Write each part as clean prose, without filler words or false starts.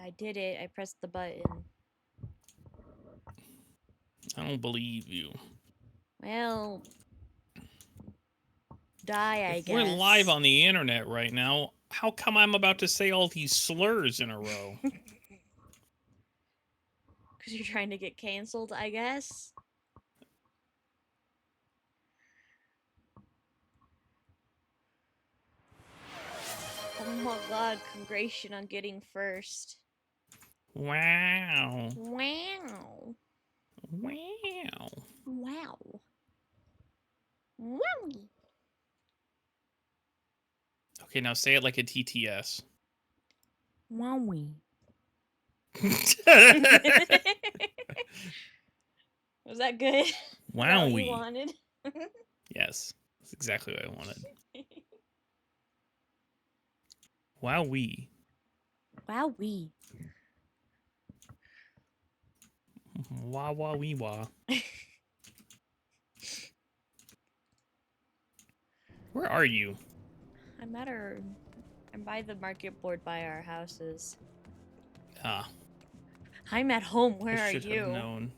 I did it. I pressed the button. I don't believe you. Well, die, I If guess. we're live on the internet right now, how come I'm about to say all these slurs in a row? Because you're trying to get canceled, I guess. Oh my god, congratulations on getting first. Wow. Wow. Wow. Wow. Wowie. Okay, now say it like a TTS. Wowie. Was that good? Is that what you Wowie. wanted? Yes, that's exactly what I wanted. Wowee. Wowee. Wah wah wee wah. Where are you? I'm at our... I'm by the market board by our houses. Ah, I'm at home. I Where are should have you? known.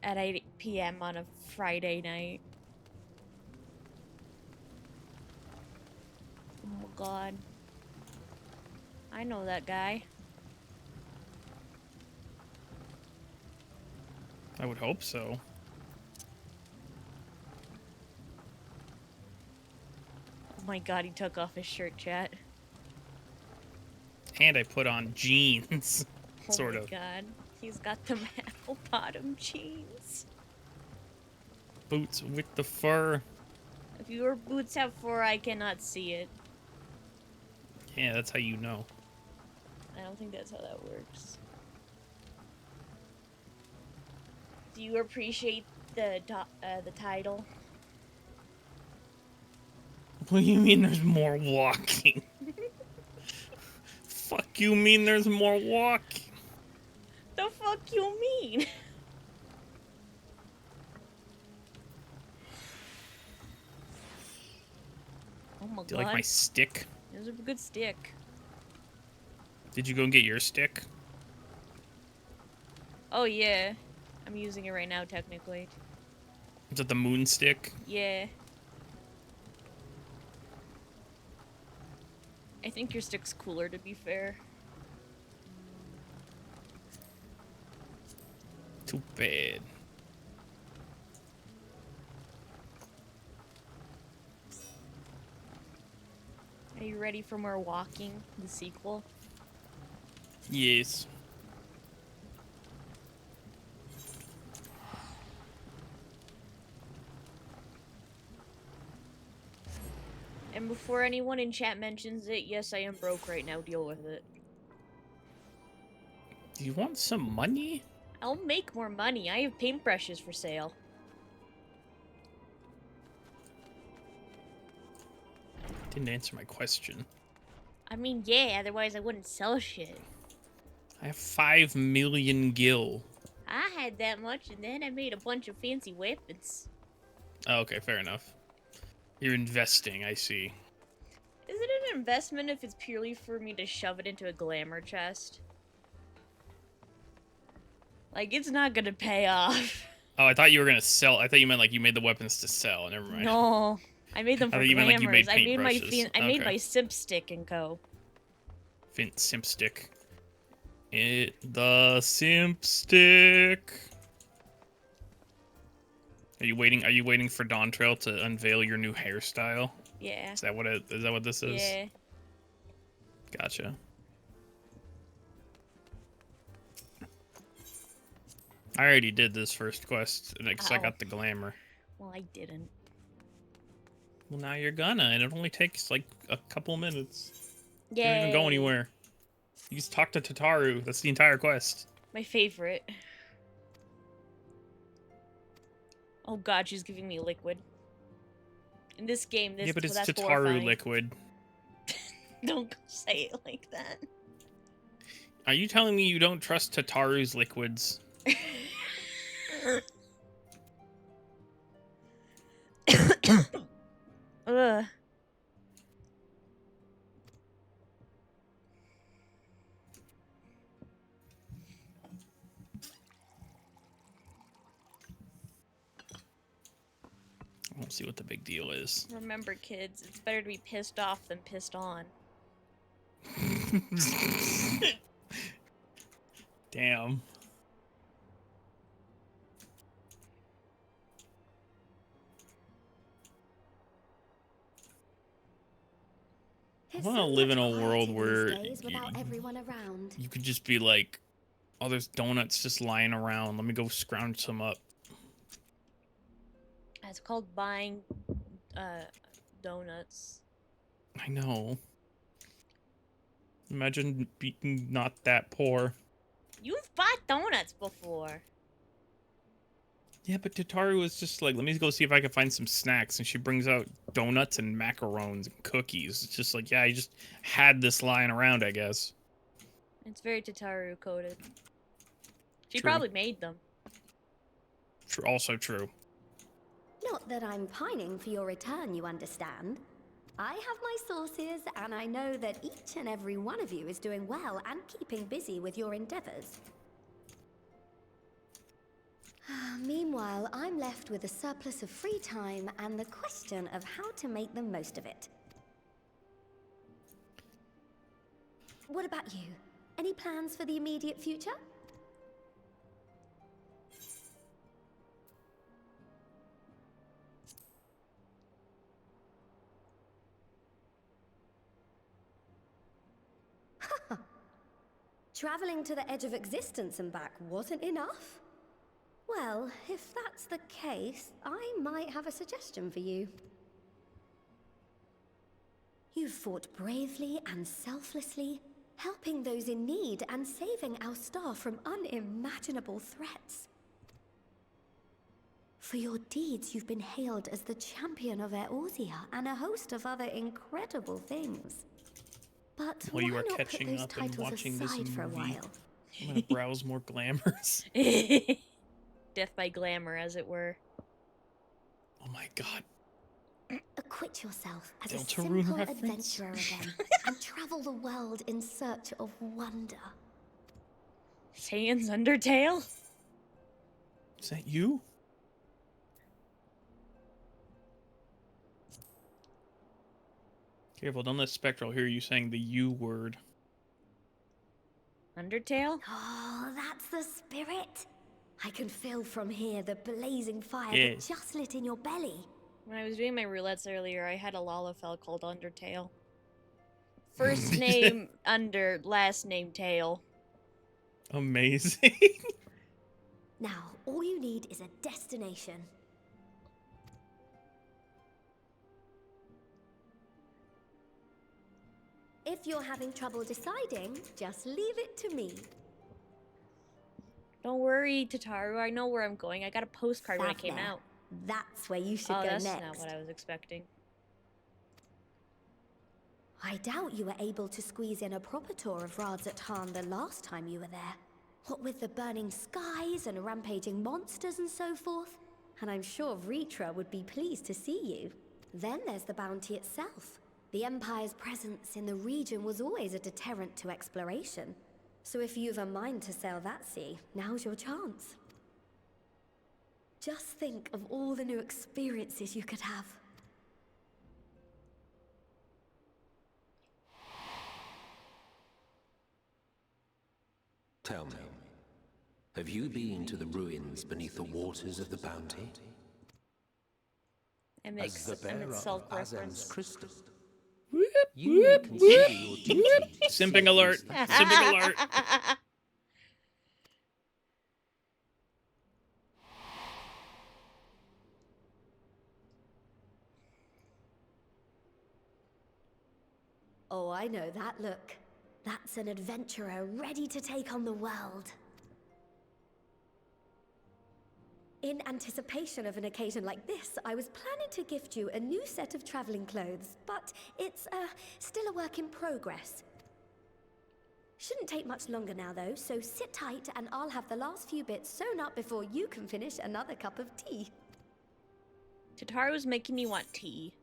At 8 p.m. on a Friday night. Oh my god. I know that guy. I would hope so. Oh my god, he took off his shirt, chat. And I put on jeans. Oh Sort my of. god. He's got the apple bottom jeans. Boots with the fur. If your boots have fur, I cannot see it. Yeah, that's how you know. I don't think that's how that works. Do you appreciate the title? What do you mean there's more walking? Fuck you mean there's more walking? The fuck you mean? Oh my god. Do you like my stick? It was a good stick. Did you go and get your stick? Oh yeah. I'm using it right now, technically. Is it the moon stick? Yeah. I think your stick's cooler, to be fair. Too bad. Are you ready for more walking, the sequel? Yes. And before anyone in chat mentions it, yes, I am broke right now. Deal with it. Do you want some money? I'll make more money. I have paintbrushes for sale. Didn't answer my question. I mean, yeah, otherwise I wouldn't sell shit. I have 5 million gil. I had that much, and then I made a bunch of fancy weapons. Oh, okay, fair enough. You're investing, I see. Is it an investment if it's purely for me to shove it into a glamour chest? Like, it's not gonna pay off. Oh, I thought you were gonna sell. I thought you meant like you made the weapons to sell. Never mind. No, I made them I for thought you meant like you made glamours. I made my paintbrushes. I made my simp stick and co. Simp stick. The simp stick. Are you waiting? Are you waiting for Dawn Trail to unveil your new hairstyle? Yeah. Is that what it? Is that what this is? Yeah. Gotcha. I already did this first quest because I got the glamour. Well, I didn't. Well, now you're gonna, and it only takes like a couple minutes. Yay. You don't even go anywhere. You just talk to Tataru. That's the entire quest. My favorite. Oh god, she's giving me liquid. In this game, this Yeah, but it's that's Tataru horrifying. liquid. Don't say it like that. Are you telling me you don't trust Tataru's liquids? Ugh. I don't see what the big deal is. Remember, kids, it's better to be pissed off than pissed on. Damn. I It's want to so live much in a quieter world these where days without everyone around. you could just be like, oh, there's donuts just lying around. Let me go scrounge some up. It's called buying donuts. I know. Imagine being not that poor. You've bought donuts before. Yeah, but Tataru was just like, let me go see if I can find some snacks. And she brings out donuts and macarons and cookies. It's just like, yeah, I just had this lying around, I guess. It's very Tataru coded. She True. probably made them. Also true. Not that I'm pining for your return, you understand. I have my sources, and I know that each and every one of you is doing well and keeping busy with your endeavors. Meanwhile, I'm left with a surplus of free time and the question of how to make the most of it. What about you? Any plans for the immediate future? Traveling to the edge of existence and back wasn't enough? Well, if that's the case, I might have a suggestion for you. You've fought bravely and selflessly, helping those in need and saving our star from unimaginable threats. For your deeds, you've been hailed as the champion of Eorzea and a host of other incredible things. But While why you are not put catching those up and titles watching this aside for a movie, while? I'm gonna browse more glamours. Death by glamour, as it were. Oh my god. Acquit yourself as a Deltarune simple reference? adventurer again and travel the world in search of wonder. Saiyan's Undertale? Is that you? Careful, don't let Spectral hear you saying the U word. Undertale? Oh, that's the spirit. I can feel from here the blazing fire Yes. that just lit in your belly. When I was doing my roulettes earlier, I had a Lalafell called Undertale. First name Under, last name Tail. Amazing. Now, all you need is a destination. If you're having trouble deciding, just leave it to me. Don't worry, Tataru, I know where I'm going. I got a postcard when it came Savner. out. That's where you should Oh, go that's next. not what I was expecting. I doubt you were able to squeeze in a proper tour of Radzatan the last time you were there. What with the burning skies and rampaging monsters and so forth. And I'm sure Vritra would be pleased to see you. Then there's the bounty itself. The Empire's presence in the region was always a deterrent to exploration. So if you've a mind to sail that sea, now's your chance. Just think of all the new experiences you could have. Tell me, have you been to the ruins beneath the waters of the Bounty? And As the bearer of Azem's self-reference. crystal, Whoop, you may whoop, consider whoop, your whoop. duty to Simping seek alert. these Simping alert. Oh, I know that look. That's an adventurer ready to take on the world. In anticipation of an occasion like this, I was planning to gift you a new set of traveling clothes, but it's still a work in progress. Shouldn't take much longer now though, so sit tight and I'll have the last few bits sewn up before you can finish another cup of tea. Tataru's making me want tea.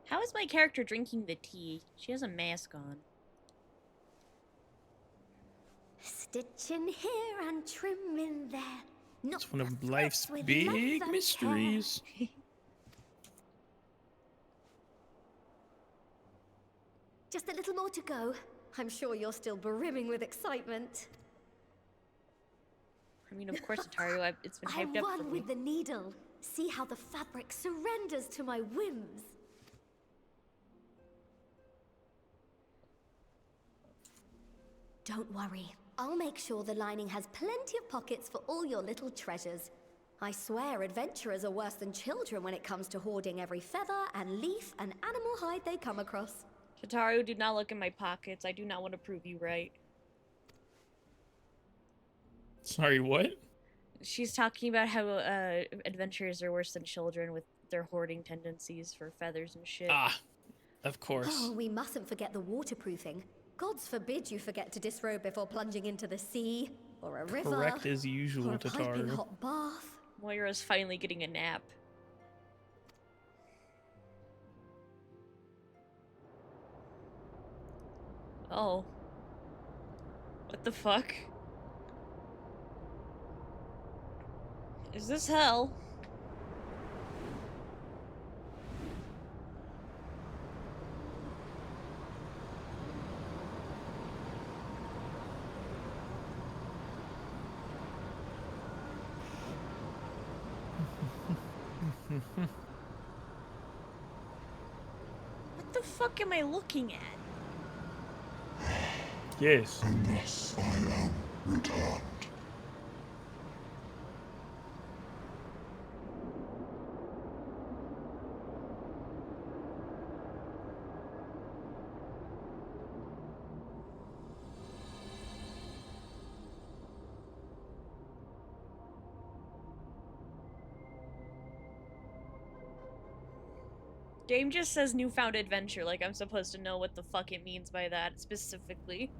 How is my character drinking the tea? She has a mask on. Stitch in here and trim in there. Not It's one of the life's throats with big love and care. mysteries. Just a little more to go. I'm sure you're still brimming with excitement. I mean, of course, Ataru, it's been I hyped up for won me. with the needle. See how the fabric surrenders to my whims. Don't worry. I'll make sure the lining has plenty of pockets for all your little treasures. I swear adventurers are worse than children when it comes to hoarding every feather and leaf and animal hide they come across. Shitaru, do not look in my pockets. I do not want to prove you right. Sorry, what? She's talking about how adventurers are worse than children with their hoarding tendencies for feathers and shit. Ah, of course. Oh, we mustn't forget the waterproofing. Gods forbid you forget to disrobe before plunging into the sea, or a river, Correct as usual, or a piping Tataru. hot bath. Moira's finally getting a nap. Oh. What the fuck? Is this hell? What the fuck am I looking at? Yes. And thus I am returned. Game just says newfound adventure, like I'm supposed to know what the fuck it means by that specifically.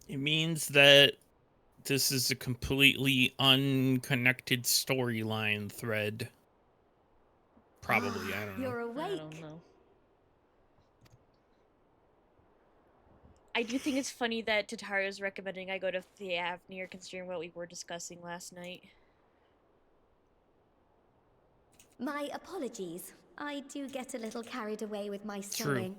It means that this is a completely unconnected storyline thread. Probably, I don't know. You're awake. I don't know. I do think it's funny that Tataru is recommending I go to Theavnir considering what we were discussing last night. My apologies. I do get a little carried away with my True. sewing.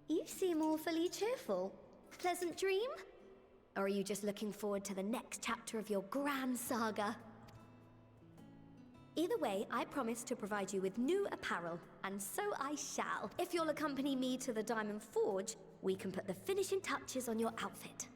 You seem awfully cheerful. Pleasant dream? Or are you just looking forward to the next chapter of your grand saga? Either way, I promise to provide you with new apparel, and so I shall. If you'll accompany me to the Diamond Forge, we can put the finishing touches on your outfit.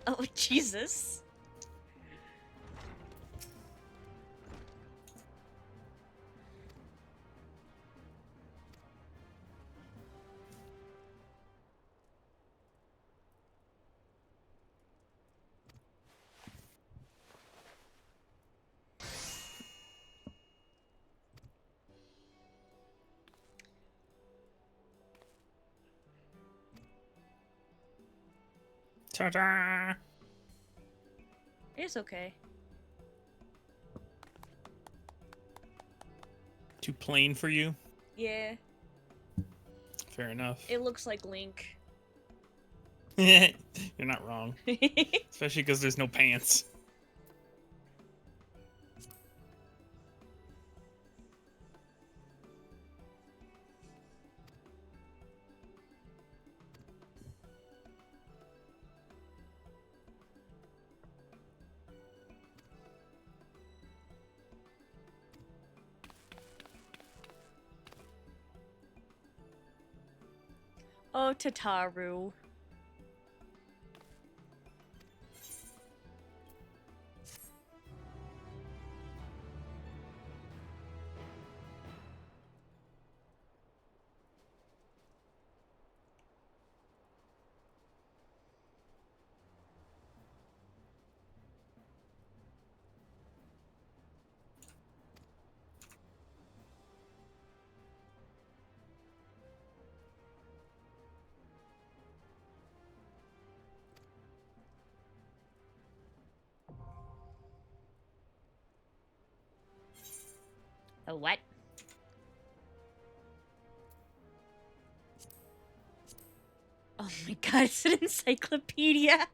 Oh, Jesus. Ta-da! It's okay. Too plain for you? Yeah. Fair enough. It looks like Link. You're not wrong. Especially because there's no pants. Oh, Tataru. A what? Oh my god, it's an encyclopedia.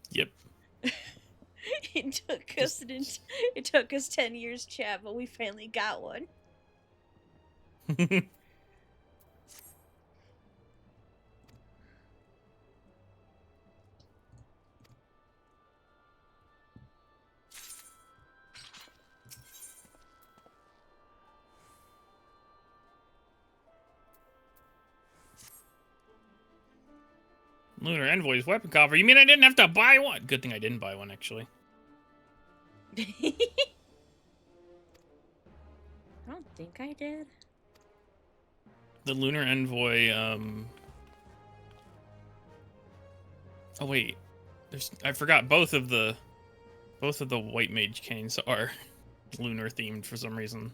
Yep. It took us 10 years, chat, but we finally got one. Lunar Envoy's weapon coffer. You mean I didn't have to buy one? Good thing I didn't buy one, actually. I don't think I did. The Lunar Envoy, Oh wait. I forgot both of the white mage canes are lunar themed for some reason.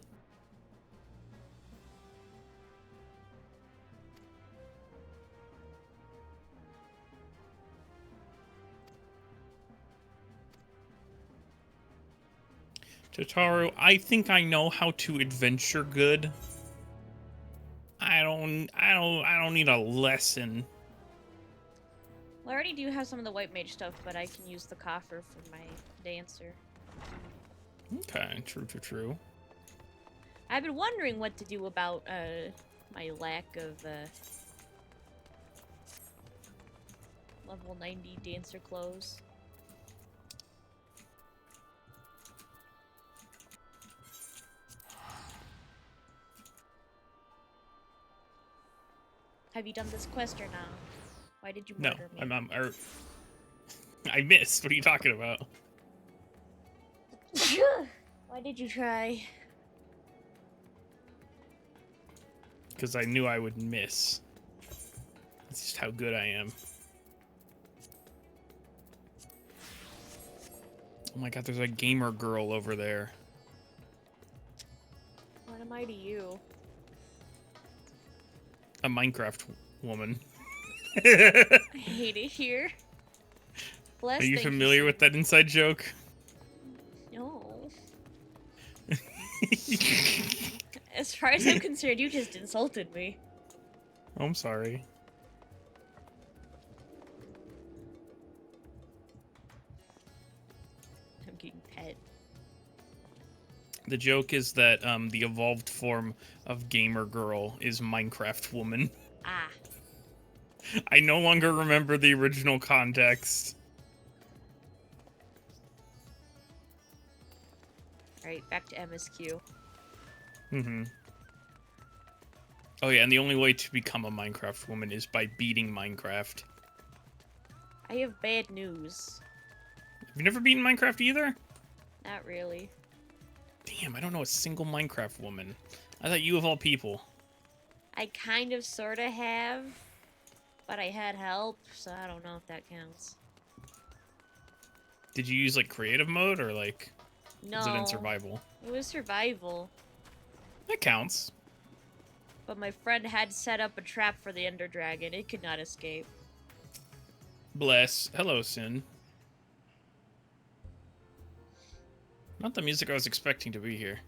Tataru, I think I know how to adventure good. I don't need a lesson. Well, I already do have some of the white mage stuff, but I can use the coffer for my dancer. Okay, true. I've been wondering what to do about my lack of level 90 dancer clothes. Have you done this quest or not? Why did you No, murder me? I missed. What are you talking about? Why did you try? Because I knew I would miss. That's just how good I am. Oh my god, there's a gamer girl over there. What am I to you? A Minecraft woman. I hate it here. Bless, Are you thank familiar with that inside joke? No. As far as I'm concerned, you just insulted me. Oh, I'm sorry. I'm getting pet. The joke is that the evolved form of gamer girl is Minecraft woman. Ah. I no longer remember the original context. Alright, back to MSQ. Mm-hmm. Oh yeah, and the only way to become a Minecraft woman is by beating Minecraft. I have bad news. Have you never beaten Minecraft either? Not really. Damn, I don't know a single Minecraft woman. I thought you of all people. I kind of sorta have, but I had help, so I don't know if that counts. Did you use like creative mode or like No. was it in survival? It was survival. That counts. But my friend had set up a trap for the Ender Dragon. It could not escape. Bless. Hello, Sin. Not the music I was expecting to be here.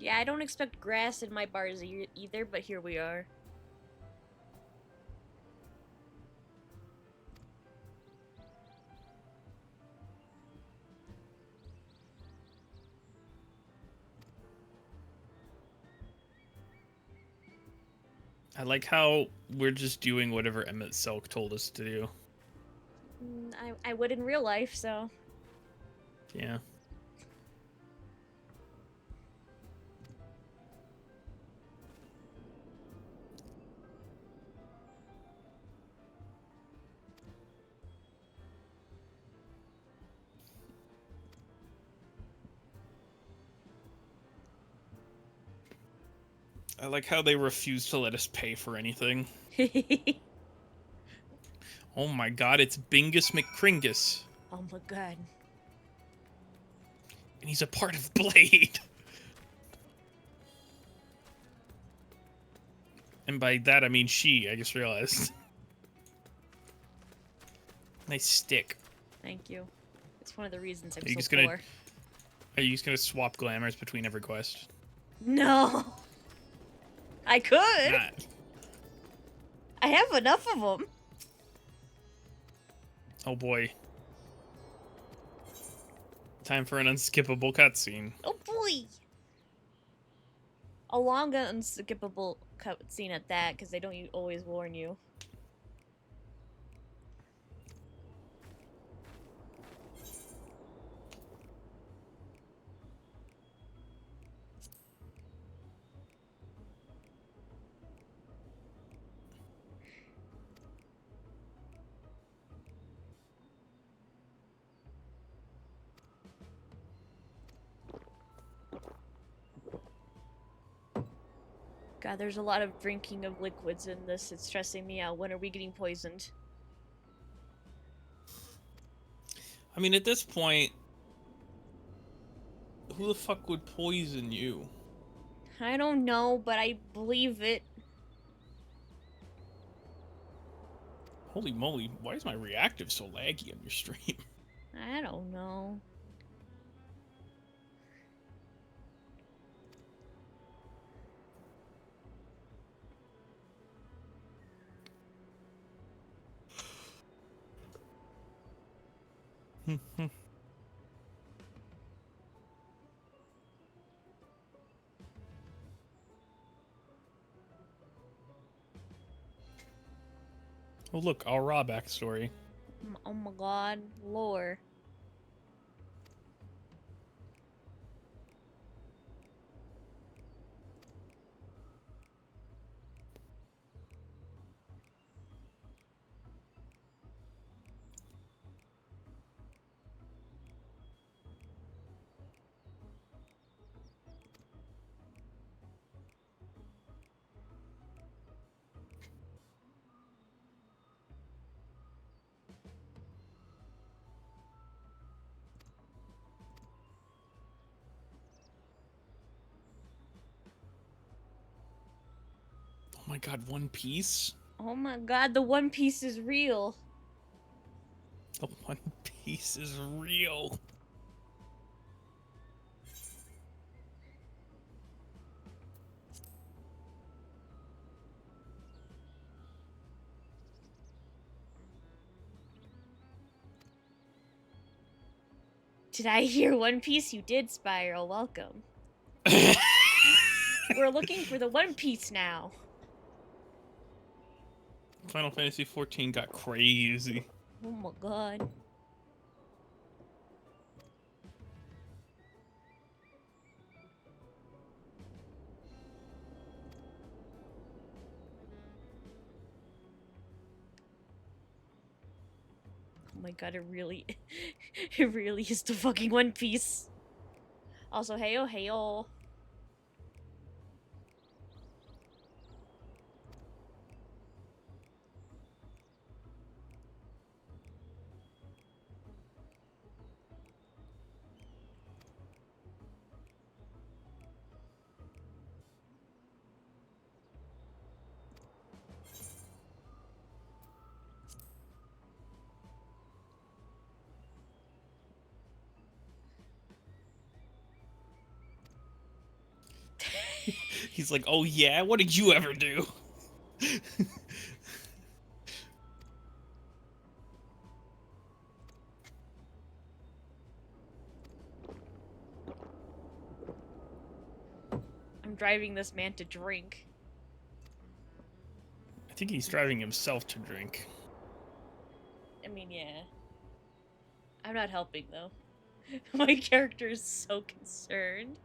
Yeah, I don't expect grass in my bars either, but here we are. I like how we're just doing whatever Emmett Selk told us to do. I would in real life, so... Yeah. I like how they refuse to let us pay for anything. Oh my god, it's Bingus McCringus. Oh my god. And he's a part of Blade. And by that I mean she, I just realized. Nice stick. Thank you. It's one of the reasons I'm Are you so just gonna- poor. Are you just gonna swap glamours between every quest? No! I could! Not. I have enough of them! Oh boy. Time for an unskippable cutscene. Oh boy! A long unskippable cutscene at that, because they don't always warn you. God, there's a lot of drinking of liquids in this. It's stressing me out. When are we getting poisoned? I mean, at this point, who the fuck would poison you? I don't know, but I believe it. Holy moly, why is my reactive so laggy on your stream? I don't know. Oh look, our Raw backstory. Oh my god, lore. Oh my god, One Piece? Oh my god, the One Piece is real. The One Piece is real. Did I hear One Piece? You did, Spiral. Welcome. We're looking for the One Piece now. Final Fantasy XIV got crazy. Oh my god. Oh my god, it really is the fucking One Piece. Also, heyo, heyo. He's like, oh yeah, what did you ever do? I'm driving this man to drink. I think he's driving himself to drink. I mean, yeah. I'm not helping, though. My character is so concerned.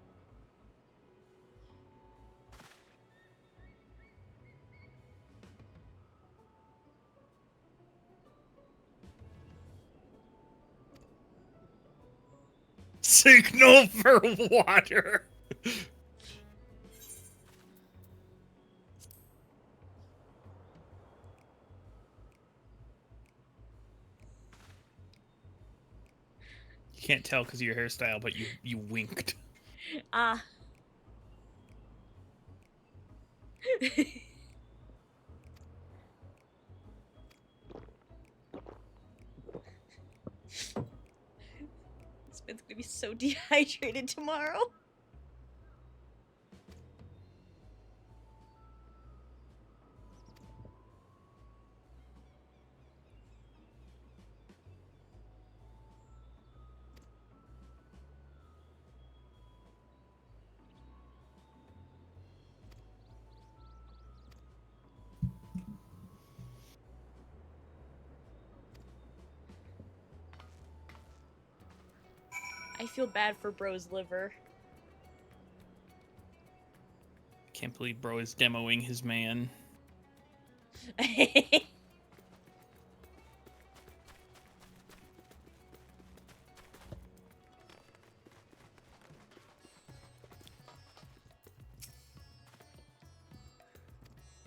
Signal for water. You can't tell because of your hairstyle, but you winked. Ah. This man's gonna be so dehydrated tomorrow. I feel bad for bro's liver. Can't believe bro is demoing his man.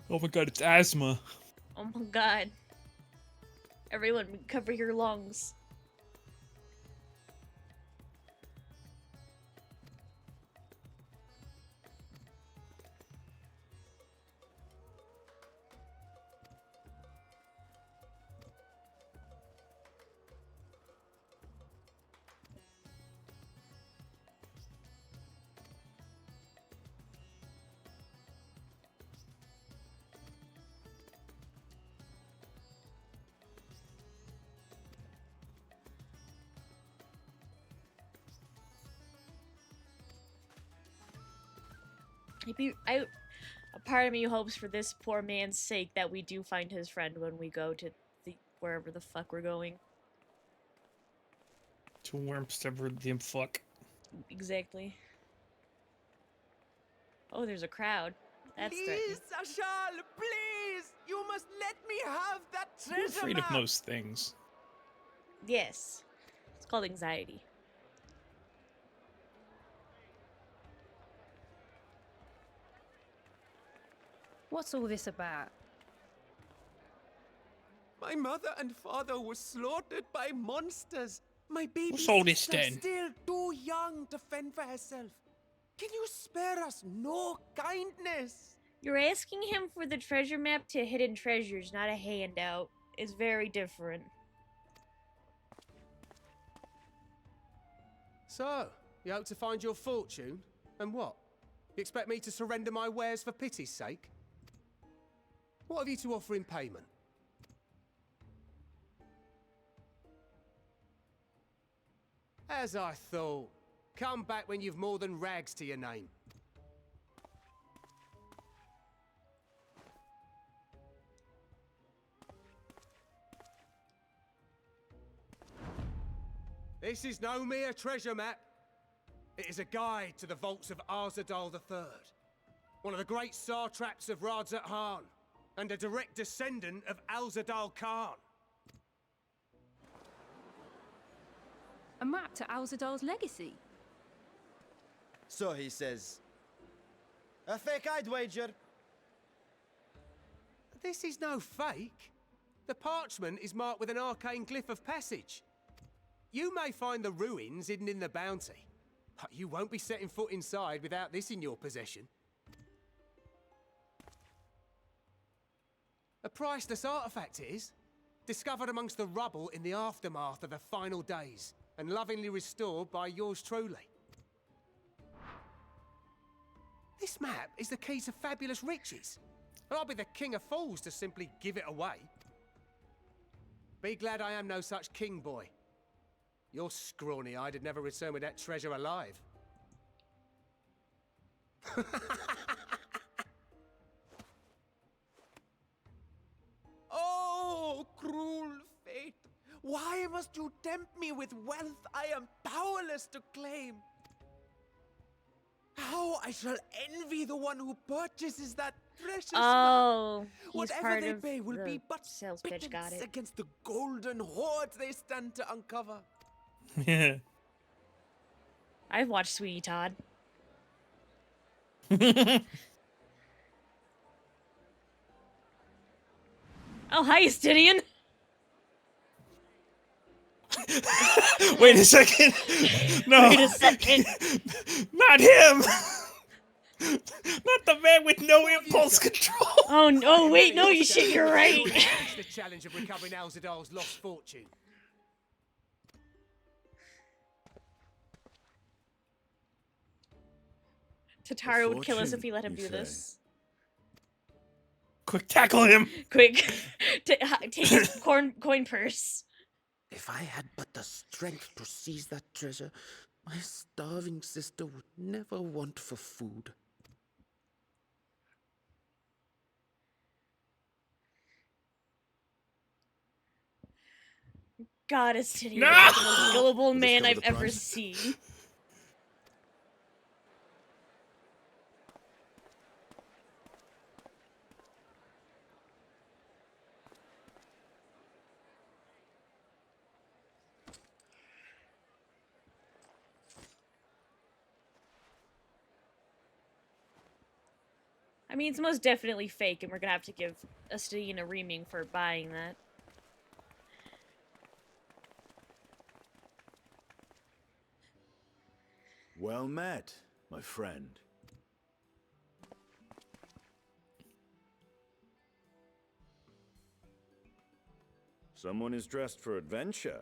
Oh my god, it's asthma. Oh my god. Everyone, cover your lungs. A part of me hopes for this poor man's sake that we do find his friend when we go to wherever the fuck we're going. To Wdym fuck. Exactly. Oh, there's a crowd. That's threatening. Please, Ashal, please! You must let me have that I'm treasure afraid of map! most things. Yes. It's called anxiety. What's all this about? My mother and father were slaughtered by monsters. My baby What's all this sister then? still too young to fend for herself. Can you spare us no kindness? You're asking him for the treasure map to hidden treasures, not a handout. It's very different. So, you hope to find your fortune? And what? You expect me to surrender my wares for pity's sake? What have you to offer in payment? As I thought. Come back when you've more than rags to your name. This is no mere treasure map. It is a guide to the vaults of Arzadal III, one of the great satraps of Radzat-Han, and a direct descendant of Alzadal Khan. A map to Alzadal's legacy? So he says. A fake, I'd wager. This is no fake. The parchment is marked with an arcane glyph of passage. You may find the ruins hidden in the bounty, but you won't be setting foot inside without this in your possession. A priceless artifact it is, discovered amongst the rubble in the aftermath of the final days, and lovingly restored by yours truly. This map is the key to fabulous riches. And I'll be the king of fools to simply give it away. Be glad I am no such king, boy. Your scrawny-eyed would never return with that treasure alive. Oh, cruel fate! Why must you tempt me with wealth I am powerless to claim? How I shall envy the one who purchases that precious mark. Oh, he's Whatever part they of pay will the be but sales pitch. Got pittance it. against the golden hoards they stand to uncover. Yeah. I've watched Sweetie Todd. Oh, hi, Estinian. Wait a second. No. Wait a second. Not him. Not the man with no impulse control. Oh no! Wait, no, you shit. You're right. It's the challenge of recovering Alzadal's lost fortune. Tataru would kill us if Fortune, we let him you do say? this. Quick, tackle him. Quick, take his coin purse. If I had but the strength to seize that treasure, my starving sister would never want for food. God, Estinian No! is the most gullible this man cover I've the ever price? seen. I mean, it's most definitely fake, and we're gonna have to give Estinian a reaming for buying that. Well met, my friend. Someone is dressed for adventure.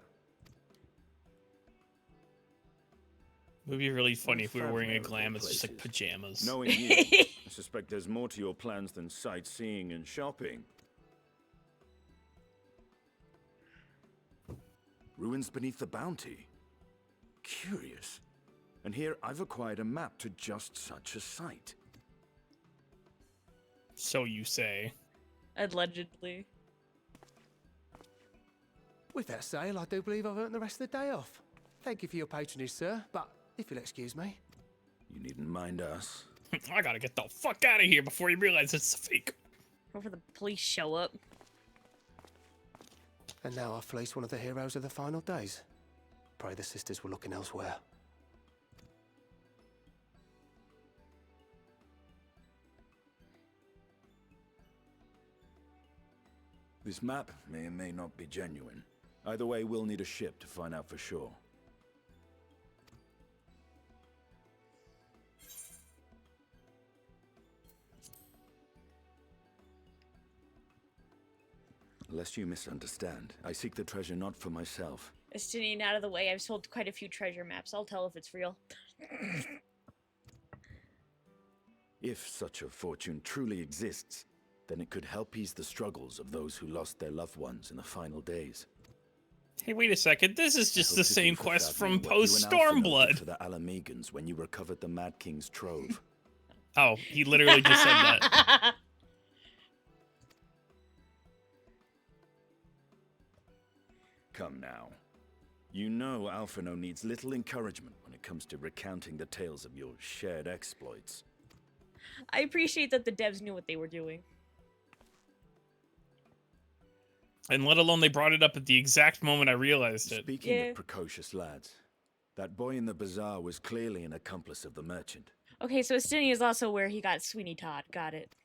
It would be really funny if we were wearing a Favorable glam. It's just like places. pajamas. Knowing you, I suspect there's more to your plans than sightseeing and shopping. Ruins beneath the bounty. Curious. And here I've acquired a map to just such a site. So you say. Allegedly. With that sale, I do believe I've earned the rest of the day off. Thank you for your patronage, sir, but if you'll excuse me. You needn't mind us. I gotta get the fuck out of here before you realize it's fake. Before the police show up. And now I fleece one of the heroes of the final days. Pray the sisters were looking elsewhere. This map may or may not be genuine. Either way, we'll need a ship to find out for sure. Lest you misunderstand, I seek the treasure not for myself. Estinian out of the way. I've sold quite a few treasure maps. I'll tell if it's real. If such a fortune truly exists, then it could help ease the struggles of those who lost their loved ones in the final days. Hey, wait a second. This is just Hope the to same do for quest Fabian from what you post and Alphinaud did Stormblood. for the Alamegans when you recovered the Mad King's trove. Oh, he literally just said that. Come now. You know Alphinaud needs little encouragement when it comes to recounting the tales of your shared exploits. I appreciate that the devs knew what they were doing. And let alone they brought it up at the exact moment I realized it. Speaking Yeah. of precocious lads, that boy in the bazaar was clearly an accomplice of the merchant. Okay, so Estinian is also where he got Sweeney Todd. Got it.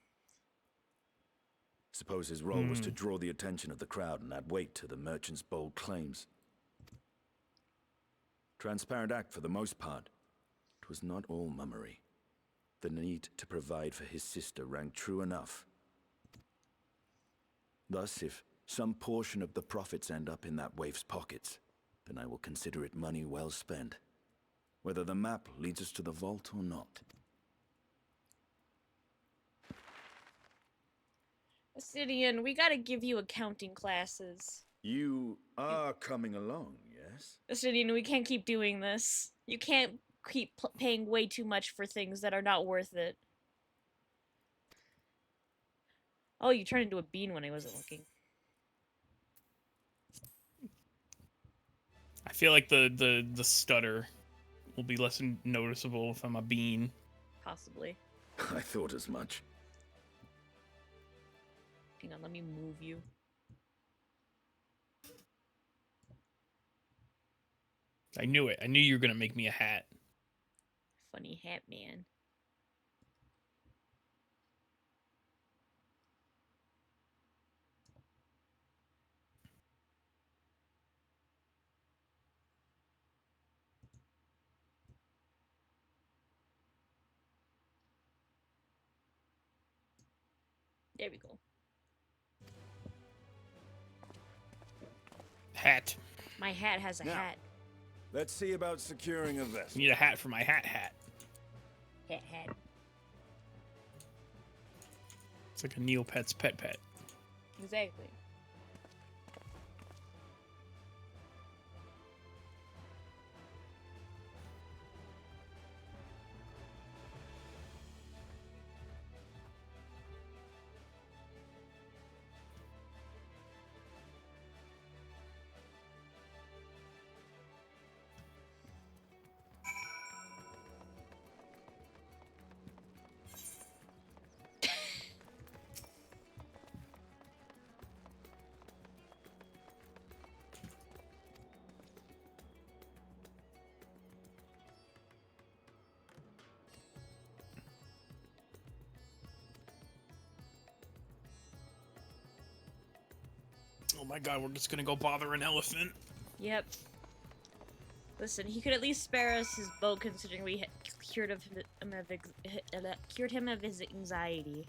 Suppose his role was to draw the attention of the crowd and add weight to the merchant's bold claims. Transparent act for the most part. It was not all mummery. The need to provide for his sister rang true enough. Thus, if some portion of the profits end up in that waif's pockets, then I will consider it money well spent. Whether the map leads us to the vault or not. Sidian, we gotta give you accounting classes. You are coming along, yes? Sidian, we can't keep doing this. You can't keep paying way too much for things that are not worth it. Oh, you turned into a bean when I wasn't looking. I feel like the stutter will be less noticeable if I'm a bean. Possibly. I thought as much. Hang on, let me move you. I knew it. I knew you were gonna make me a hat. Funny hat man. There we go. Hat. My hat has a Now. hat. Let's see about securing a vessel. I need a hat for my hat. Hat. It's like a Neopet's pet. Exactly. Oh my god, we're just gonna go bother an elephant. Yep. Listen, he could at least spare us his boat, considering we cured him of his anxiety.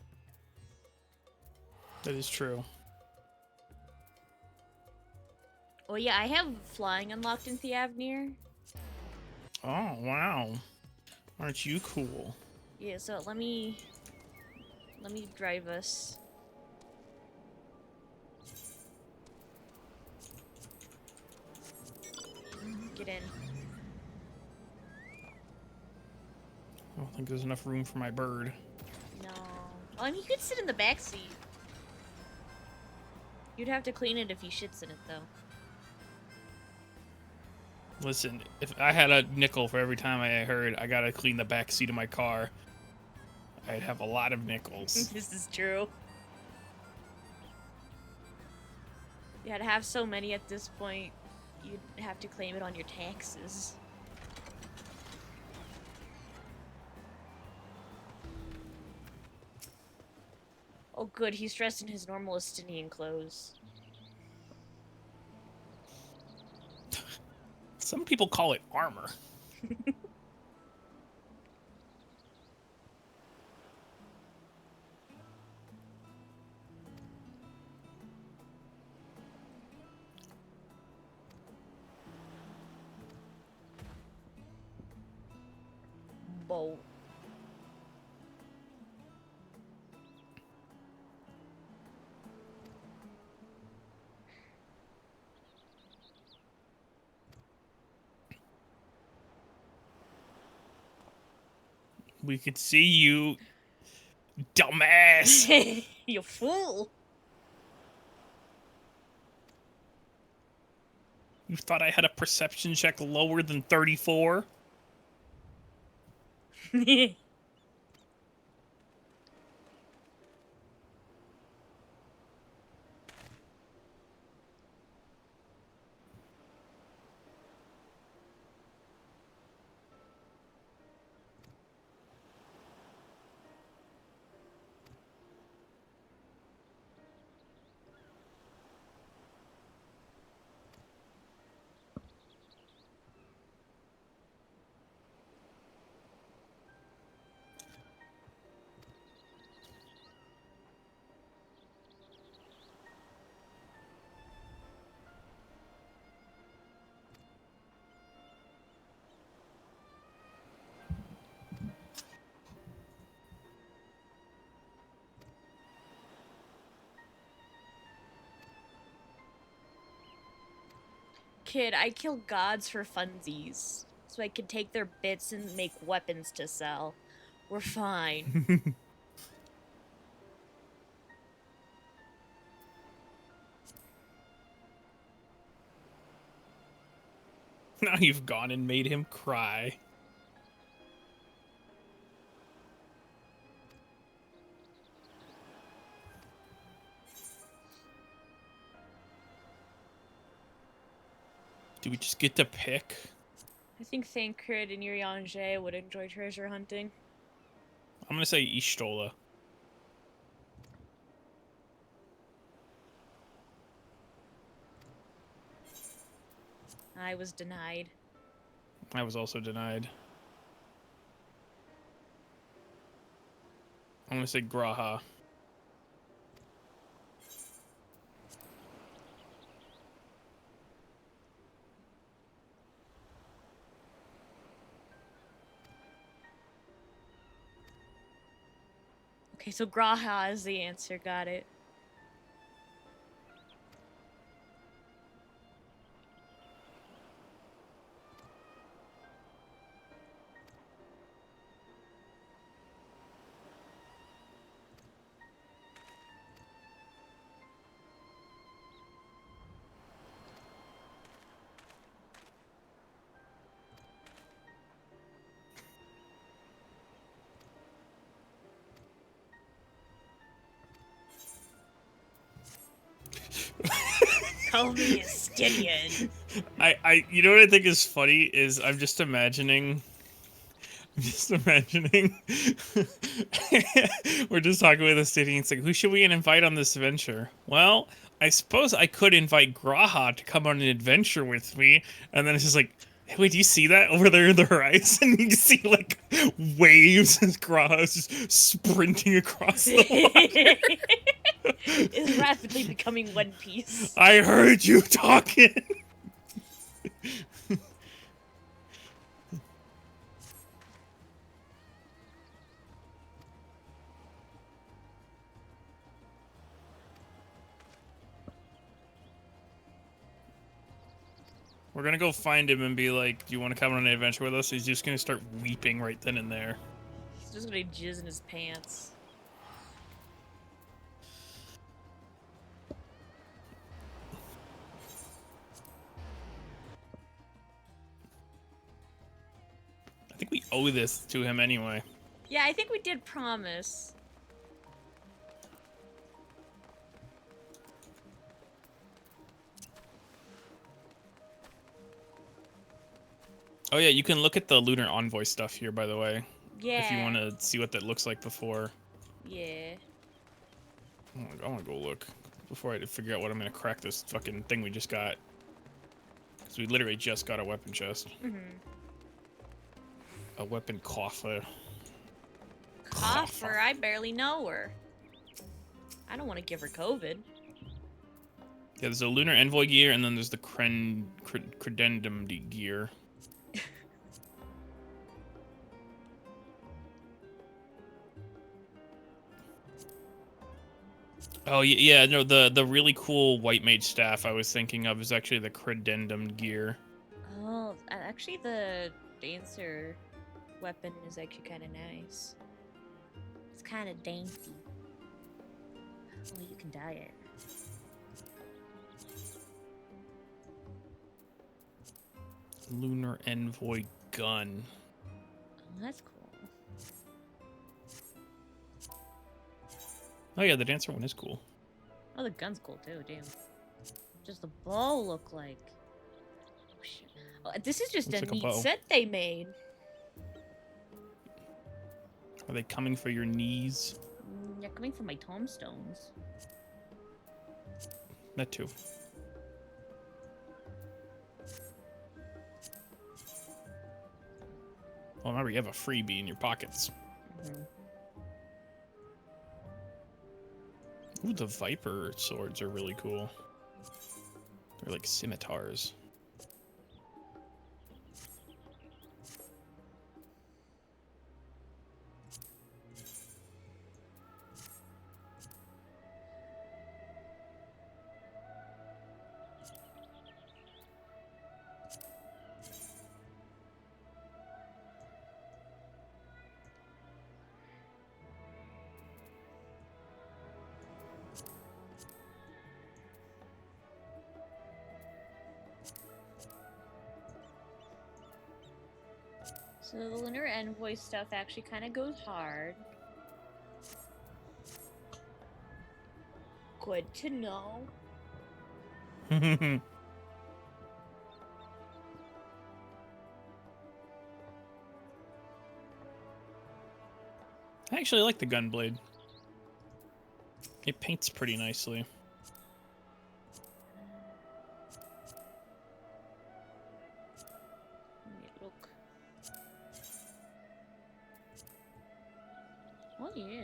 That is true. Oh yeah, I have flying unlocked in Theavnir. Oh wow, aren't you cool? Yeah, so let me drive us. Get in. I don't think there's enough room for my bird. No. Well, I mean, you could sit in the back seat. You'd have to clean it if he shits in it, though. Listen, if I had a nickel for every time I heard I gotta clean the back seat of my car, I'd have a lot of nickels. This is true. You had to have so many at this point, you'd have to claim it on your taxes. Oh good, he's dressed in his normal Estinian clothes. Some people call it armor. Boat. We could see you, dumbass. You fool! You thought I had a perception check lower than 34? kid, I kill gods for funsies. So I could take their bits and make weapons to sell. We're fine. Now you've gone and made him cry. Do we just get to pick? I think Thancred and Urianger would enjoy treasure hunting. I'm gonna say Ishtola. I was denied. I was also denied. I'm gonna say Graha. Okay, so Graha is the answer. Got it. Call me a Stygian. You know what I think is funny is I'm just imagining. We're just talking with a city. It's like, who should we invite on this adventure? Well, I suppose I could invite Graha to come on an adventure with me. And then it's just like, hey, wait, do you see that over there in the horizon? You can see like waves as Graha is just sprinting across the water. Is rapidly becoming One Piece. I heard you talking. We're gonna go find him and be like, do you want to come on an adventure with us? He's just gonna start weeping right then and there. He's just gonna jizz in his pants. I think we owe this to him anyway. Yeah, I think we did promise. Oh yeah, you can look at the Lunar Envoy stuff here, by the way. Yeah. If you want to see what that looks like before. Yeah. I want to go look before I figure out what I'm going to crack this fucking thing we just got. Because we literally just got a weapon chest. Mm-hmm. A weapon coffer. Coffer? I barely know her. I don't want to give her COVID. Yeah, there's a Lunar Envoy gear, and then there's the Credendum gear. Oh yeah, no, the really cool white mage staff I was thinking of is actually the Credendum gear. Oh, actually the dancer weapon is actually kind of nice. It's kind of dainty. Oh, you can dye it. Lunar Envoy gun. Oh, that's cool. Oh yeah, the dancer one is cool. Oh, the gun's cool too, damn. Just the bow look like. Oh, shit. Oh, this is just Looks a like a neat bow. set they made. Are they coming for your knees? They're coming from my tombstones. That too. Well, remember, you have a freebie in your pockets. Mm-hmm. Ooh, the Viper swords are really cool. They're like scimitars. So the lunar envoy stuff actually kind of goes hard. Good to know. I actually like the gunblade. It paints pretty nicely. Let me look. Oh yeah.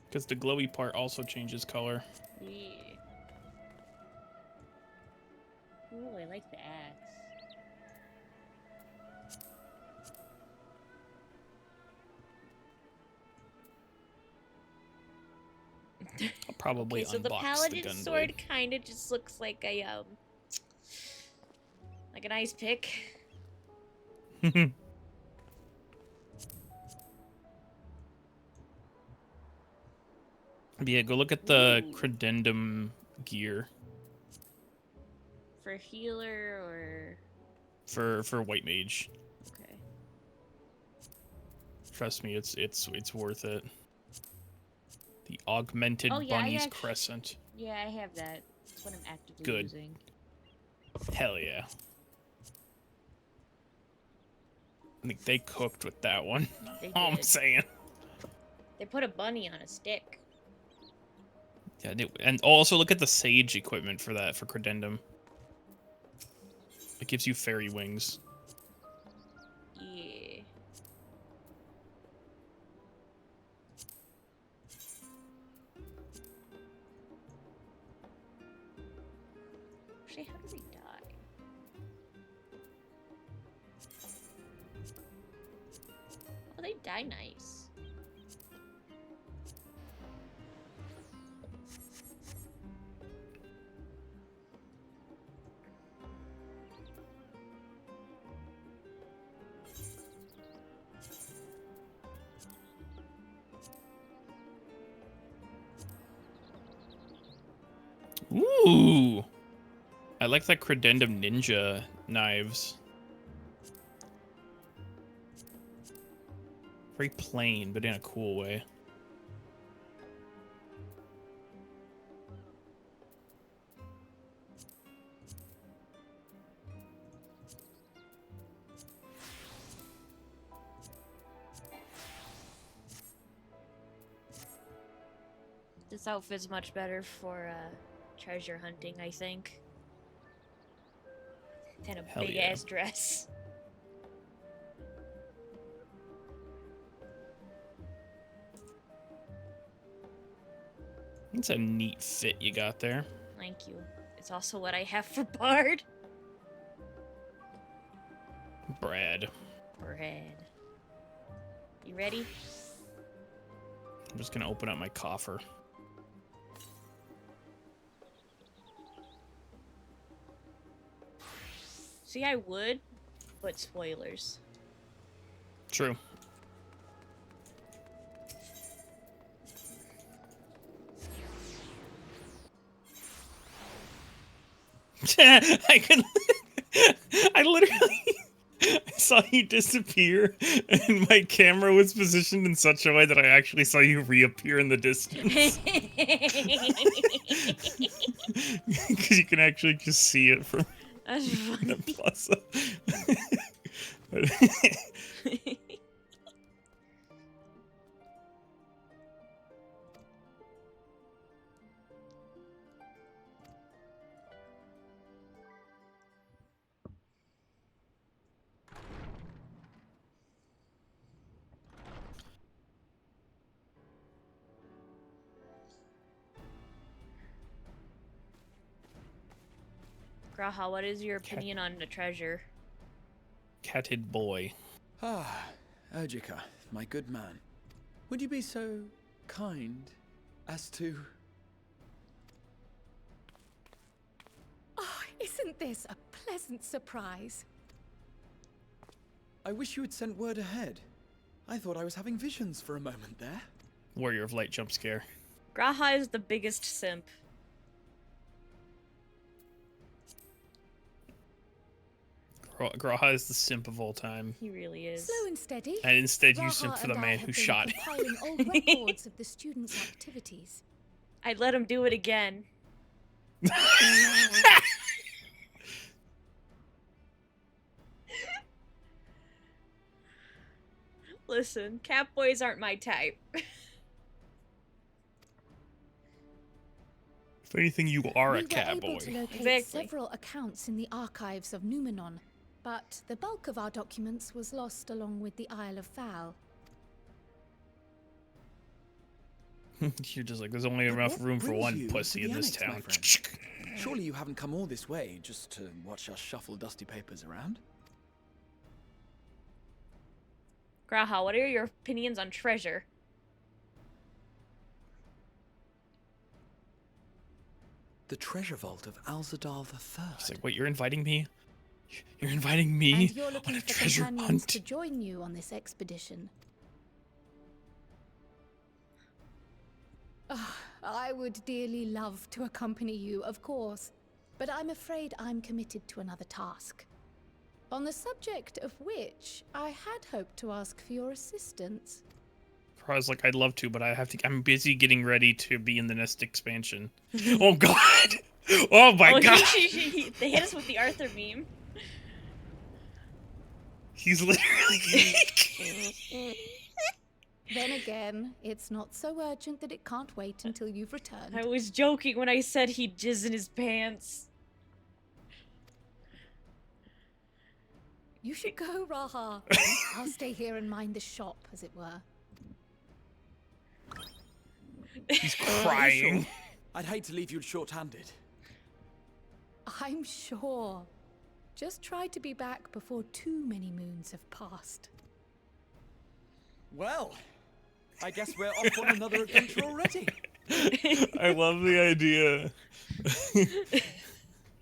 Because the glowy part also changes color. Yeah. Ooh, I like the axe. I'll probably Okay, so the unbox paladin gunblade. sword kind of just looks like a like an ice pick. Yeah, go look at the Ooh. credendum gear For healer or for white mage. okay. Trust me, it's worth it. The augmented Oh yeah, bunny's crescent. yeah, I have that. That's what I'm actively Good. using. Hell yeah. I think they cooked with that one. They All I'm did. saying. They put a bunny on a stick. Yeah, and also look at the sage equipment for that, for credendum. It gives you fairy wings. Yeah. Actually, how do they die? Oh, they die nice. Ooh! I like that credendum ninja knives. Very plain, but in a cool way. This outfit's much better for treasure hunting, I think, than a Hell big yeah. ass dress. It's a neat fit you got there. Thank you. It's also what I have for Bard. Brad. Bread. You ready? I'm just gonna open up my coffer. See, I would, but spoilers. True. I could. I literally saw you disappear, and my camera was positioned in such a way that I actually saw you reappear in the distance. Because you can actually just see it from That's funny. the plaza. Graha, what is your opinion on the treasure? Catted boy. Ah, Urgica, my good man. Would you be so kind as to... Oh, isn't this a pleasant surprise? I wish you had sent word ahead. I thought I was having visions for a moment there. Warrior of Light jump scare. Graha is the biggest simp. Graha is the simp of all time. He really is. Slow and steady. And instead you Raha simp for the and I man have who been shot him. compiling old records of the students' activities. I'd let him do it again. Listen, cat boys aren't my type. If anything, you are We a were cat able boy. to locate Exactly. several accounts in the archives of Numenon, but the bulk of our documents was lost along with the Isle of Fowl. You're just like, there's only But enough what room for brings one you pussy to in the this annex, my town. friend? Surely you haven't come all this way just to watch us shuffle dusty papers around? Graha, what are your opinions on treasure? The treasure vault of Alzadal III. It's like, wait, you're inviting me? You're inviting me And you're on looking a for treasure companions hunt? to join you on this expedition. Ah, I would dearly love to accompany you, of course, but I'm afraid I'm committed to another task. On the subject of which I had hoped to ask for your assistance. I was like, I'd love to, but I'm busy getting ready to be in the next expansion. Oh god! Oh my god! They hit us with the Arthur meme. He's literally... Then again, it's not so urgent that it can't wait until you've returned. I was joking when I said he'd jizz in his pants. You should go, Raha. I'll stay here and mind the shop, as it were. He's crying. I'd hate to leave you short-handed. I'm sure. Just try to be back before too many moons have passed. Well, I guess we're off on another adventure already. I love the idea.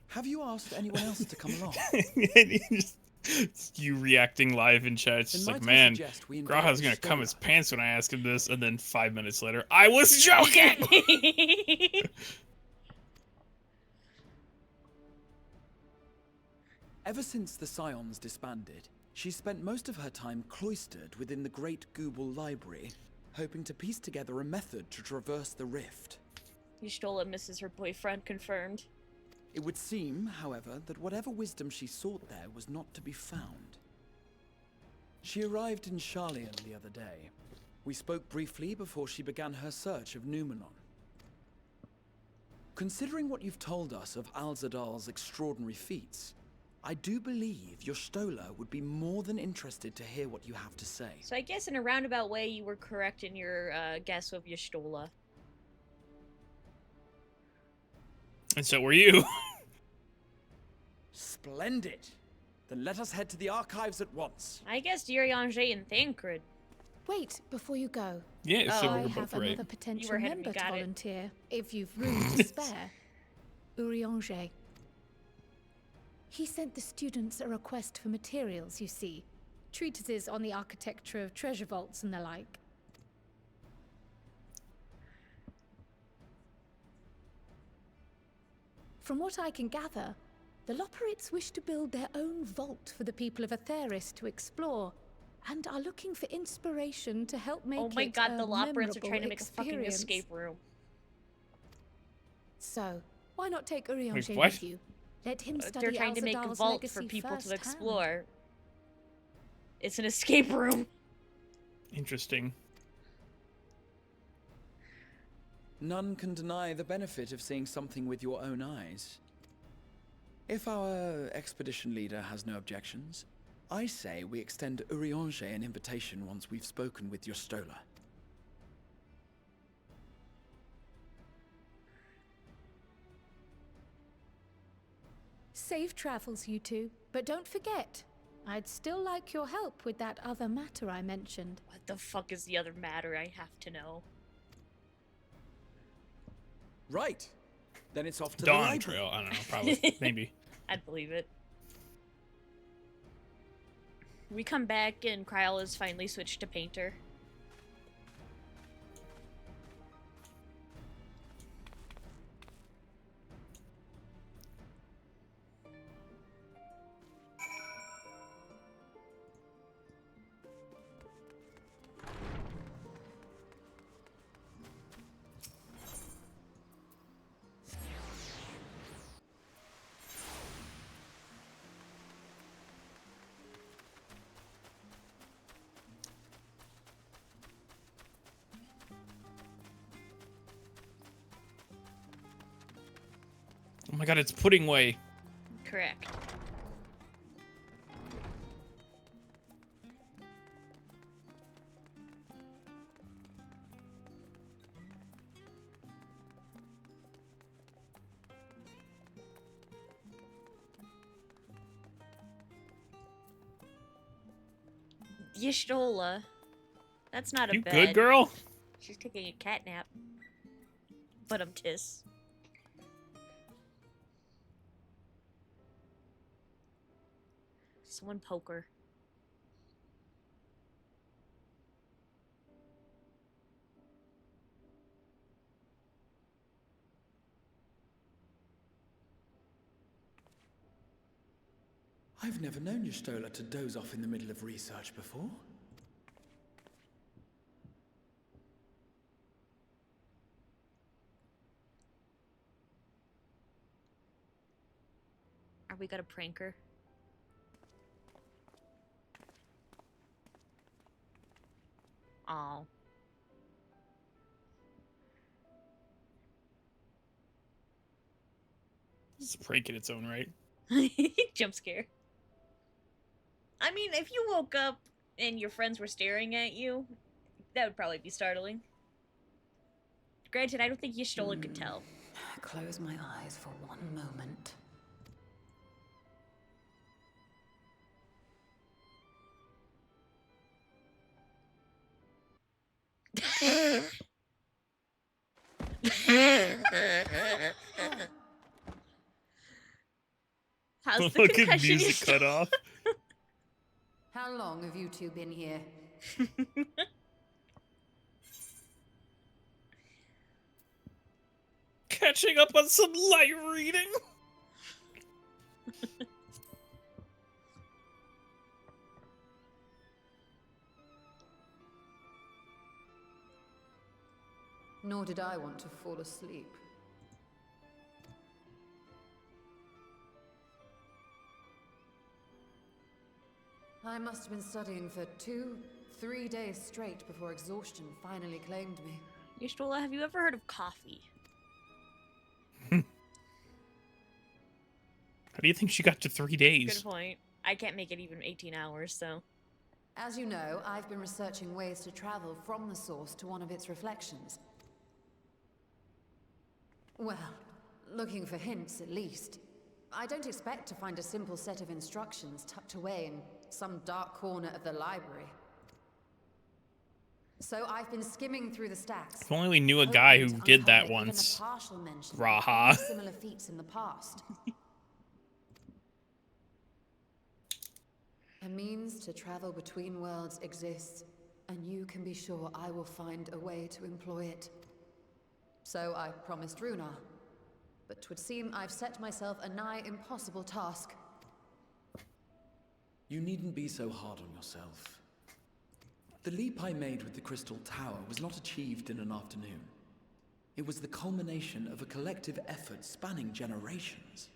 Have you asked anyone else to come along? It's you reacting live in chat. It's just like, man, Graha's gonna come his pants when I ask him this, and then 5 minutes later, I was joking! Ever since the Scions disbanded, she spent most of her time cloistered within the Great Gooble Library, hoping to piece together a method to traverse the rift. Y'shtola misses her boyfriend, confirmed. It would seem, however, that whatever wisdom she sought there was not to be found. She arrived in Charlian the other day. We spoke briefly before she began her search of Numenon. Considering what you've told us of Alzadal's extraordinary feats, I do believe Y'shtola would be more than interested to hear what you have to say. So I guess in a roundabout way, you were correct in your guess of Y'shtola. And so were you. Splendid! Then let us head to the archives at once. I guess Diriange and Thancred. Wait, before you go. Yeah, so I we're have both right. another potential You were ahead of me, member to got it. volunteer, if you've room to spare. Uriange. He sent the students a request for materials, you see. Treatises on the architecture of treasure vaults and the like. From what I can gather, the Loperites wish to build their own vault for the people of Atheris to explore, and are looking for inspiration to help make it Oh my god, the Loperites are memorable trying to make a fucking experience. escape room. So, why not take Uriange Wait, what? with you? Let him study They're trying to make a Alzadal's vault legacy for people to firsthand. explore. It's an escape room. Interesting. None can deny the benefit of seeing something with your own eyes. If our expedition leader has no objections, I say we extend Uriange an invitation once we've spoken with Y'shtola. Safe travels, you two. But don't forget, I'd still like your help with that other matter I mentioned. What the fuck is the other matter I have to know? Right. Then it's off to Dawn the library. Trail. I don't know. Probably. Maybe. I'd believe it. We come back and Kryala's finally switched to Painter. Oh my god, it's pudding way. Correct. Y'shtola. That's not a You bed. good, girl? She's taking a cat nap. But I'm tis. Someone poke her. I've never known Y'shtola to doze off in the middle of research before. Are we gonna prank her? Oh. It's a prank in its own right. Jump scare. I mean, if you woke up and your friends were staring at you, that would probably be startling. Granted, I don't think Y'shtola could tell. Close my eyes for one moment. How's the Fucking concussion? music cut off. How long have you two been here? Catching up on some light reading. Nor did I want to fall asleep. I must have been studying for 2-3 days straight before exhaustion finally claimed me. Y'shtola, have you ever heard of coffee? How do you think she got to 3 days? Good point. I can't make it even 18 hours, so... As you know, I've been researching ways to travel from the source to one of its reflections. Well, looking for hints at least. I don't expect to find a simple set of instructions tucked away in some dark corner of the library. So I've been skimming through the stacks. If only we knew a guy who hoping to did that uncover even a once. partial mention of Raha. any similar feats in the past. A means to travel between worlds exists, and you can be sure I will find a way to employ it. So I promised Runar, but 'twould seem I've set myself a nigh impossible task. You needn't be so hard on yourself. The leap I made with the Crystal Tower was not achieved in an afternoon. It was the culmination of a collective effort spanning generations.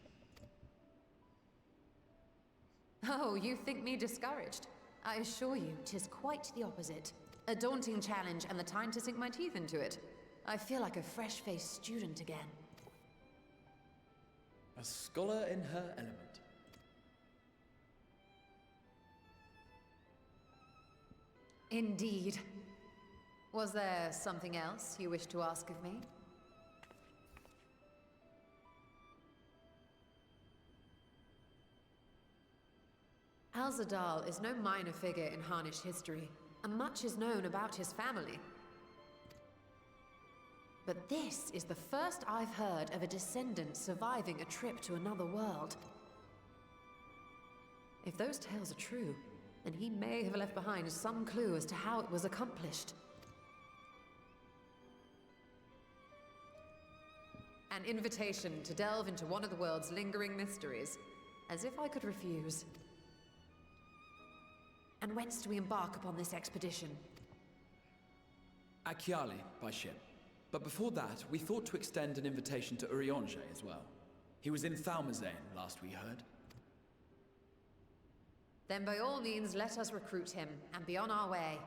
Oh, you think me discouraged? I assure you, 'tis quite the opposite. A daunting challenge and the time to sink my teeth into it. I feel like a fresh-faced student again. A scholar in her element. Indeed. Was there something else you wish to ask of me? Alzadal is no minor figure in Harnish history, and much is known about his family. But this is the first I've heard of a descendant surviving a trip to another world. If those tales are true, then he may have left behind some clue as to how it was accomplished. An invitation to delve into one of the world's lingering mysteries, as if I could refuse. And whence do we embark upon this expedition? Achiali, by ship. But before that, we thought to extend an invitation to Urianger as well. He was in Thalmazane, last we heard. Then by all means, let us recruit him, and be on our way.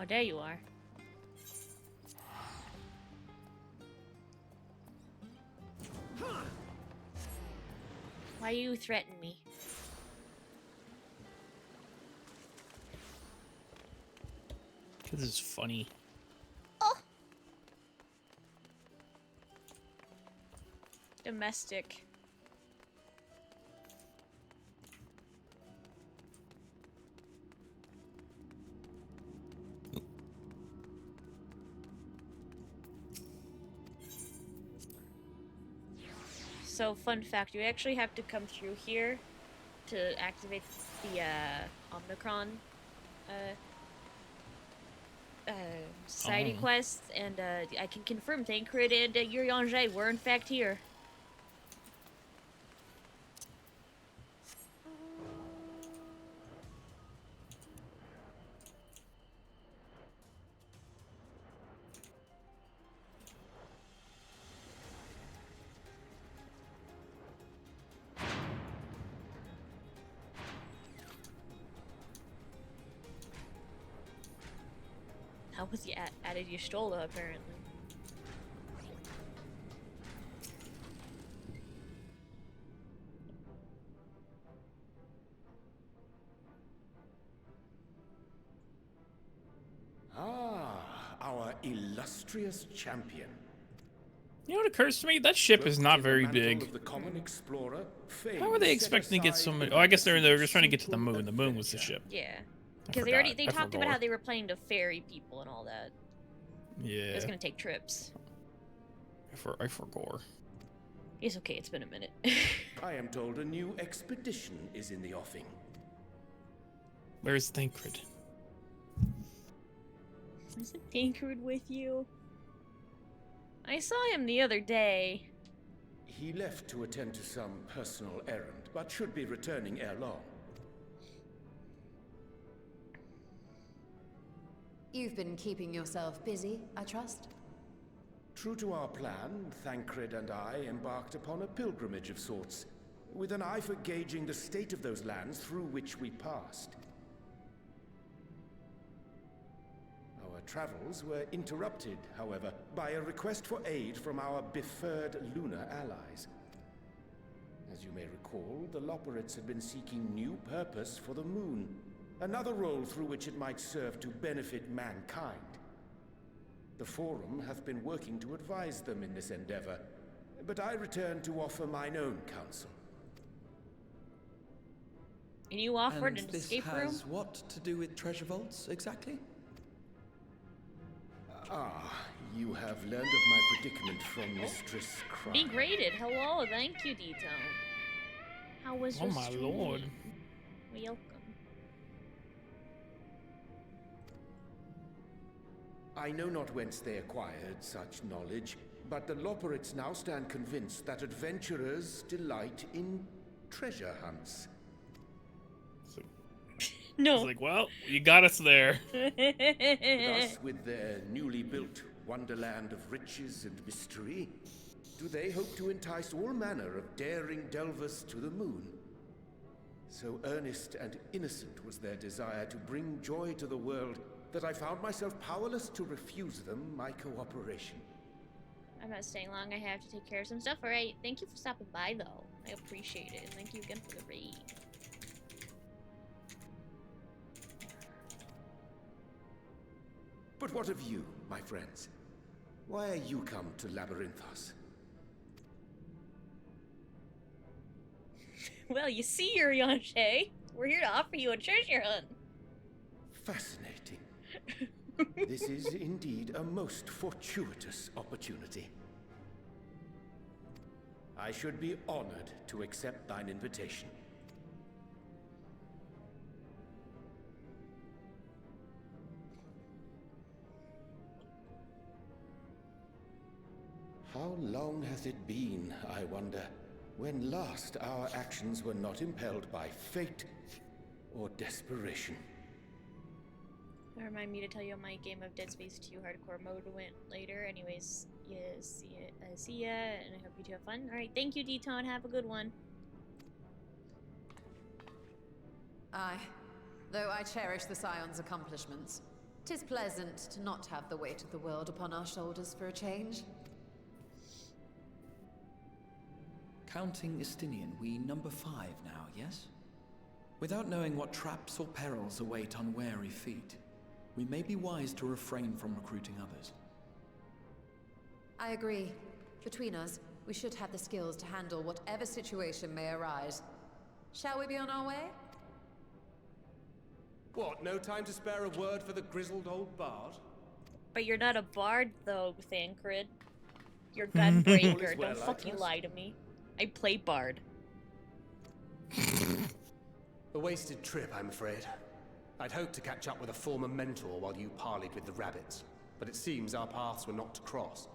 Oh, there you are. Why you threaten me? This is funny. Oh! Domestic. So, fun fact, you actually have to come through here to activate the Omnicron society quests, and I can confirm Tancred and Urianger were in fact here. How was he added Y'shtola, apparently? Ah, our illustrious champion. You know what occurs to me? That ship is not very big. Of the common explorer, How are they expecting to get so many? Oh, I guess they're just trying to get to the moon. The moon was the ship. Yeah, because they talked about how they were planning to ferry people and all that. Yeah. It's gonna take trips. I forgot. It's okay. It's been a minute. I am told a new expedition is in the offing. Where's Tancred? Isn't Tancred with you? I saw him the other day. He left to attend to some personal errand, but should be returning ere long. You've been keeping yourself busy, I trust? True to our plan, Tancred and I embarked upon a pilgrimage of sorts, with an eye for gauging the state of those lands through which we passed. Our travels were interrupted, however, by a request for aid from our befurred lunar allies. As you may recall, the Loperites had been seeking new purpose for the moon, another role through which it might serve to benefit mankind. The Forum hath been working to advise them in this endeavor, but I return to offer mine own counsel. And you offered an escape room? And this has what to do with treasure vaults, exactly? Ah, you have learned of my predicament from Mistress Crime. Be graded. Hello, thank you, D-Tone. How was your stream? Oh my lord. Welcome. I know not whence they acquired such knowledge, but the Loperites now stand convinced that adventurers delight in treasure hunts. No. It's like, well, you got us there. Thus, with their newly built wonderland of riches and mystery, do they hope to entice all manner of daring delvers to the moon? So earnest and innocent was their desire to bring joy to the world that I found myself powerless to refuse them my cooperation. I'm not staying long. I have to take care of some stuff. Alright, thank you for stopping by, though. I appreciate it. Thank you again for the raid. But what of you, my friends? Why are you come to Labyrinthos? Well, you see, Urianger, we're here to offer you a treasure hunt. Fascinating. This is indeed a most fortuitous opportunity. I should be honored to accept thine invitation. How long hath it been, I wonder, when last our actions were not impelled by fate or desperation? Remind me to tell you my game of Dead Space 2 hardcore mode went later. Anyways, yes, see ya, and I hope you two have fun. Alright, thank you, D-Tone. Have a good one. Aye. Though I cherish the Scion's accomplishments, 'Tis pleasant to not have the weight of the world upon our shoulders for a change. Counting Estinian, we number 5 now, yes? Without knowing what traps or perils await unwary feet, we may be wise to refrain from recruiting others. I agree. Between us, we should have the skills to handle whatever situation may arise. Shall we be on our way? What, no time to spare a word for the grizzled old bard? But you're not a bard, though, Thancred. You're Gunbreaker. Well, Don't fucking lie to me. I play bard. A wasted trip, I'm afraid. I'd hoped to catch up with a former mentor while you parleyed with the rabbits, but it seems our paths were not to cross.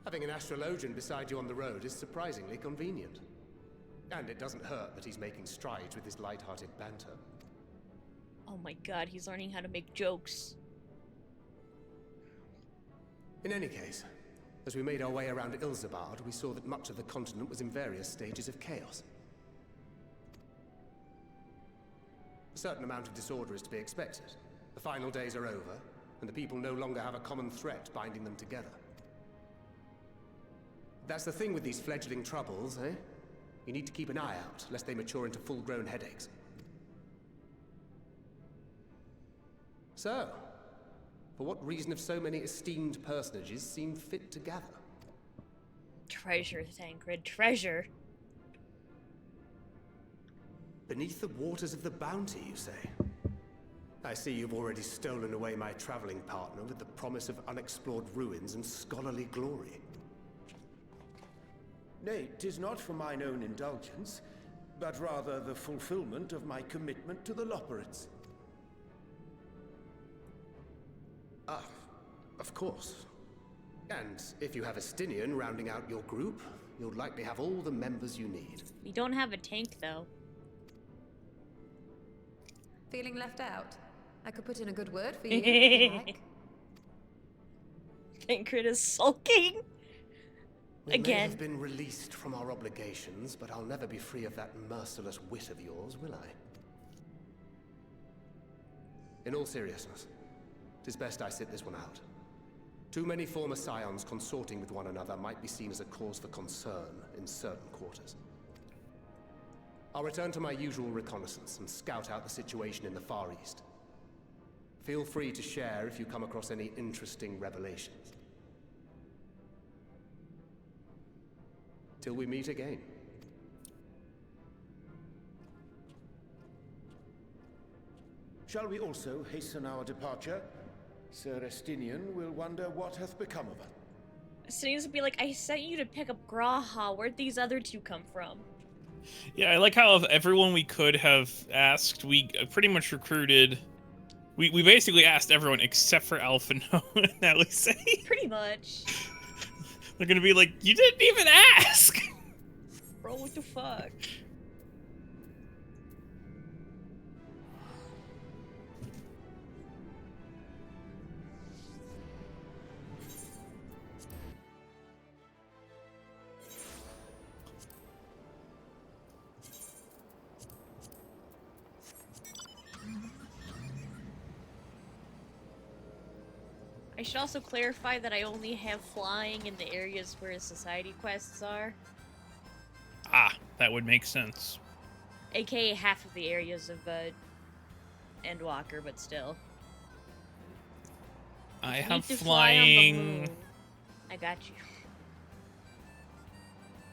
Having an astrologian beside you on the road is surprisingly convenient. And it doesn't hurt that he's making strides with his light-hearted banter. Oh my god, he's learning how to make jokes. In any case, as we made our way around Ilzabard, we saw that much of the continent was in various stages of chaos. A certain amount of disorder is to be expected. The final days are over, and the people no longer have a common threat binding them together. That's the thing with these fledgling troubles, eh? You need to keep an eye out, lest they mature into full-grown headaches. So, for what reason have so many esteemed personages seen fit to gather? Treasure, Thancred, treasure. Beneath the waters of the bounty, you say? I see you've already stolen away my traveling partner with the promise of unexplored ruins and scholarly glory. Nay, 'tis not for mine own indulgence, but rather the fulfillment of my commitment to the Loperates. Ah, of course. And if you have Estinian rounding out your group, you'll likely have all the members you need. We don't have a tank, though. Feeling left out? I could put in a good word for you, if you like. Thancred is sulking. We may Again. have been released from our obligations, but I'll never be free of that merciless wit of yours, will I? In all seriousness, 'tis best I sit this one out. Too many former scions consorting with one another might be seen as a cause for concern in certain quarters. I'll return to my usual reconnaissance and scout out the situation in the Far East. Feel free to share if you come across any interesting revelations. Till we meet again. Shall we also hasten our departure? Sir Estinian will wonder what hath become of us. Estinians would be like, I sent you to pick up Graha. Where'd these other two come from? Yeah, I like how of everyone we could have asked, we pretty much recruited. We basically asked everyone except for Alphino and Alice. Pretty much. They're gonna be like, you didn't even ask! Bro, what the fuck? I should also clarify that I only have flying in the areas where society quests are. Ah, that would make sense. AKA half of the areas of Endwalker, but still. I Need have to fly on the flying. moon. I got you.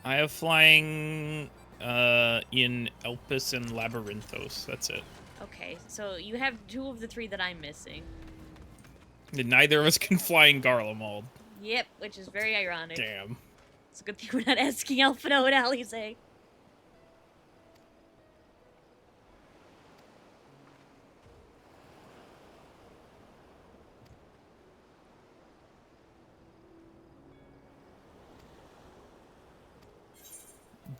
I have flying in Elpis and Labyrinthos. That's it. Okay, so you have 2 of the 3 that I'm missing. And neither of us can fly in Garlemald. Yep, which is very ironic. Damn. It's a good thing we're not asking Alphino and Alize.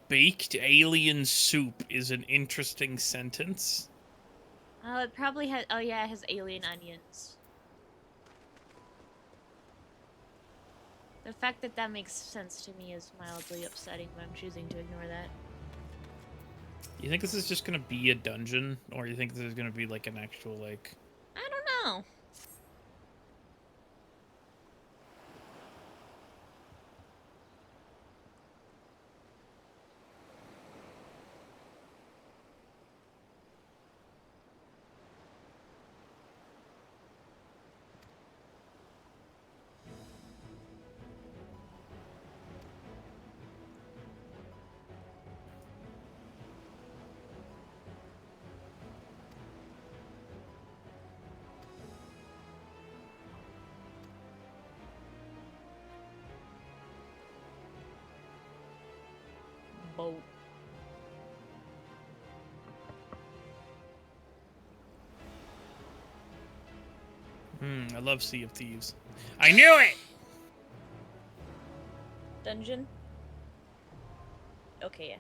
Baked alien soup is an interesting sentence. It probably has. Oh yeah, it has alien onions. The fact that that makes sense to me is mildly upsetting, but I'm choosing to ignore that. You think this is just gonna be a dungeon, or you think this is gonna be like an actual like? I don't know. Boat. I love Sea of Thieves. I knew it! Dungeon? Okay, yeah.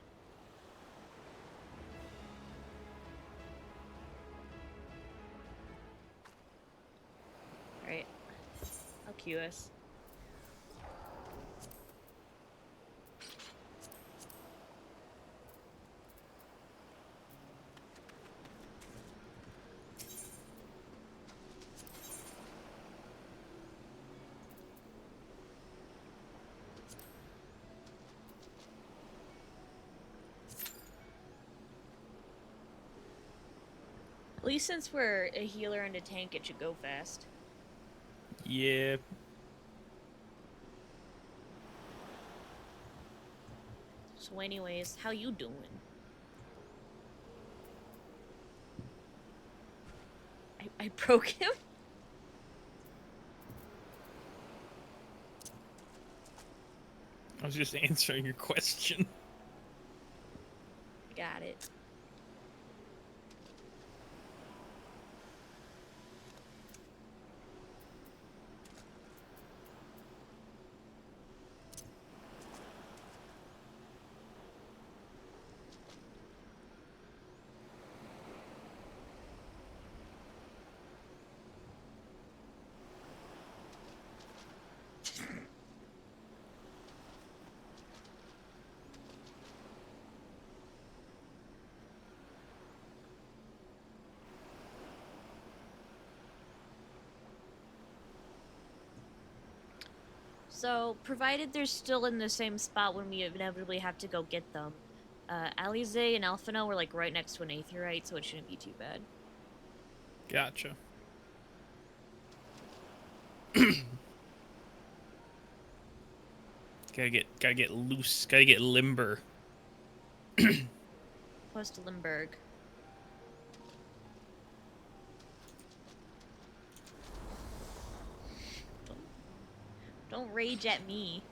Alright. I'll cue us. At least since we're a healer and a tank, it should go fast. Yeah. So anyways, how you doing? I broke him? I was just answering your question. Got it. So, provided they're still in the same spot when we inevitably have to go get them, Alize and Alphino were like right next to an Aetheryte, so it shouldn't be too bad. Gotcha. Gotta get loose. Gotta get limber. Close to Limburg. Don't rage at me.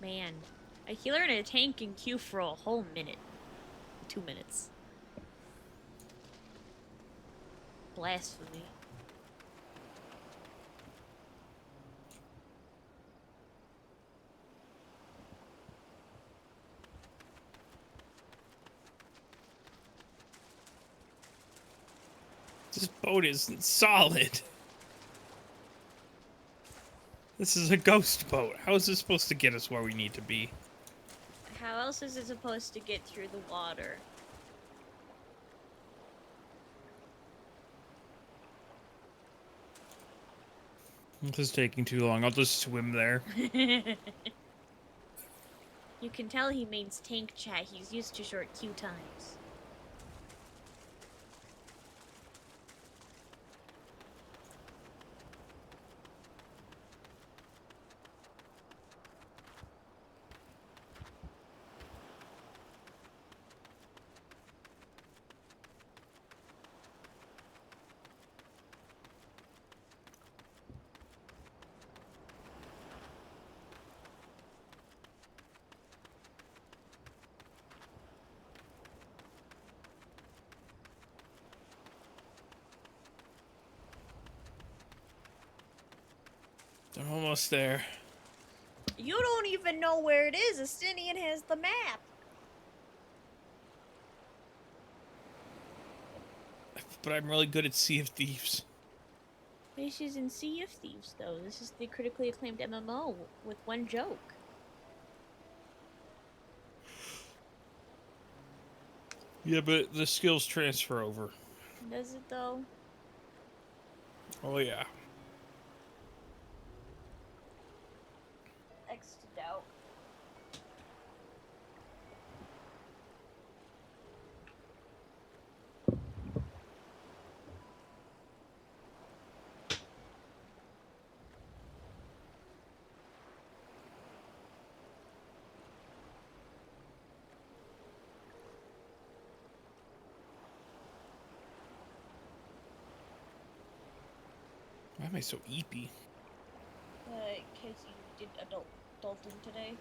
Man, a healer and a tank can queue for a whole minute. 2 minutes. Blasphemy. This boat isn't solid. This is a ghost boat. How is this supposed to get us where we need to be? How else is it supposed to get through the water? This is taking too long. I'll just swim there. You can tell he means tank chat. He's used to short queue times. almost there. You don't even know where it is. Astinian has the map. But I'm really good at Sea of Thieves. This isn't Sea of Thieves, though. This is the critically acclaimed MMO with one joke. Yeah, but the skills transfer over. Does it, though? Oh, yeah. X to doubt. Why am I so eepy? Because you did adulting today.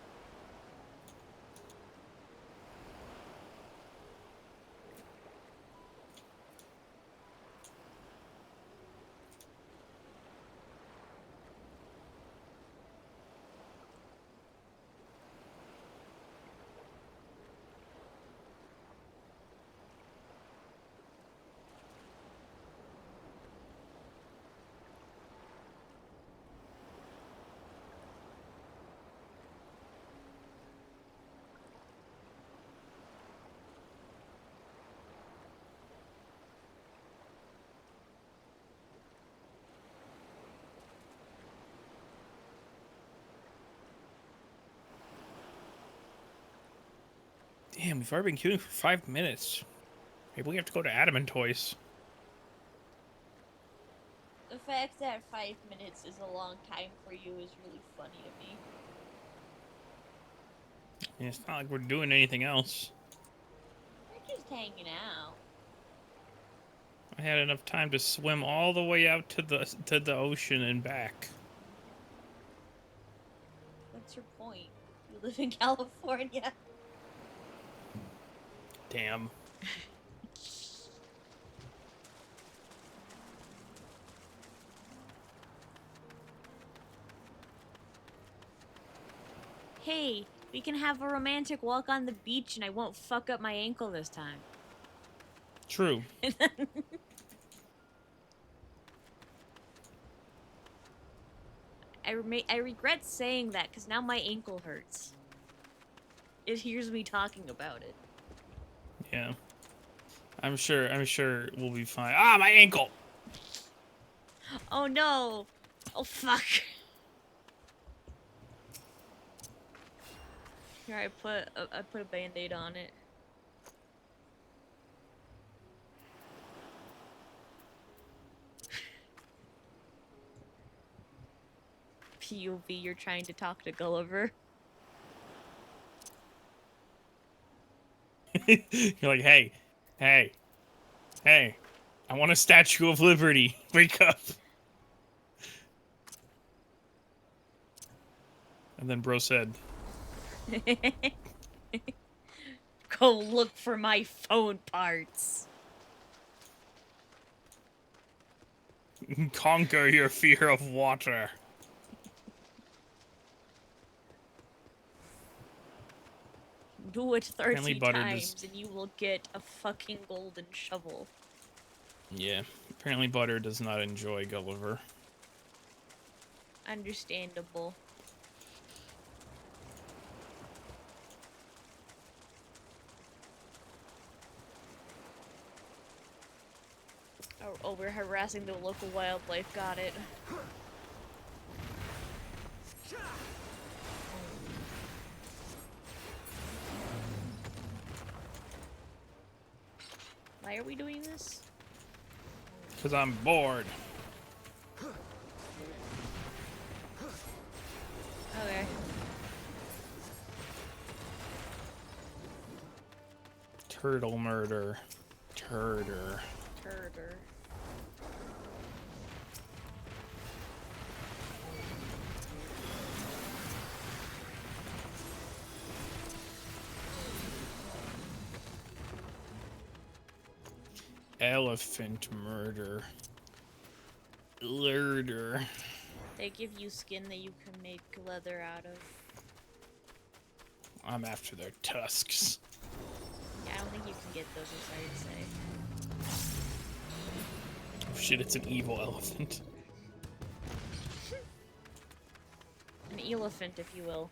Damn, we've already been queuing for 5 minutes. Maybe we have to go to Adamant Toys. The fact that 5 minutes is a long time for you is really funny to me. I mean, it's not like we're doing anything else. We're just hanging out. I had enough time to swim all the way out to the ocean and back. What's your point? You live in California. Damn. Hey, we can have a romantic walk on the beach and I won't fuck up my ankle this time. True. I regret saying that because now my ankle hurts. It hears me talking about it. Yeah. I'm sure we'll be fine. Ah, my ankle! Oh no! Oh fuck! Here, I put a band-aid on it. POV, you're trying to talk to Gulliver. You're like, hey, I want a Statue of Liberty. Wake up. And then bro said, Go look for my phone parts. conquer your fear of water. Do it 30 Apparently Butter times does- and you will get a fucking golden shovel. Yeah, apparently Butter does not enjoy Gulliver. Understandable. Oh, we're harassing the local wildlife. Got it. Why are we doing this? Because I'm bored. Okay. Turtle murder. Turder. Turder. Elephant murder. Lurder. They give you skin that you can make leather out of. I'm after their tusks. Yeah, I don't think you can get those inside, say. Oh shit, it's an evil elephant. An elephant, if you will.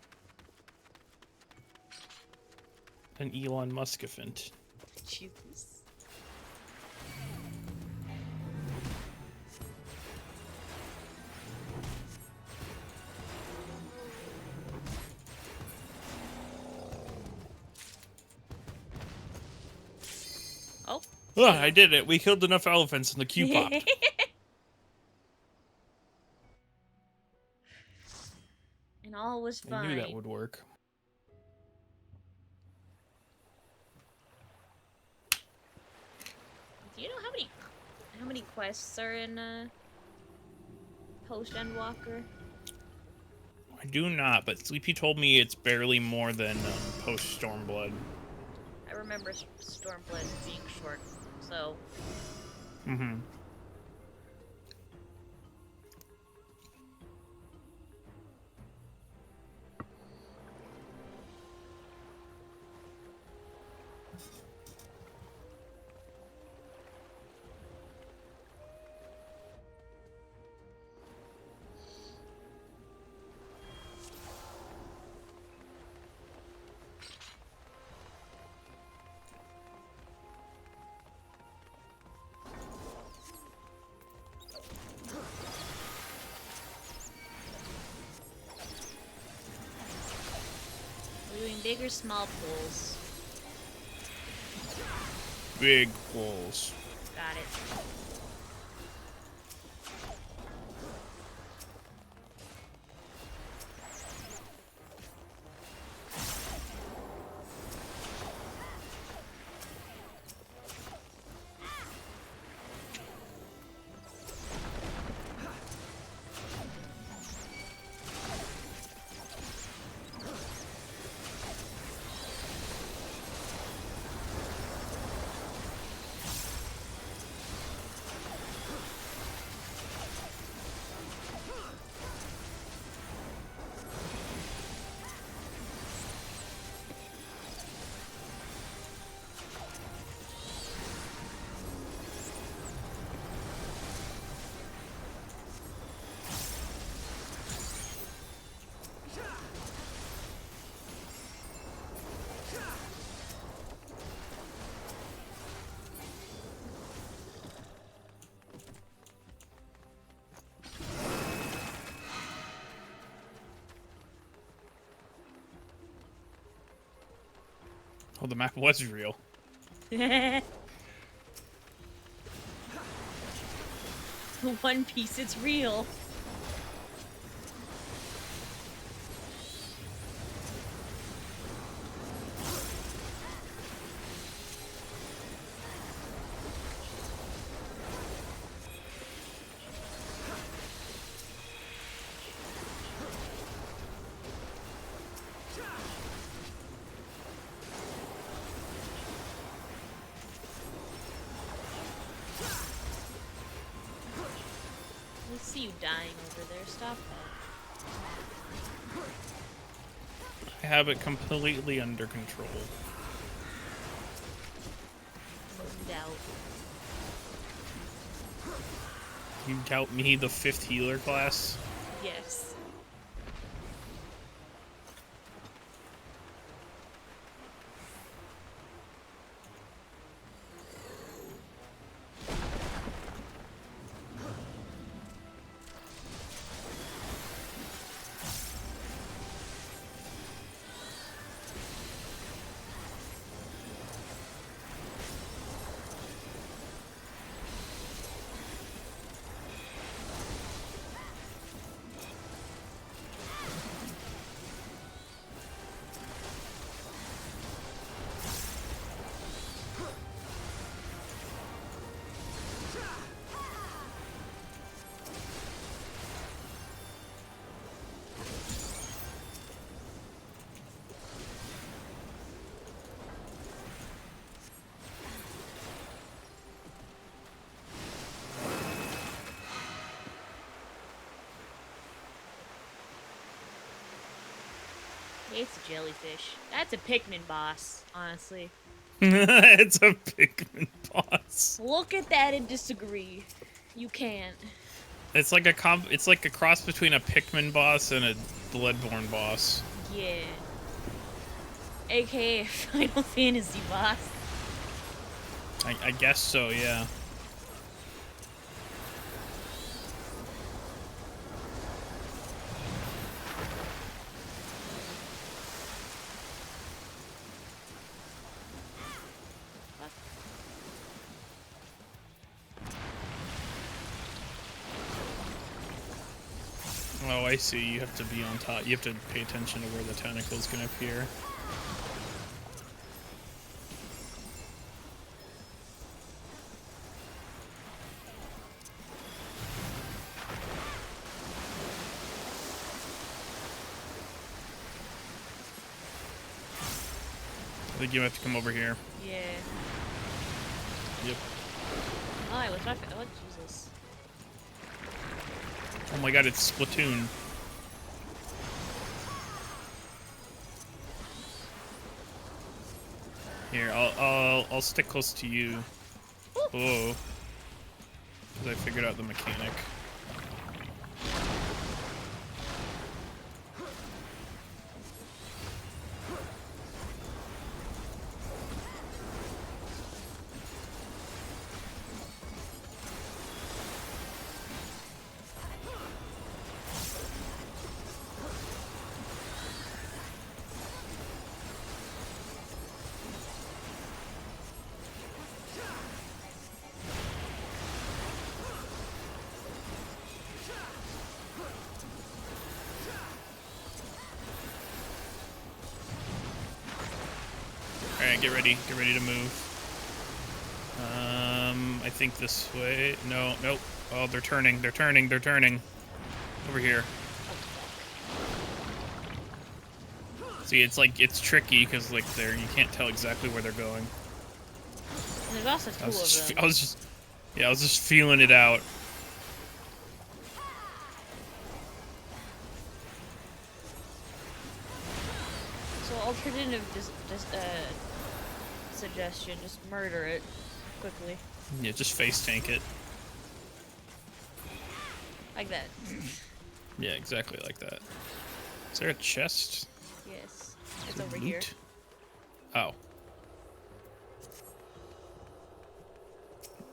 An Elon Muskafant. Jesus. Oh. Oh, I did it. We killed enough elephants and the queue popped. And all was fine. I knew that would work. Do you know how many quests are in post Endwalker? I do not, but Sleepy told me it's barely more than post Stormblood. I remember Stormblood being short, so. Mm-hmm. We're doing big or small pools? Big pulls. Got it. Oh, the map was real. One Piece, it's real. I see you dying over there. Stop that. I have it completely under control. No doubt. You doubt me, the 5th healer class? Yes. It's a jellyfish. That's a Pikmin boss, honestly. It's a Pikmin boss. Look at that and disagree. You can't. It's like a it's like a cross between a Pikmin boss and a Bloodborne boss. Yeah. AKA Final Fantasy boss. I guess so, yeah. Oh, I see. You have to be on top. You have to pay attention to where the tentacle's gonna appear. I think you have to come over here. Yeah. Yep. Oh, what's my oh Jesus. Oh my god, it's Splatoon. Here, I'll stick close to you. Oh. Because I figured out the mechanic. Alright, get ready to move. I think this way. No, nope. Oh, they're turning. Over here. See, it's like, it's tricky because like you can't tell exactly where they're going. And there's also two of them. I was just feeling it out. So alternative suggestion, just murder it quickly. Yeah, just face tank it. Like that. Yeah, exactly like that. Is there a chest? Yes. It's over here. Oh.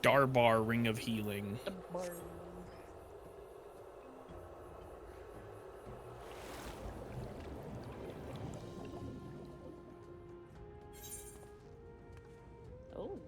Darbar Ring of Healing. The bar. Oh.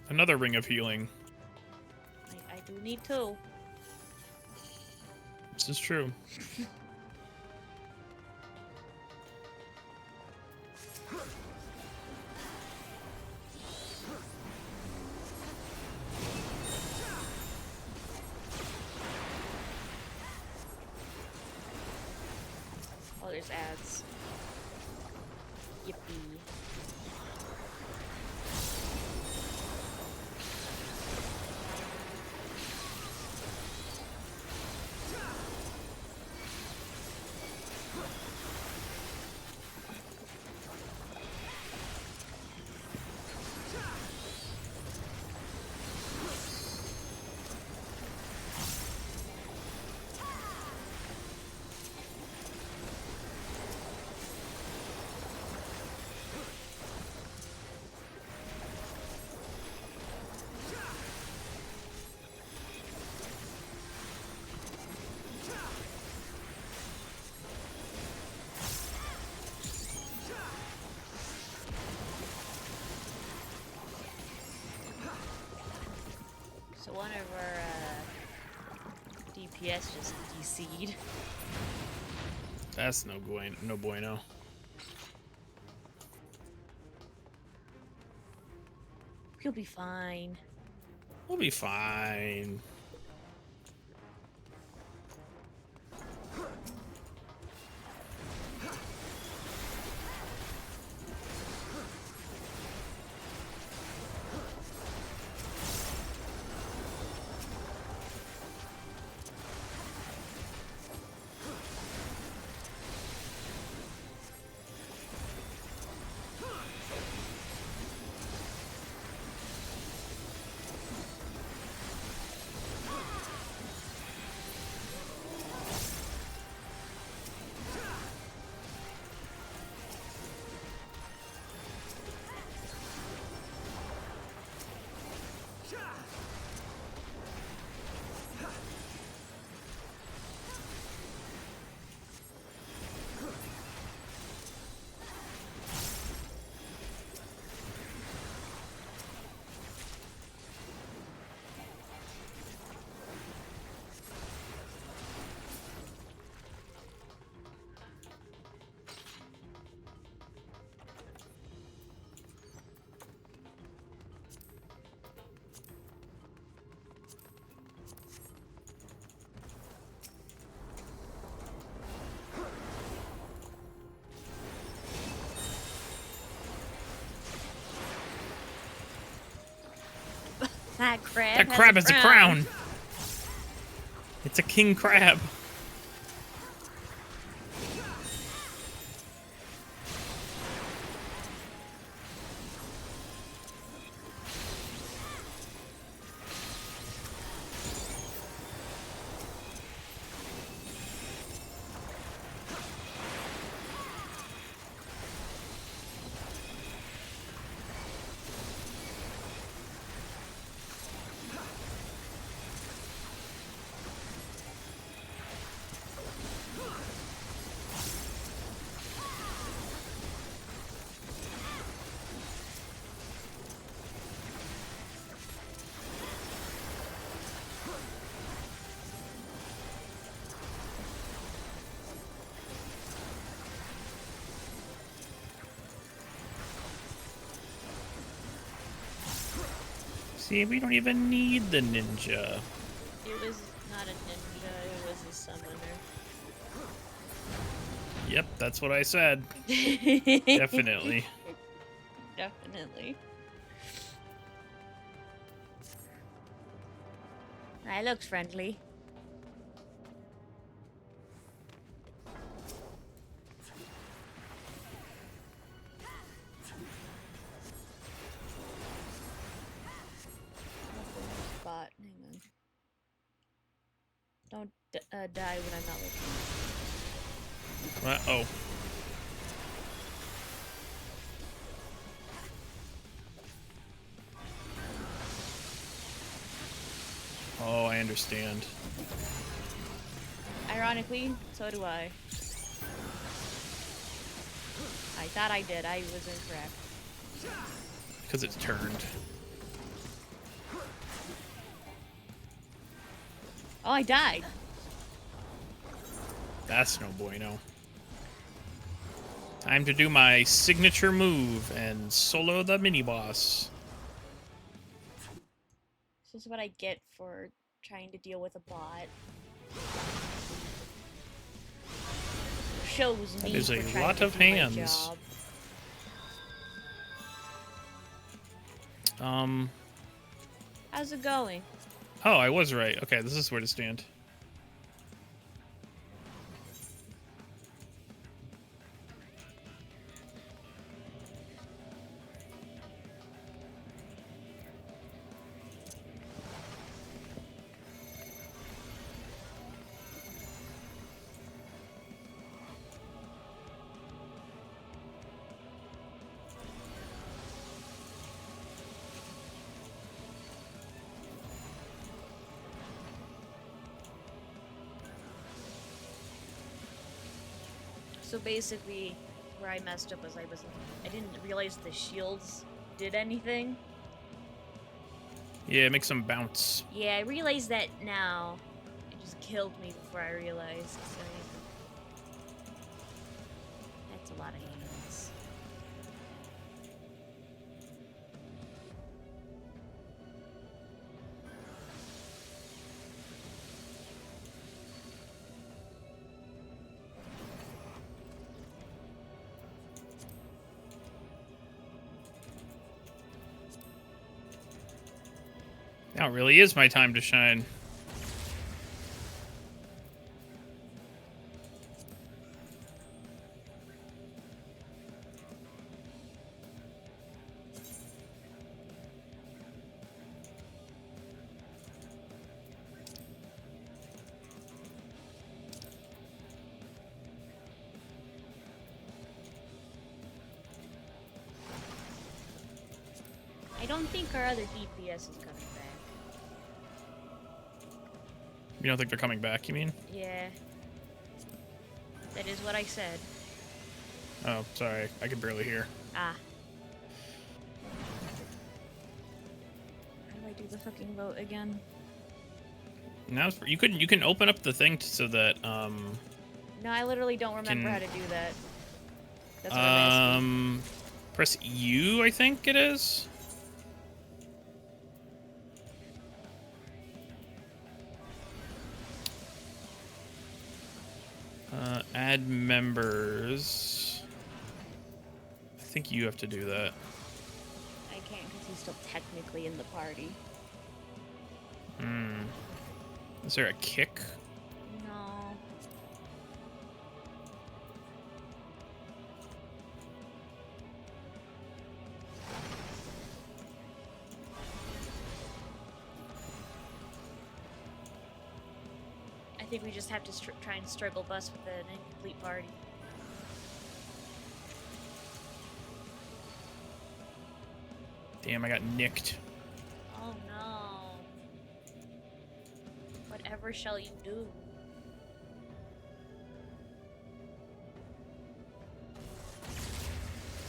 Another Ring of Healing. I do need two. This is true. Oh, there's ads. Yippee. FPS just DC'd. That's no bueno. You'll be fine. We'll be fine. That crab. That crab has a crown. It's a king crab. See, we don't even need the ninja. It was not a ninja, it was a summoner. Yep, that's what I said. Definitely. Definitely. That looks friendly. Spot. Hang on. Don't die when I'm not looking. Oh. Oh, I understand. Ironically, so do I. I thought I did. I was incorrect. Because it's turned. Oh, I died. That's no bueno. Time to do my signature move and solo the mini-boss. This is what I get for trying to deal with a bot. Shows me That is a for trying lot to of do my hands. job. How's it going? Oh, I was right. Okay, this is where to stand. So basically, where I messed up was I didn't realize the shields did anything. Yeah, make some bounce. Yeah, I realize that now. I just killed me before I realized. So that's a lot of hands. Now it really is my time to shine. I don't think our other DPS is coming back. You don't think they're coming back, you mean? Yeah. That is what I said. Oh, sorry. I can barely hear. Ah. How do I do the fucking vote again? Now you can open up the thing so that No, I literally don't remember how to do that. That's what I'm asking. press U, I think it is. Add members. I think you have to do that. I can't because he's still technically in the party. Hmm. Is there a kick? No. I think we just have to try and struggle bus with an incomplete party. Damn, I got nicked. Oh no. Whatever shall you do?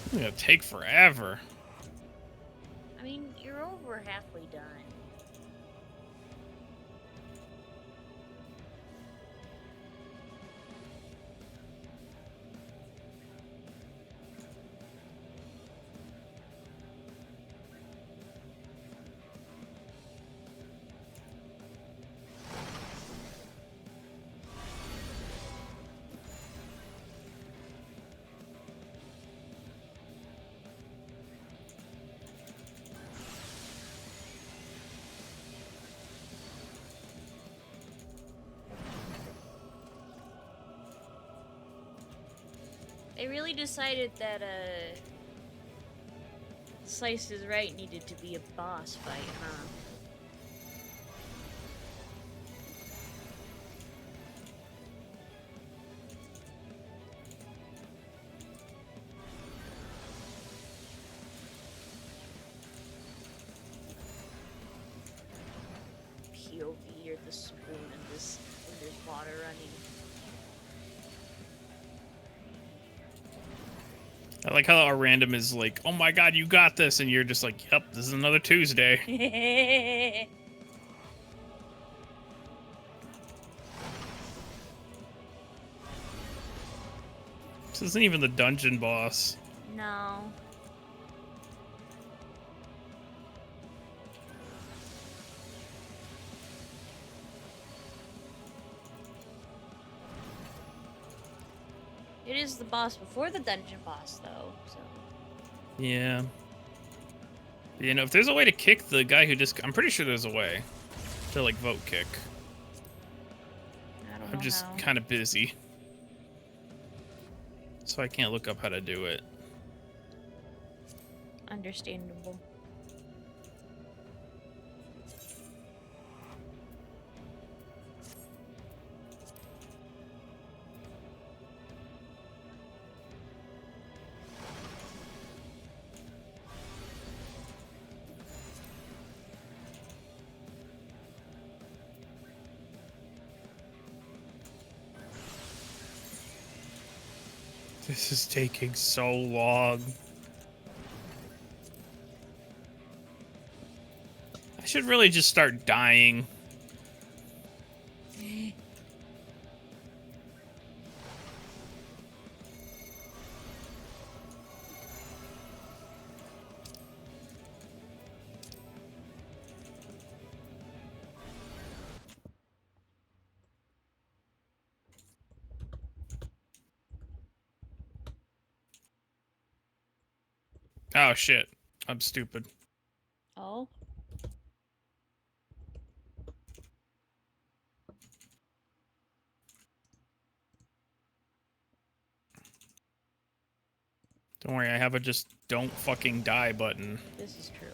It's gonna take forever. I mean, you're over halfway done. They really decided that, Slice is Right needed to be a boss fight, huh? POV or the spoon and this when there's water running. I like how our random is like, oh my god, you got this, and you're just like, yep, this is another Tuesday. This isn't even the dungeon boss. No. It is the boss before the dungeon boss, though, so... Yeah. You know, if there's a way to kick the guy who just... I'm pretty sure there's a way to, like, vote kick. I don't know I'm just how. kind of busy. So I can't look up how to do it. Understandable. This is taking so long. I should really just start dying. Oh shit. I'm stupid. Oh. Don't worry, I have a just don't fucking die button. This is true.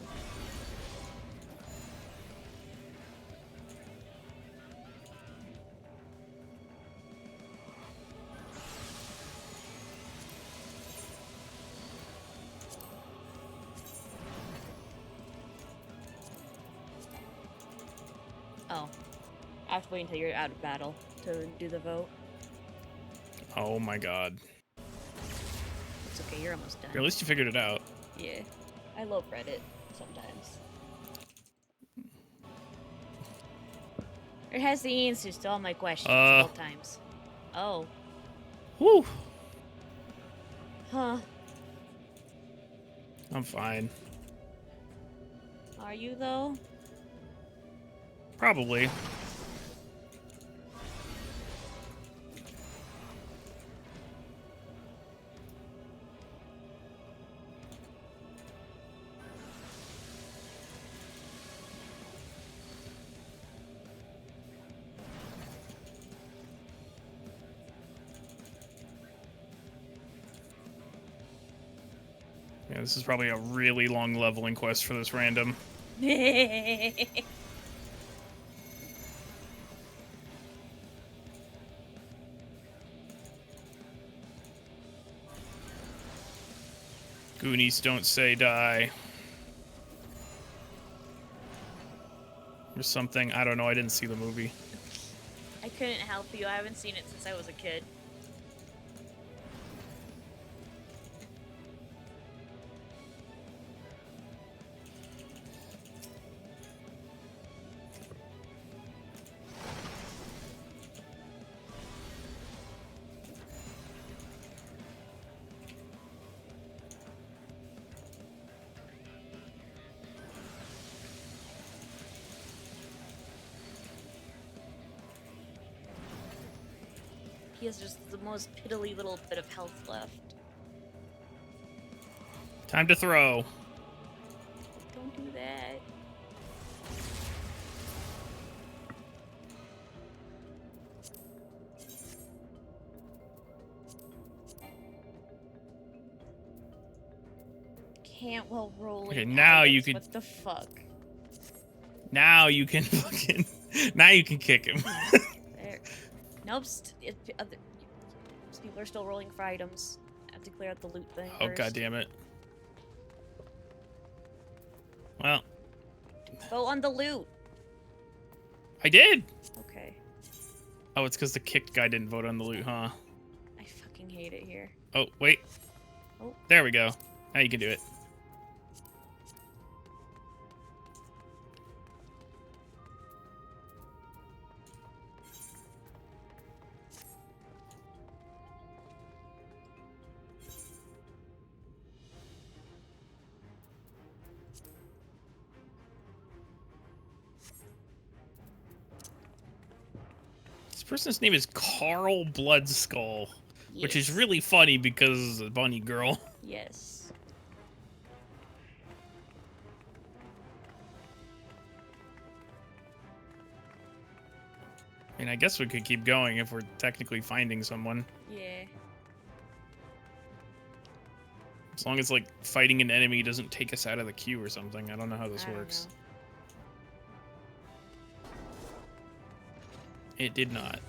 Oh. I have to wait until you're out of battle to do the vote. Oh my god. It's okay, you're almost done. At least you figured it out. Yeah. I love Reddit sometimes. It has the answers to all my questions at all times. Oh. Whew. Huh. I'm fine. Are you, though? Probably. Yeah, this is probably a really long leveling quest for this random. Goonies don't say die. Or something. I don't know. I didn't see the movie. I couldn't help you. I haven't seen it since I was a kid. He has just the most piddly little bit of health left. Time to throw. Don't do that. Can't while rolling. Okay, now items. you can. What the fuck? Now you can fucking. Now you can kick him. There. Nope. People are still rolling for items. I have to clear out the loot thing. Oh first. god damn it. Well. Go on the loot. I did. Okay. Oh, it's because the kicked guy didn't vote on the loot, huh? I fucking hate it here. Oh wait. Oh. There we go. Now you can do it. This person's name is Carl Bloodskull, which is really funny because it's a bunny girl. Yes. I mean, I guess we could keep going if we're technically finding someone. Yeah. As long as, like, fighting an enemy doesn't take us out of the queue or something. I don't know how this works. It did not.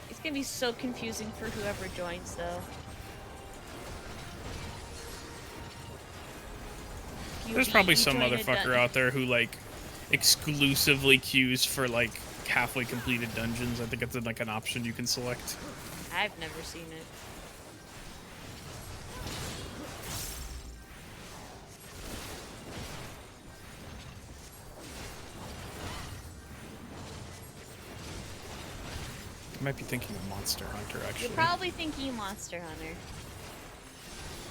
It's gonna be so confusing for whoever joins, though. There's probably some motherfucker out there who, like, exclusively queues for, like, halfway completed dungeons. I think it's, like, an option you can select. I've never seen it. I might be thinking of Monster Hunter, actually. You're probably thinking Monster Hunter.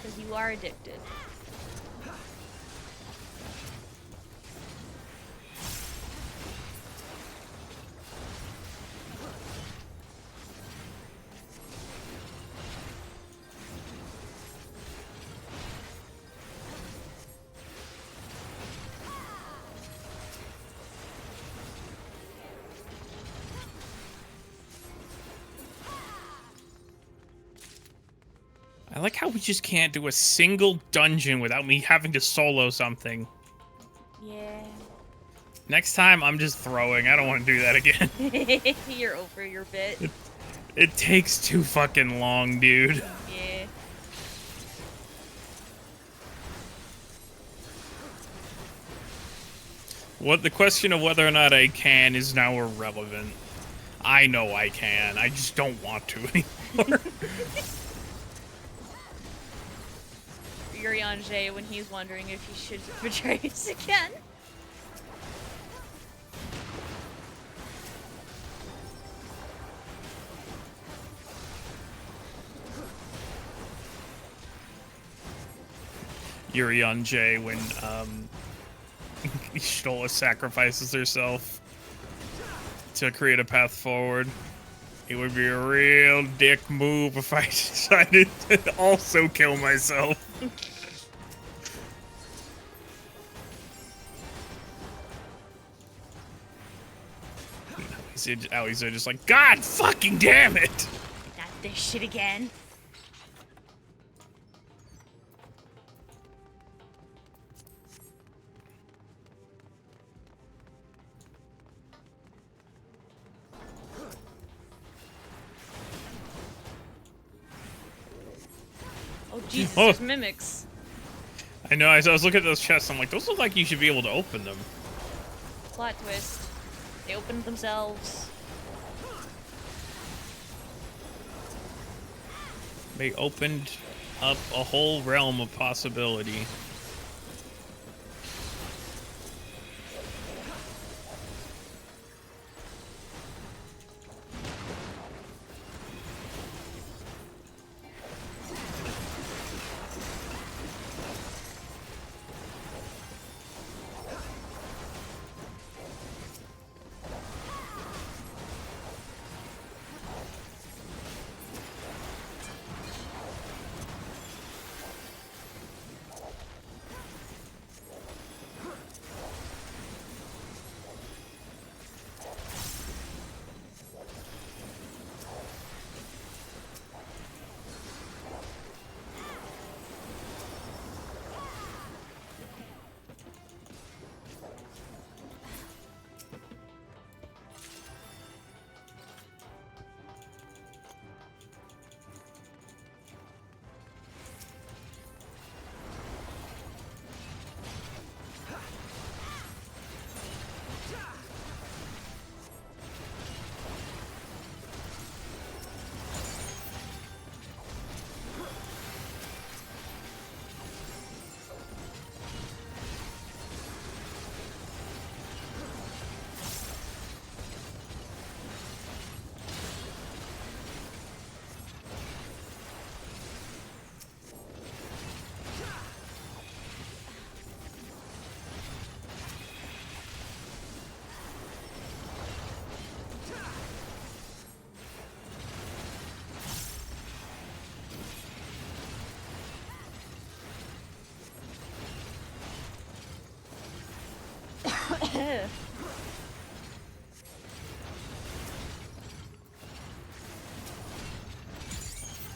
Because you are addicted. I like how we just can't do a single dungeon without me having to solo something. Yeah. Next time, I'm just throwing. I don't want to do that again. You're over your bit. It takes too fucking long, dude. Yeah. The question of whether or not I can is now irrelevant. I know I can. I just don't want to anymore. Urianger when he's wondering if he should betray us again. Urianger when Stola sacrifices herself to create a path forward. It would be a real dick move if I decided to also kill myself. He's just like, God fucking damn it! Not this shit again. Oh Jesus, there's mimics. I know, as I was looking at those chests, I'm like, those look like you should be able to open them. Plot twist. They opened themselves. They opened up a whole realm of possibility.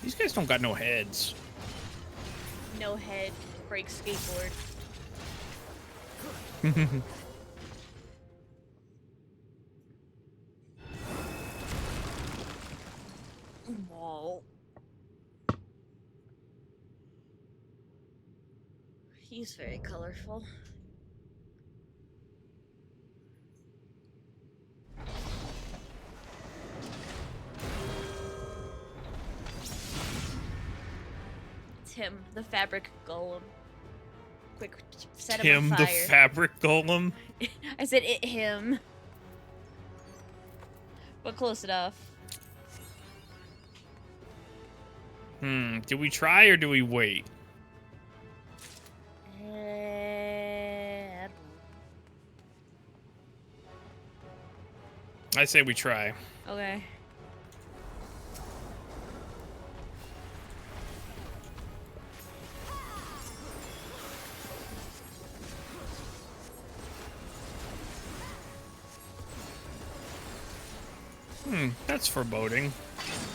These guys don't got no heads. No head, break skateboard. Whoa. He's very colorful. It's him, the fabric golem. Quick, set him Him, on the fire. fabric golem? I said it him. But close enough. Do we try or do we wait? I say we try. Okay. That's foreboding.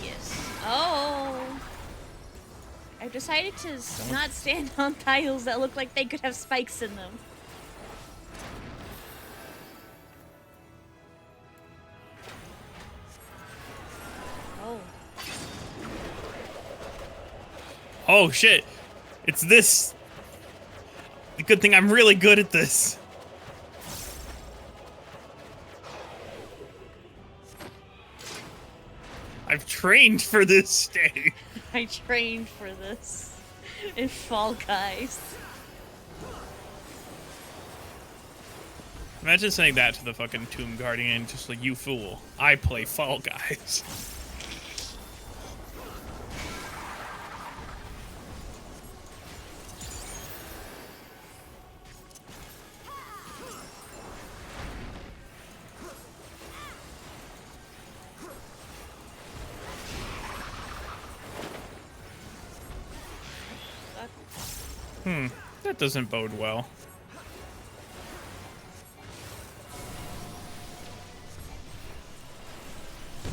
Yes. Oh. I've decided to not stand on tiles that look like they could have spikes in them. Oh. Oh shit! It's this. The good thing I'm really good at this. I've trained for this stage. I trained for this in Fall Guys. Imagine saying that to the fucking Tomb Guardian, just like, you fool. I play Fall Guys. That doesn't bode well.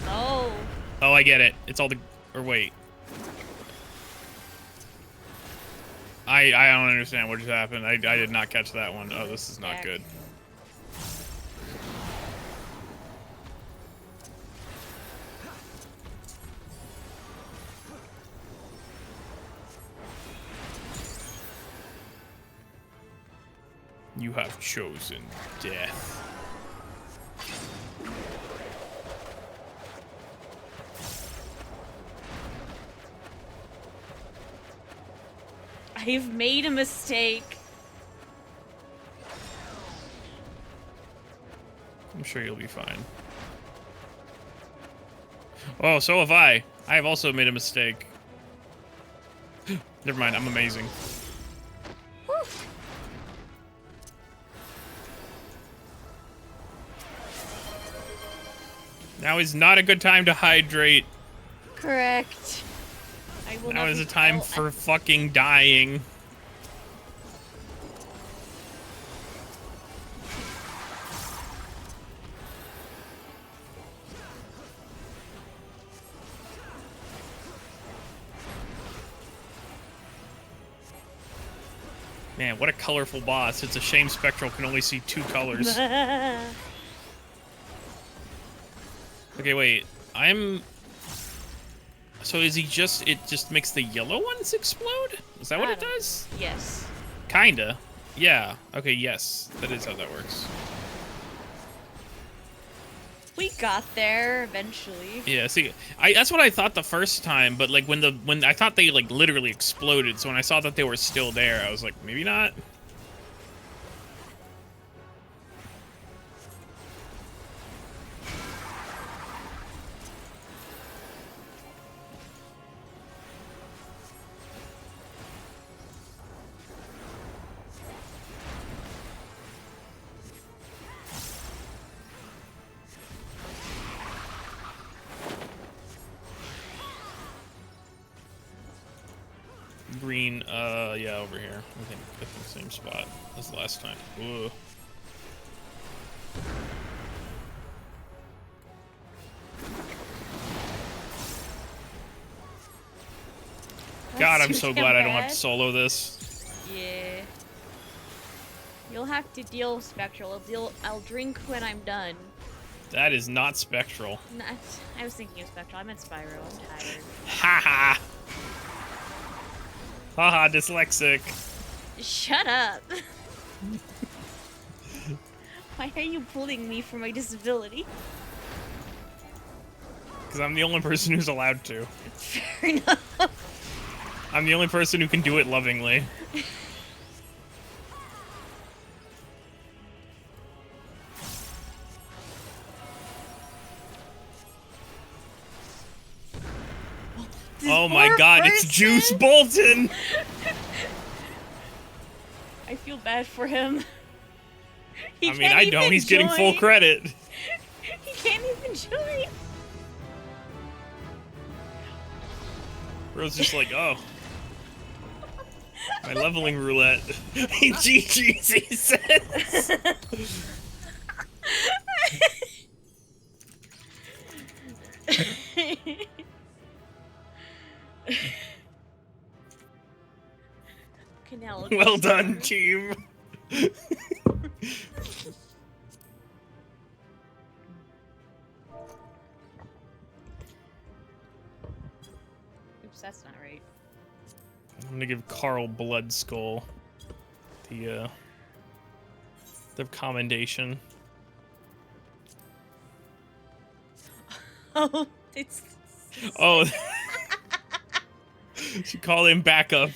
Oh. Oh, I get it. It's all the... Or wait. I don't understand what just happened. I did not catch that one. Oh, this is not good. You have chosen death. I've made a mistake. I'm sure you'll be fine. Oh, so have I. I have also made a mistake. Never mind, I'm amazing. Now is not a good time to hydrate. Correct. I will Now not is be a time tall. for fucking dying. Man, what a colorful boss. It's a shame Spectral can only see 2 colors. Okay, wait. So is he just... It just makes the yellow ones explode? Is that what it does? Yes. Kinda. Yeah. Okay, yes. That is how that works. We got there eventually. Yeah, see, that's what I thought the first time, but like when I thought they like literally exploded, so when I saw that they were still there, I was like, maybe not. Green, yeah, over here. I think same spot as last time. Ooh. God, I'm so glad I don't have to solo this. Yeah. You'll have to deal, Spectral. I'll drink when I'm done. That is not Spectral. Not, I was thinking of Spectral. I meant Spyro. I'm tired. Haha. Haha, dyslexic. Shut up. Why are you pulling me for my disability? Because I'm the only person who's allowed to. Fair enough. I'm the only person who can do it lovingly. Oh my god, it's Juice Bolton! I feel bad for him. I mean, I don't. He's getting full credit. He can't even join. Bro's just like, oh. My leveling roulette. GG's, he says. Canal. Well done, team. Oops, that's not right. I'm gonna give Carl Bloodskull the commendation. Oh, it's. Oh, she called him back up.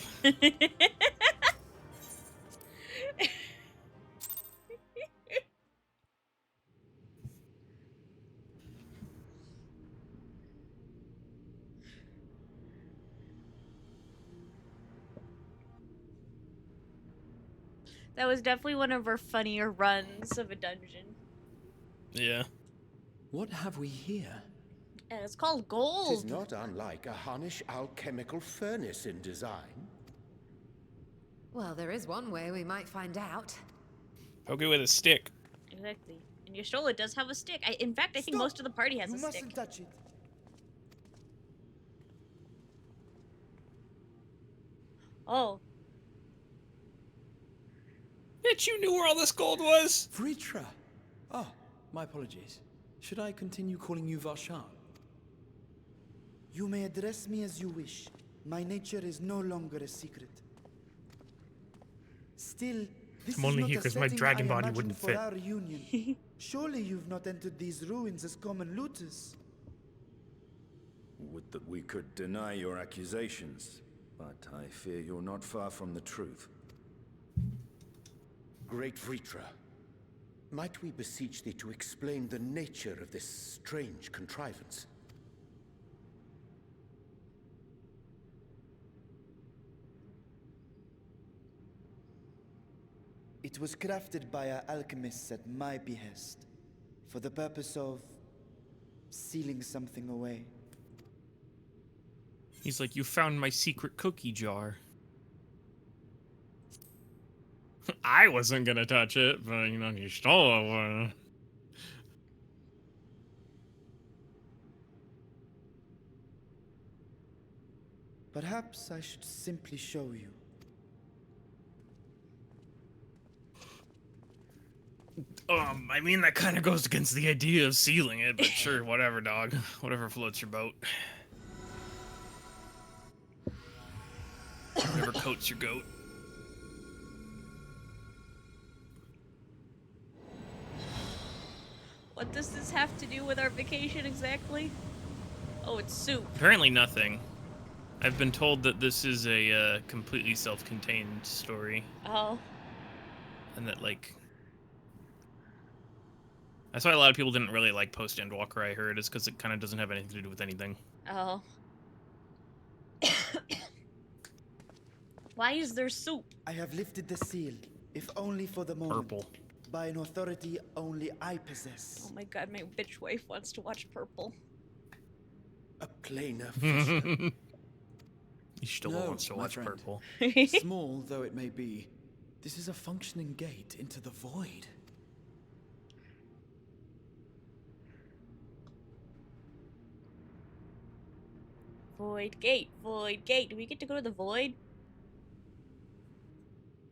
That was definitely one of our funnier runs of a dungeon. Yeah. What have we here? It's called It gold. is not unlike a Hunnish alchemical furnace in design. Well, there is one way we might find out. Poke it with a stick. Exactly. And Yashola does have a stick. In fact, I think most of the party has a stick. mustn't touch it. Oh. Bitch, you knew where all this gold was? Vritra! Oh, my apologies. Should I continue calling you Varshan? You may address me as you wish. My nature is no longer a secret. Still, this I'm only is not here a 'cause my setting dragon I body imagined wouldn't for fit. our reunion. Surely you've not entered these ruins as common looters. Would that we could deny your accusations, but I fear you're not far from the truth. Great Vritra, might we beseech thee to explain the nature of this strange contrivance? It was crafted by our alchemists at my behest, for the purpose of sealing something away. He's like, you found my secret cookie jar. I wasn't gonna touch it, but you know, you stole one. Perhaps I should simply show you. I mean, that kind of goes against the idea of sealing it, but sure, whatever, dog. Whatever floats your boat. Whatever coats your goat. What does this have to do with our vacation exactly? Oh, it's soup. Apparently nothing. I've been told that this is a completely self-contained story. Oh. And that, like... That's why a lot of people didn't really like post-Endwalker, I heard, is because it kind of doesn't have anything to do with anything. Oh. Why is there soup? I have lifted the seal, if only for the moment. Purple. By an authority only I possess. Oh my god, my bitch wife wants to watch Purple. A planar vision. He still No, wants to my watch friend. Purple. Small though it may be, this is a functioning gate into the void. Void gate, void gate. Do we get to go to the void?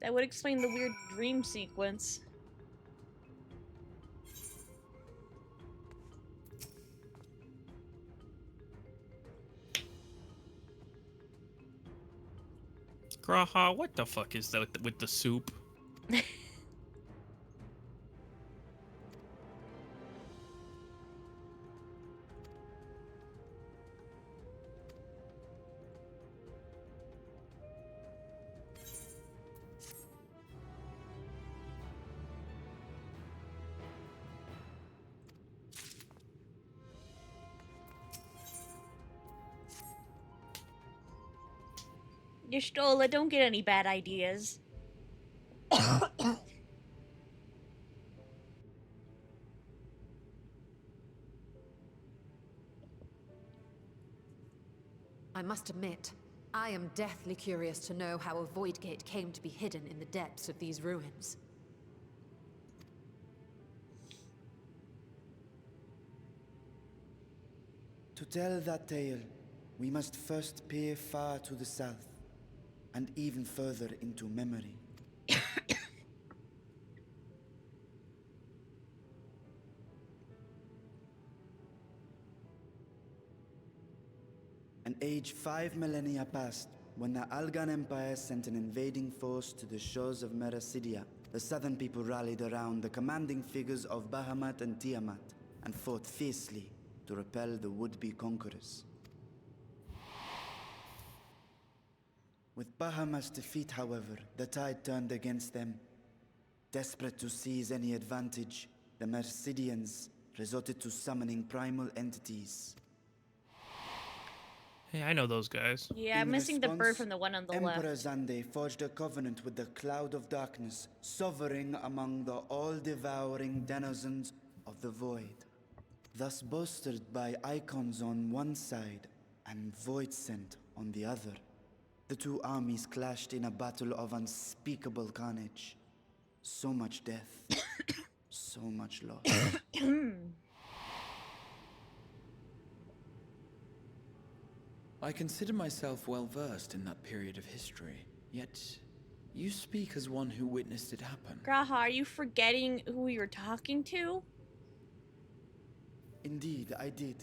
That would explain the weird dream sequence. Graha, what the fuck is that with the soup? Y'shtola, don't get any bad ideas. I must admit, I am deathly curious to know how a void gate came to be hidden in the depths of these ruins. To tell that tale, we must first peer far to the south. and even further into memory. An age 5 millennia passed when the Algan Empire sent an invading force to the shores of Merasidia. The southern people rallied around the commanding figures of Bahamut and Tiamat and fought fiercely to repel the would-be conquerors. With Bahamut's defeat, however, the tide turned against them. Desperate to seize any advantage, the Mercidians resorted to summoning primal entities. Hey, I know those guys. Yeah, I'm In missing the bird response, from the one on the Emperor left. Zande forged a covenant with the Cloud of Darkness, sovereign among the all-devouring denizens of the Void. Thus bolstered by icons on one side and Void Scent on the other, the two armies clashed in a battle of unspeakable carnage. So much death, so much loss. I consider myself well versed in that period of history, yet you speak as one who witnessed it happen. Graha, are you forgetting who you're talking to? Indeed, I did.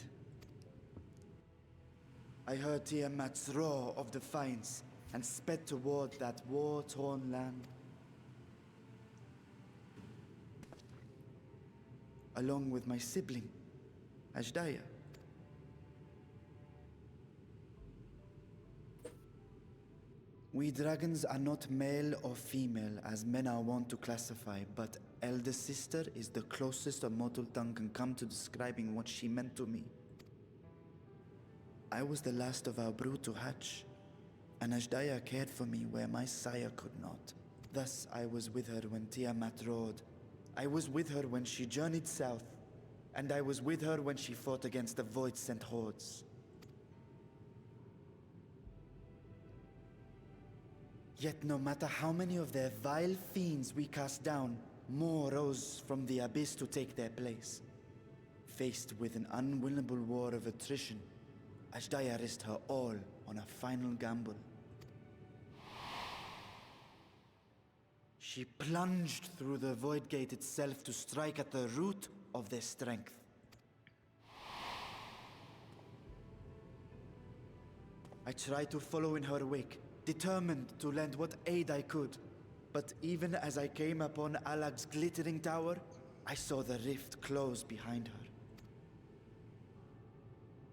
I heard Tiamat's roar of defiance and sped toward that war-torn land. Along with my sibling, Ajdaya. We dragons are not male or female as men are wont to classify, but elder sister is the closest a mortal tongue can come to describing what she meant to me. I was the last of our brood to hatch, and Ajdaya cared for me where my sire could not. Thus I was with her when Tiamat roared. I was with her when she journeyed south, and I was with her when she fought against the Void-sent hordes. Yet no matter how many of their vile fiends we cast down, more rose from the abyss to take their place. Faced with an unwinnable war of attrition, Ajdaya risked her all on a final gamble. She plunged through the Void Gate itself to strike at the root of their strength. I tried to follow in her wake, determined to lend what aid I could. But even as I came upon Alag's glittering tower, I saw the rift close behind her.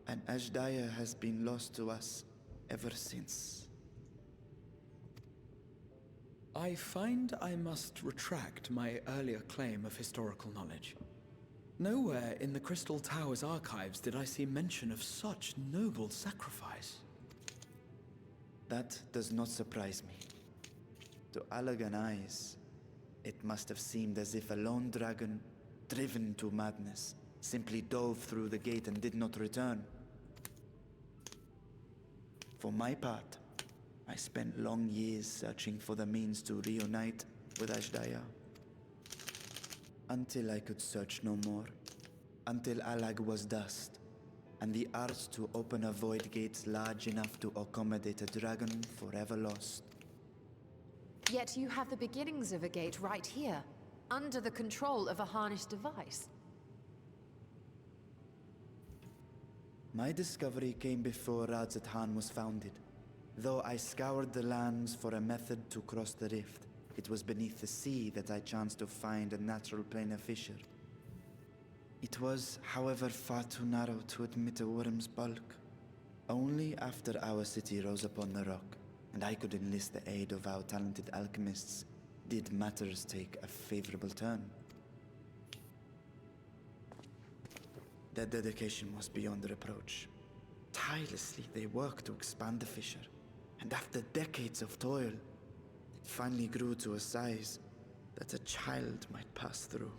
And Ajdaya has been lost to us ever since. I find I must retract my earlier claim of historical knowledge. Nowhere in the Crystal Tower's archives did I see mention of such noble sacrifice. That does not surprise me. To Alagan eyes, it must have seemed as if a lone dragon, driven to madness, simply dove through the gate and did not return. For my part, I spent long years searching for the means to reunite with Ajdaya. Until I could search no more. Until Alag was dust, and the art to open a void gate large enough to accommodate a dragon forever lost. Yet you have the beginnings of a gate right here, under the control of a harnessed device. My discovery came before Radzat was founded. Though I scoured the lands for a method to cross the rift, it was beneath the sea that I chanced to find a natural planar fissure. It was, however, far too narrow to admit a worm's bulk. Only after our city rose upon the rock, and I could enlist the aid of our talented alchemists, did matters take a favorable turn. Their dedication was beyond reproach. Tirelessly they worked to expand the fissure, and after decades of toil, it finally grew to a size that a child might pass through.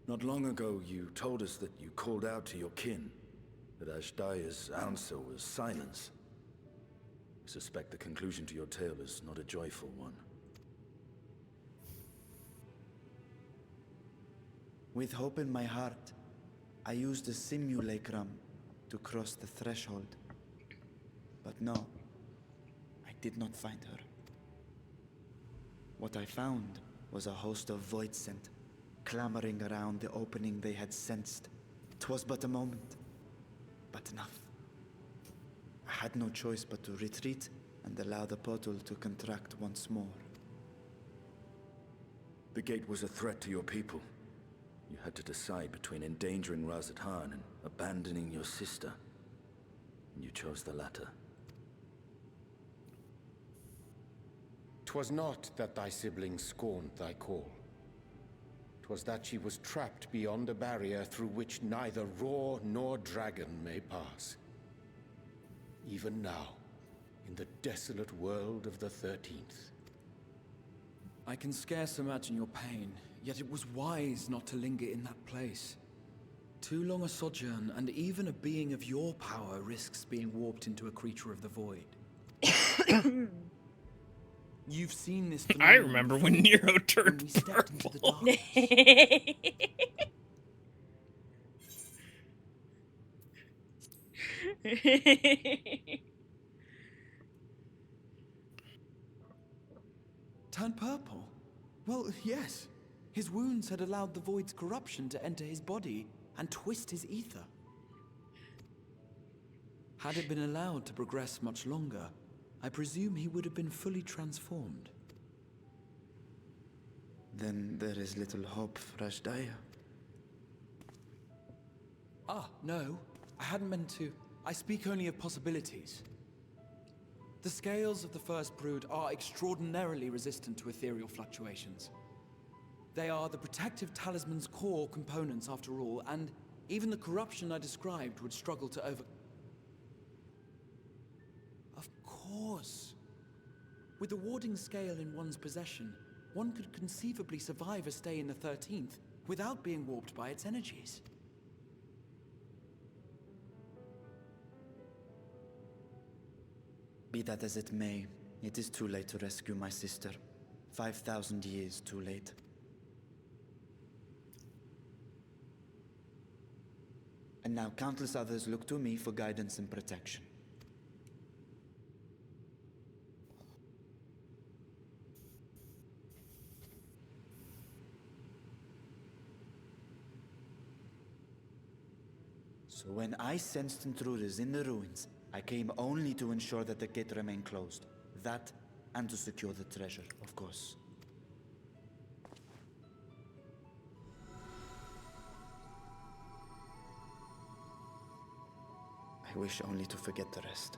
Not long ago, you told us that you called out to your kin, that Ajdaya's answer was silence. I suspect the conclusion to your tale is not a joyful one. With hope in my heart, I used a simulacrum to cross the threshold. But no, I did not find her. What I found was a host of void scent, clamoring around the opening they had sensed. 'Twas but a moment, but enough. I had no choice but to retreat and allow the portal to contract once more. The gate was a threat to your people. You had to decide between endangering Razathan and abandoning your sister. And you chose the latter. 'Twas not that thy siblings scorned thy call. 'Twas that she was trapped beyond a barrier through which neither roar nor dragon may pass. Even now, in the desolate world of the 13th. I can scarce imagine your pain, yet it was wise not to linger in that place. Too long a sojourn, and even a being of your power risks being warped into a creature of the void. You've seen this phenomenon I remember when before, Nero turned we stepped into the purple. Turned purple? Well, yes. His wounds had allowed the void's corruption to enter his body and twist his ether. Had it been allowed to progress much longer, I presume he would have been fully transformed. Then there is little hope for Ashdaya. Ah, no. I hadn't meant to. I speak only of possibilities. The scales of the first brood are extraordinarily resistant to ethereal fluctuations. They are the protective talisman's core components after all, and even the corruption I described would struggle to over... Of course. With the warding scale in one's possession, one could conceivably survive a stay in the 13th without being warped by its energies. Be that as it may, it is too late to rescue my sister. 5,000 years too late. And now countless others look to me for guidance and protection. So when I sensed intruders in the ruins, I came only to ensure that the gate remained closed. That, and to secure the treasure, of course. I wish only to forget the rest.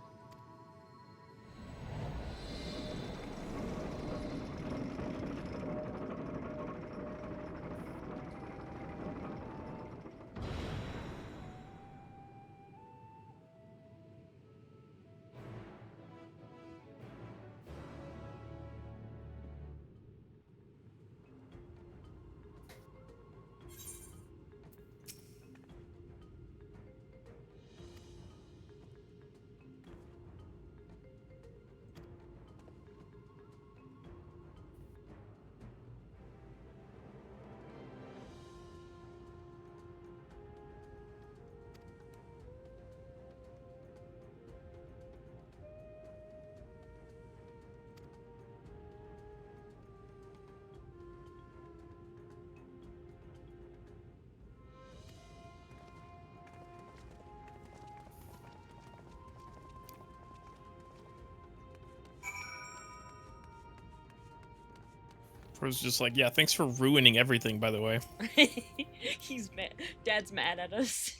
Bro's just like, yeah, thanks for ruining everything, by the way. He's mad. Dad's mad at us.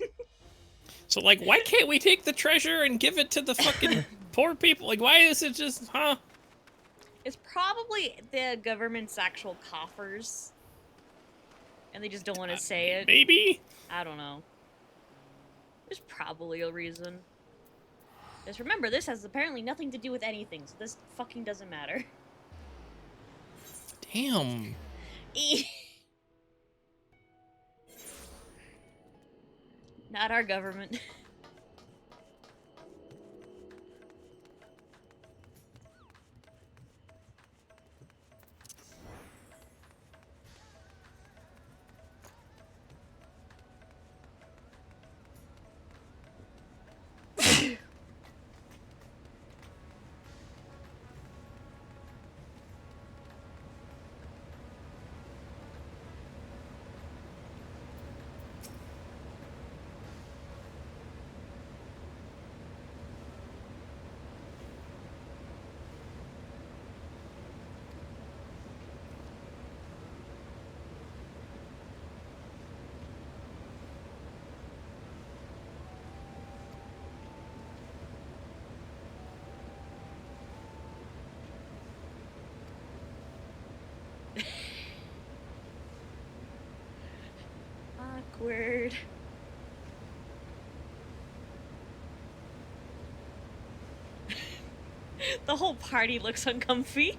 So, like, why can't we take the treasure and give it to the fucking poor people? Like, why is it just, huh? It's probably the government's actual coffers. And they just don't want to say it. Maybe? I don't know. There's probably a reason. Just remember, this has apparently nothing to do with anything, so this fucking doesn't matter. Damn. Not our government. weird. The whole party looks uncomfy.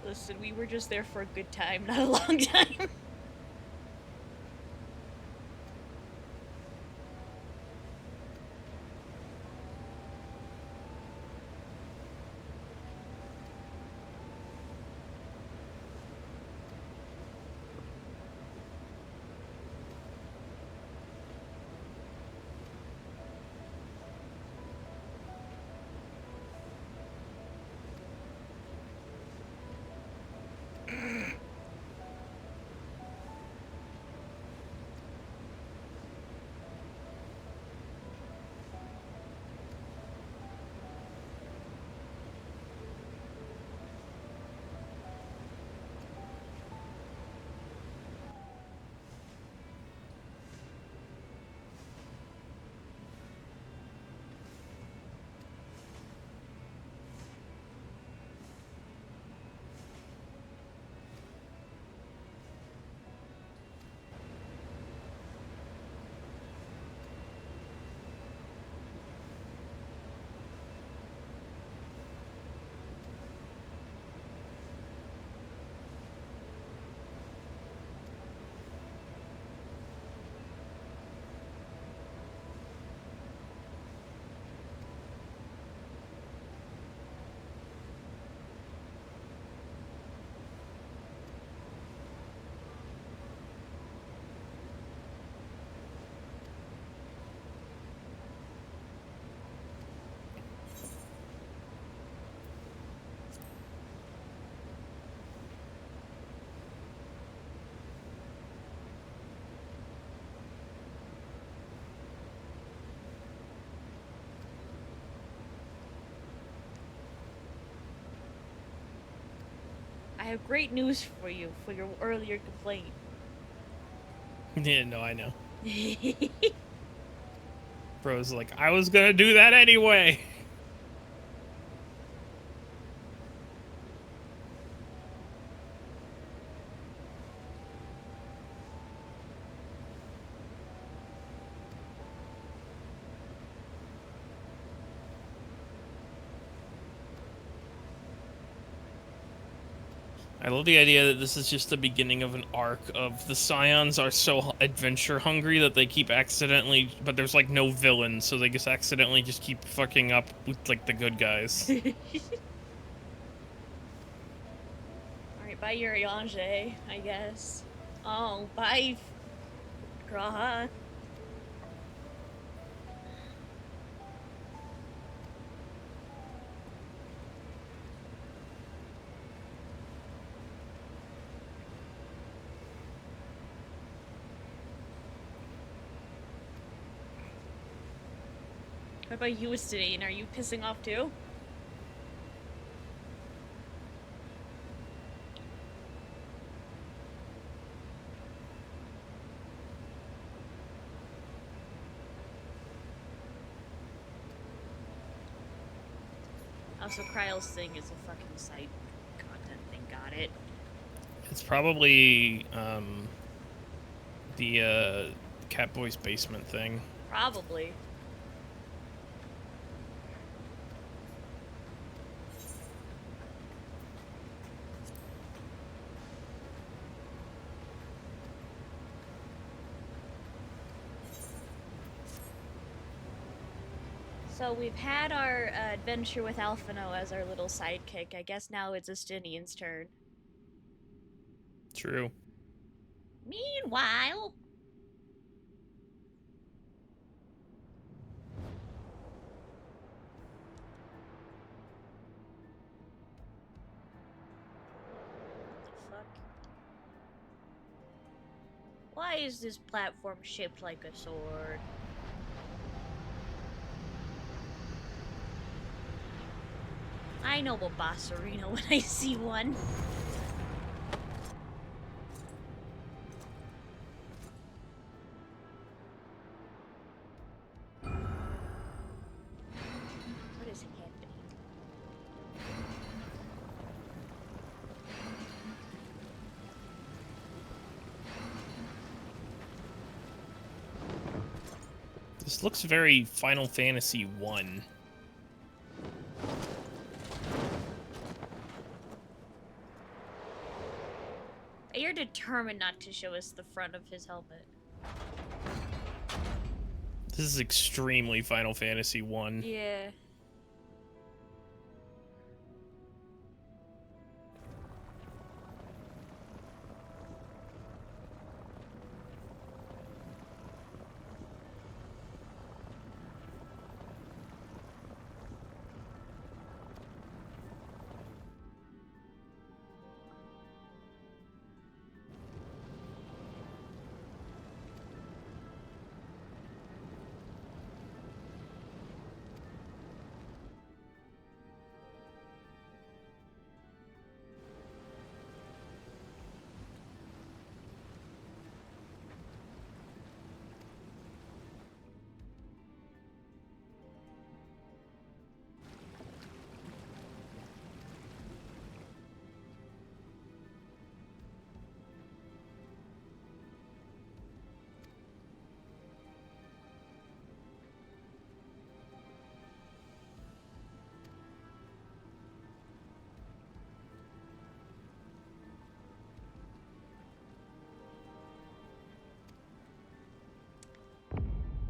Listen, we were just there for a good time, not a long time. I have great news for you for your earlier complaint. Yeah, no, I know. Bro's like, I was gonna do that anyway. I love the idea that this is just the beginning of an arc of the Scions are so adventure hungry that they keep accidentally, but there's like no villain, so they just accidentally just keep fucking up with like the good guys. Alright, bye Urianger, I guess. Oh, bye Graha. What about you, Wdym? Are you pissing off too? Also, Kryle's thing is a fucking side content thing, got it. It's probably the Catboy's basement thing. Probably. So we've had our adventure with Alphino as our little sidekick. I guess now it's Justinian's turn. True. Meanwhile... Fuck. Why is this platform shaped like a sword? I know a boss arena when I see one. What is happening? This looks very Final Fantasy 1. You're determined not to show us the front of his helmet. This is extremely Final Fantasy 1. Yeah.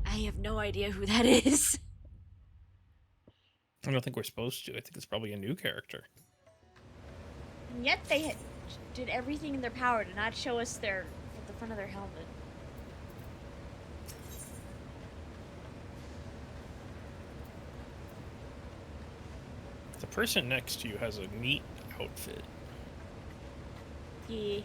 I have no idea who that is. I don't think we're supposed to. I think it's probably a new character. And yet they did everything in their power to not show us the front of their helmet. The person next to you has a neat outfit. Yeah.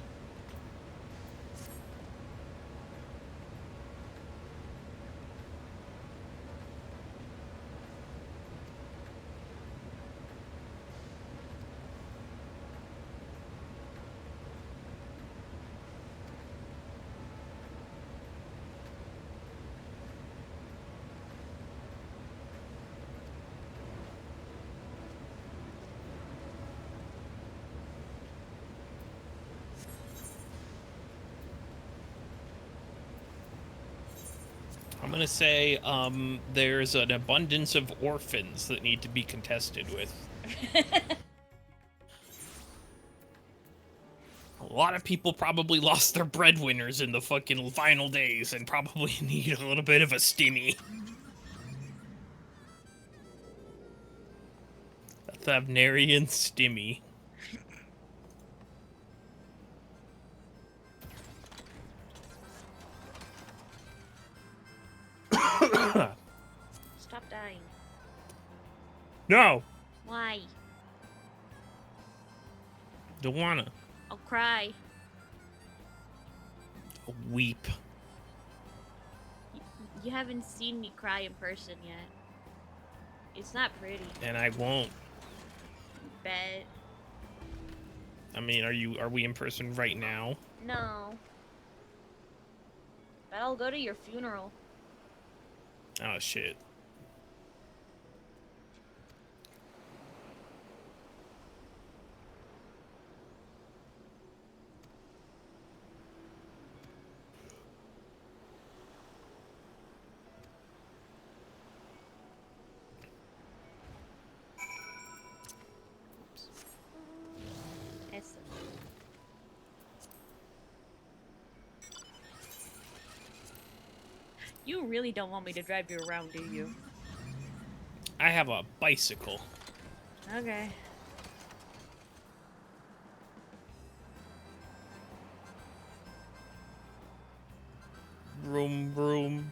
I'm gonna say there's an abundance of orphans that need to be contested with. A lot of people probably lost their breadwinners in the fucking final days and probably need a little bit of a stimmy. A Thavnarian stimmy. Stop dying. No! Why? Don't wanna. I'll cry. Weep. You haven't seen me cry in person yet. It's not pretty. And I won't. Bet. I mean, are we in person right now? No. But I'll go to your funeral. Oh shit. Yes. You really don't want me to drive you around, do you? I have a bicycle. Okay. Vroom, vroom.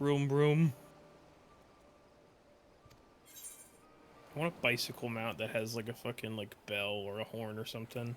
Broom broom. I want a bicycle mount that has like a fucking like bell or a horn or something.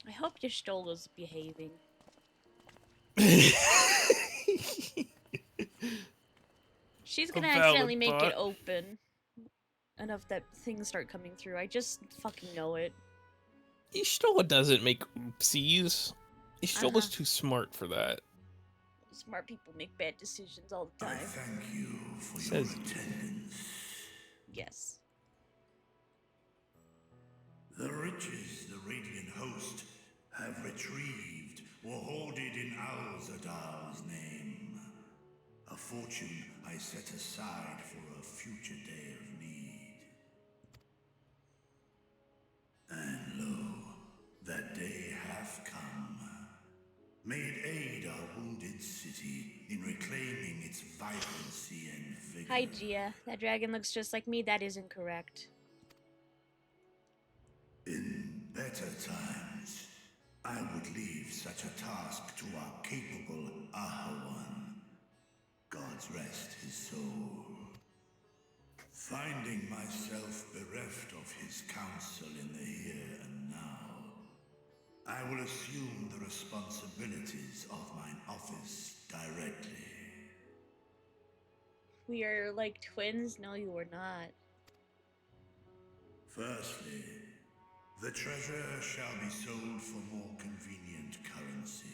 I hope your Stola's behaving. She's gonna accidentally make it open enough that things start coming through. I just fucking know it. Ishtola doesn't make oopsies. Ishtola's too smart for that. Smart people make bad decisions all the time. I thank you for Says your attendance. Yes. The riches the Radiant Host have retrieved were hoarded in Alzadal's name. A fortune I set aside for a future day of need. And lo, that day hath come. May it aid our wounded city in reclaiming its vibrancy and vigor. Hi, Gia. That dragon looks just like me. That is incorrect. In better times, I would leave such a task to our capable Ahawan. God's rest his soul. Finding myself bereft of his counsel in the here and now, I I will assume the responsibilities of mine office directly. We are like twins? No, you are not. Firstly, the treasure shall be sold for more convenient currency.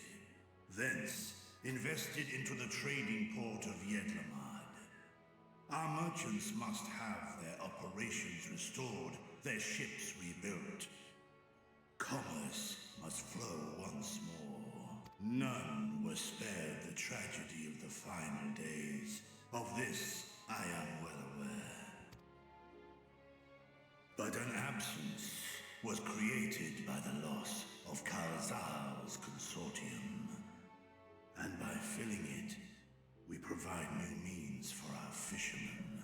Thence, invested into the trading port of Yedlamad. Our merchants must have their operations restored, their ships rebuilt. Commerce must flow once more. None were spared the tragedy of the final days. Of this, I am well aware. But an absence was created by the loss of Kalzal's consortium. And by filling it, we provide new means for our fishermen,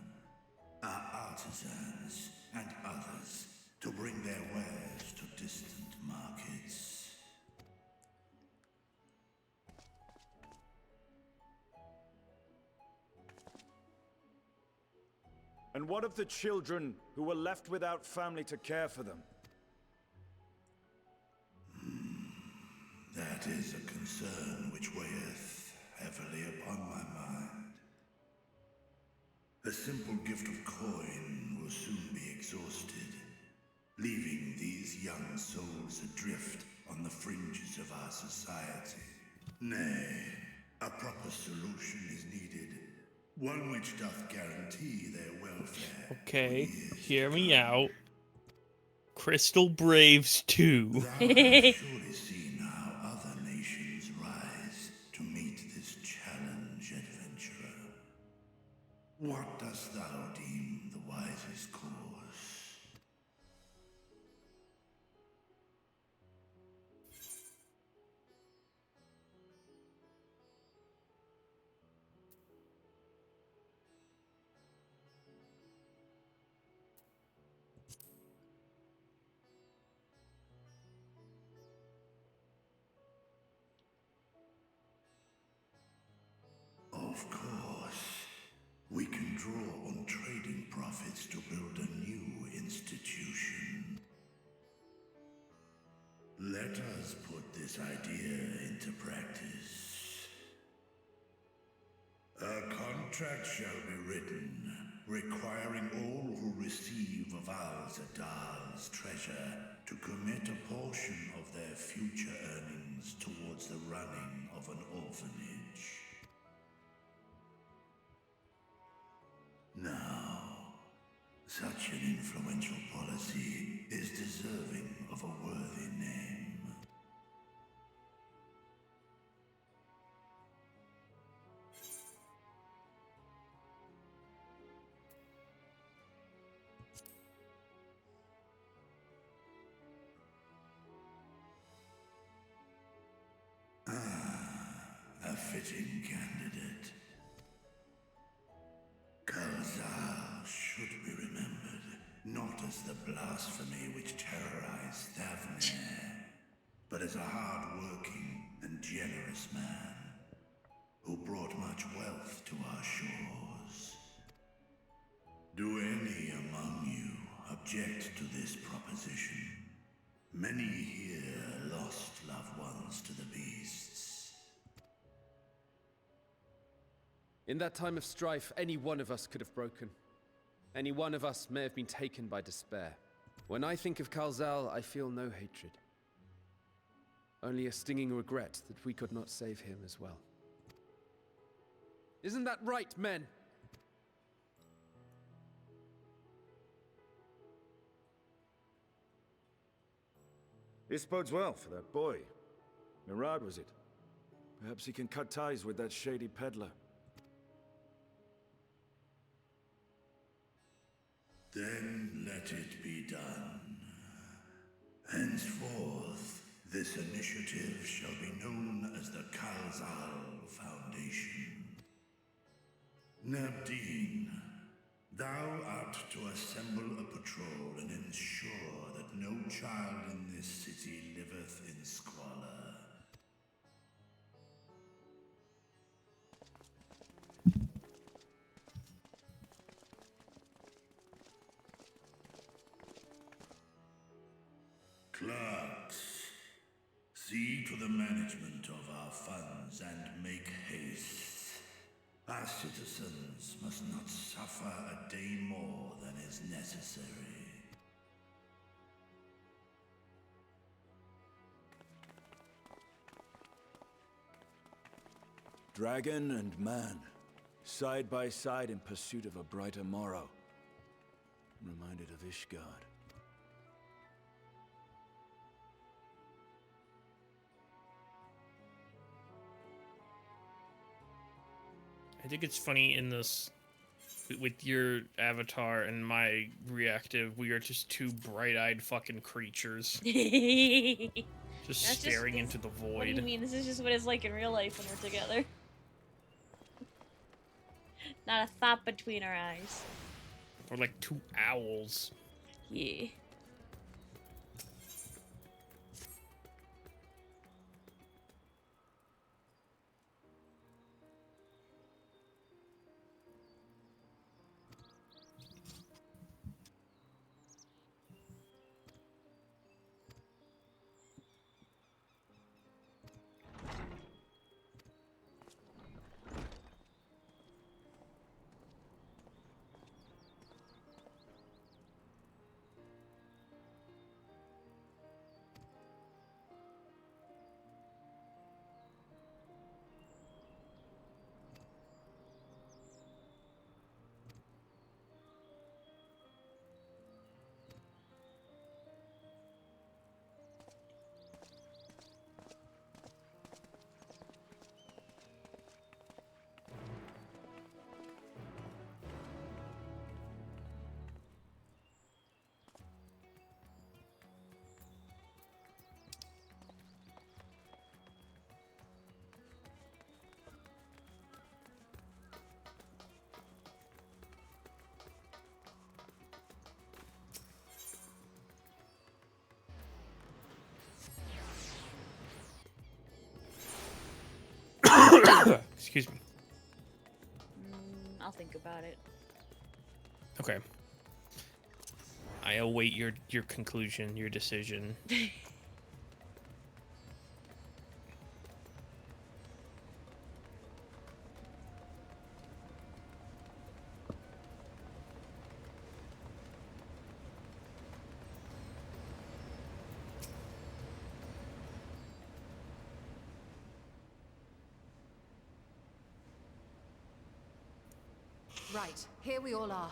our artisans, and others to bring their wares to distant markets. And what of the children who were left without family to care for them? That is a concern which weigheth heavily upon my mind. A simple gift of coin will soon be exhausted, leaving these young souls adrift on the fringes of our society. Nay, a proper solution is needed, one which doth guarantee their welfare. Okay, hear me out. Crystal Braves 2. Thou hast surely seen how other nations rise to meet this challenge, adventurer. What dost thou deem the wisest course? Of course, we can draw on trading profits to build a new institution. Let us put this idea into practice. A contract shall be written, requiring all who receive of Al-Zadal's treasure to commit a portion of their future earnings towards the running of an orphanage. Now, such an influential policy is deserving of a worthy name. A fitting candidate. Kalzal should be remembered, not as the blasphemy which terrorized Thavnair, but as a hard-working and generous man who brought much wealth to our shores. Do any among you object to this proposition? Many here lost loved ones to the beasts. In that time of strife, any one of us could have broken. Any one of us may have been taken by despair. When I think of Kalzal, I feel no hatred. Only a stinging regret that we could not save him as well. Isn't that right, men? This bodes well for that boy. Mirad, was it? Perhaps he can cut ties with that shady peddler. Then let it be done. Henceforth, this initiative shall be known as the Kalzal Foundation. Wdym, thou art to assemble a patrol and ensure that no child in this city liveth in squalor. Clerks, See to the management of our funds and make haste. Our citizens must not suffer a day more than is necessary. Dragon and man, side by side in pursuit of a brighter morrow. I'm reminded of Ishgard. I think it's funny in this, with your avatar and my reactive, we are just two bright-eyed fucking creatures. Just staring into the void. What do you mean? This is just what it's like in real life when we're together. Not a thought between our eyes. We're like two owls. Yeah. Excuse me. I'll think about it. Okay. I await your conclusion, your decision. Right, here we all are.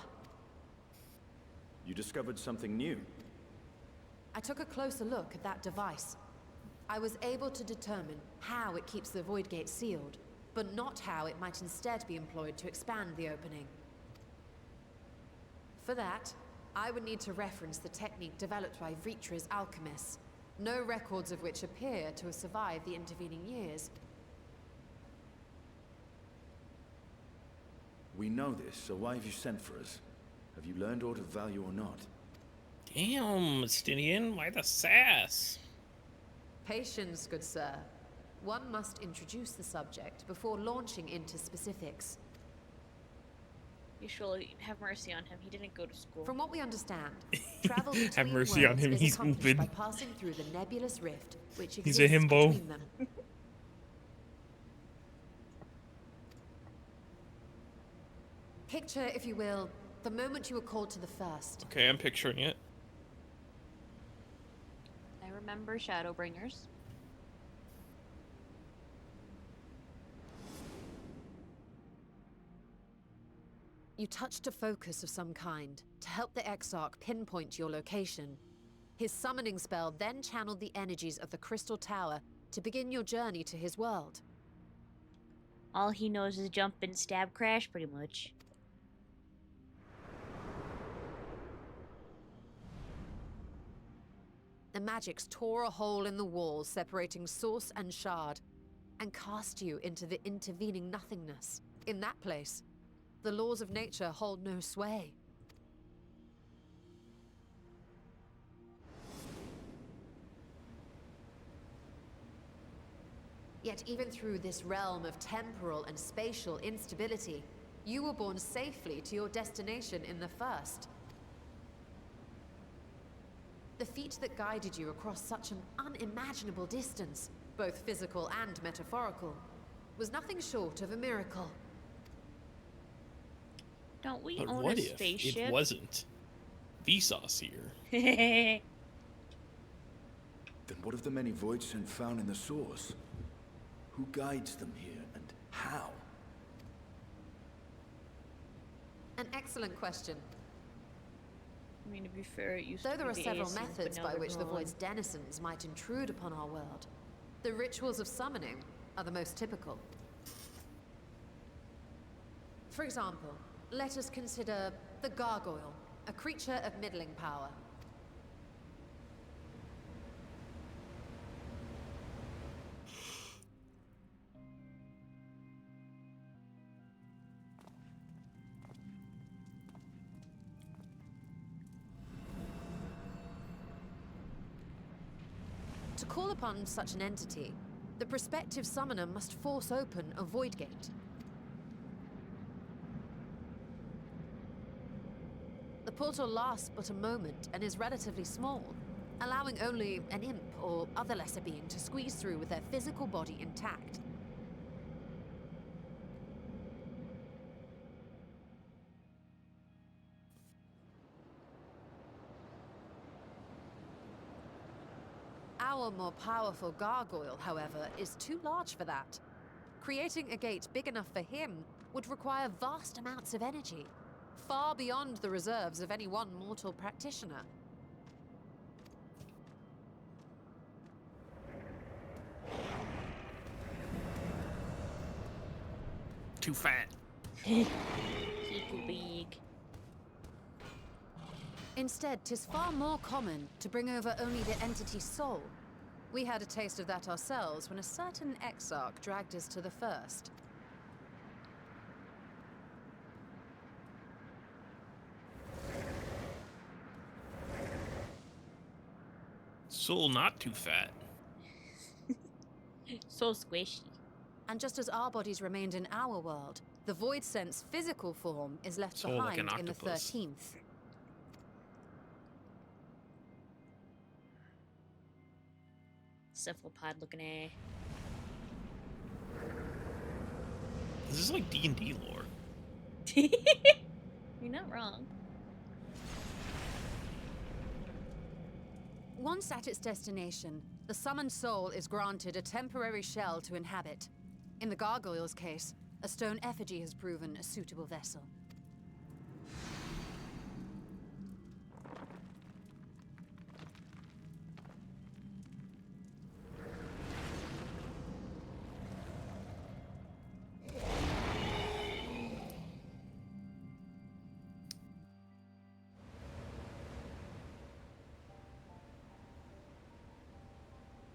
You discovered something new. I took a closer look at that device. I was able to determine how it keeps the Void Gate sealed, but not how it might instead be employed to expand the opening. For that, I would need to reference the technique developed by Vritra's alchemists, no records of which appear to have survived the intervening years. We know this, so why have you sent for us? Have you learned aught of value or not? Damn, Stinian, why the sass? Patience, good sir. One must introduce the subject before launching into specifics. You should have mercy on him. He didn't go to school. From what we understand, travel between Have mercy on worlds him, is he's accomplished open. by passing through the nebulous rift which He's exists a himbo. between them. Picture, if you will, the moment you were called to the first. Okay, I'm picturing it. I remember Shadowbringers. You touched a focus of some kind to help the Exarch pinpoint your location. His summoning spell then channeled the energies of the Crystal Tower to begin your journey to his world. All he knows is jump and stab crash, pretty much. The magics tore a hole in the wall separating source and shard, and cast you into the intervening nothingness. In that place, the laws of nature hold no sway. Yet even through this realm of temporal and spatial instability, you were borne safely to your destination in the first. The feat that guided you across such an unimaginable distance, both physical and metaphorical, was nothing short of a miracle. Don't we But own what a if spaceship? it wasn't Vsauce here? Then what of the many Voidsent found in the source? Who guides them here, and how? An excellent question. I mean, to be fair, it used Though to there be are the several Aces, but methods now by they're which the gone. Void's denizens might intrude upon our world, the rituals of summoning are the most typical. For example, let us consider the Gargoyle, a creature of middling power. To call upon such an entity, the prospective summoner must force open a void gate. The portal lasts but a moment and is relatively small, allowing only an imp or other lesser being to squeeze through with their physical body intact. Our more powerful gargoyle, however, is too large for that. Creating a gate big enough for him would require vast amounts of energy, far beyond the reserves of any one mortal practitioner. Too fat. He too big. Instead, 'tis far more common to bring over only the entity's soul. We had a taste of that ourselves when a certain exarch dragged us to the first. Soul not too fat. So squishy. And just as our bodies remained in our world, the Voidsent's physical form is left Soul like behind an in the octopus. 13th. Cephalopod looking a. This is like D&D lore. You're not wrong. Once at its destination, the summoned soul is granted a temporary shell to inhabit. In the gargoyle's case, a stone effigy has proven a suitable vessel.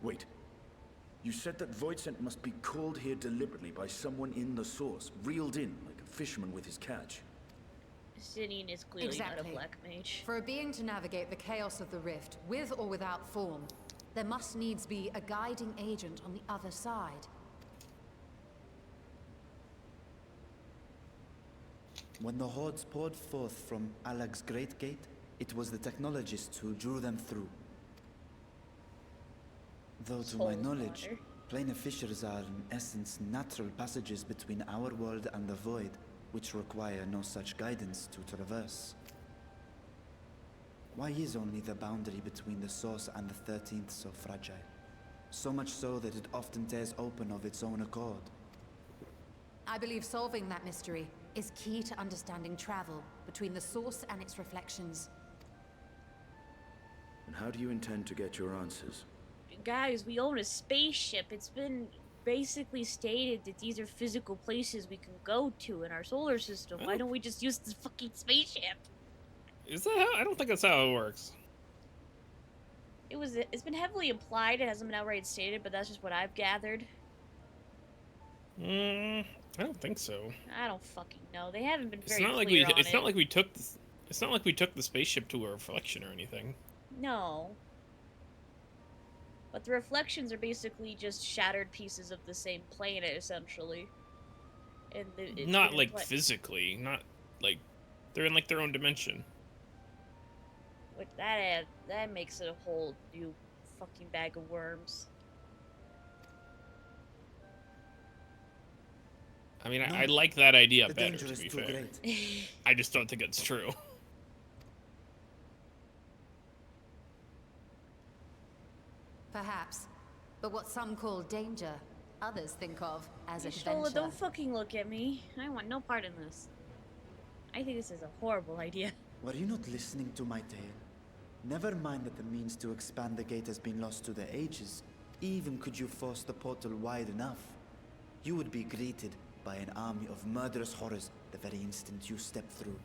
Wait. You said that Voidsent must be called here deliberately by someone in the source, reeled in like a fisherman with his catch. Sidian is clearly not a black mage. For a being to navigate the chaos of the rift, with or without form, there must needs be a guiding agent on the other side. When the hordes poured forth from Alag's Great Gate, it was the technologists who drew them through. Though to my knowledge, planar fissures are in essence natural passages between our world and the void, which require no such guidance to traverse. Why is only the boundary between the source and the 13th so fragile? So much so that it often tears open of its own accord. I believe solving that mystery is key to understanding travel between the source and its reflections. And how do you intend to get your answers? Guys, we own a spaceship. It's been basically stated that these are physical places we can go to in our solar system. Why don't we just use this fucking spaceship? Is that how? I don't think that's how it works. It's been heavily implied. It hasn't been outright stated, but that's just what I've gathered. I don't think so. I don't fucking know. They haven't been very It's not like clear we. on It's it. not like we took. It's not like we took the spaceship to a reflection or anything. No. But the reflections are basically just shattered pieces of the same planet, essentially. And it's Not been like implied- physically. Not like they're in like their own dimension. Which that that makes it a whole new fucking bag of worms. I mean, No, I like that idea the better, danger to is be too fair. great. I just don't think it's true. Perhaps. But what some call danger, others think of as Y'shtola, adventure. don't fucking look at me. I want no part in this. I think this is a horrible idea. Were you not listening to my tale? Never mind that the means to expand the gate has been lost to the ages. Even could you force the portal wide enough, you would be greeted by an army of murderous horrors the very instant you step through.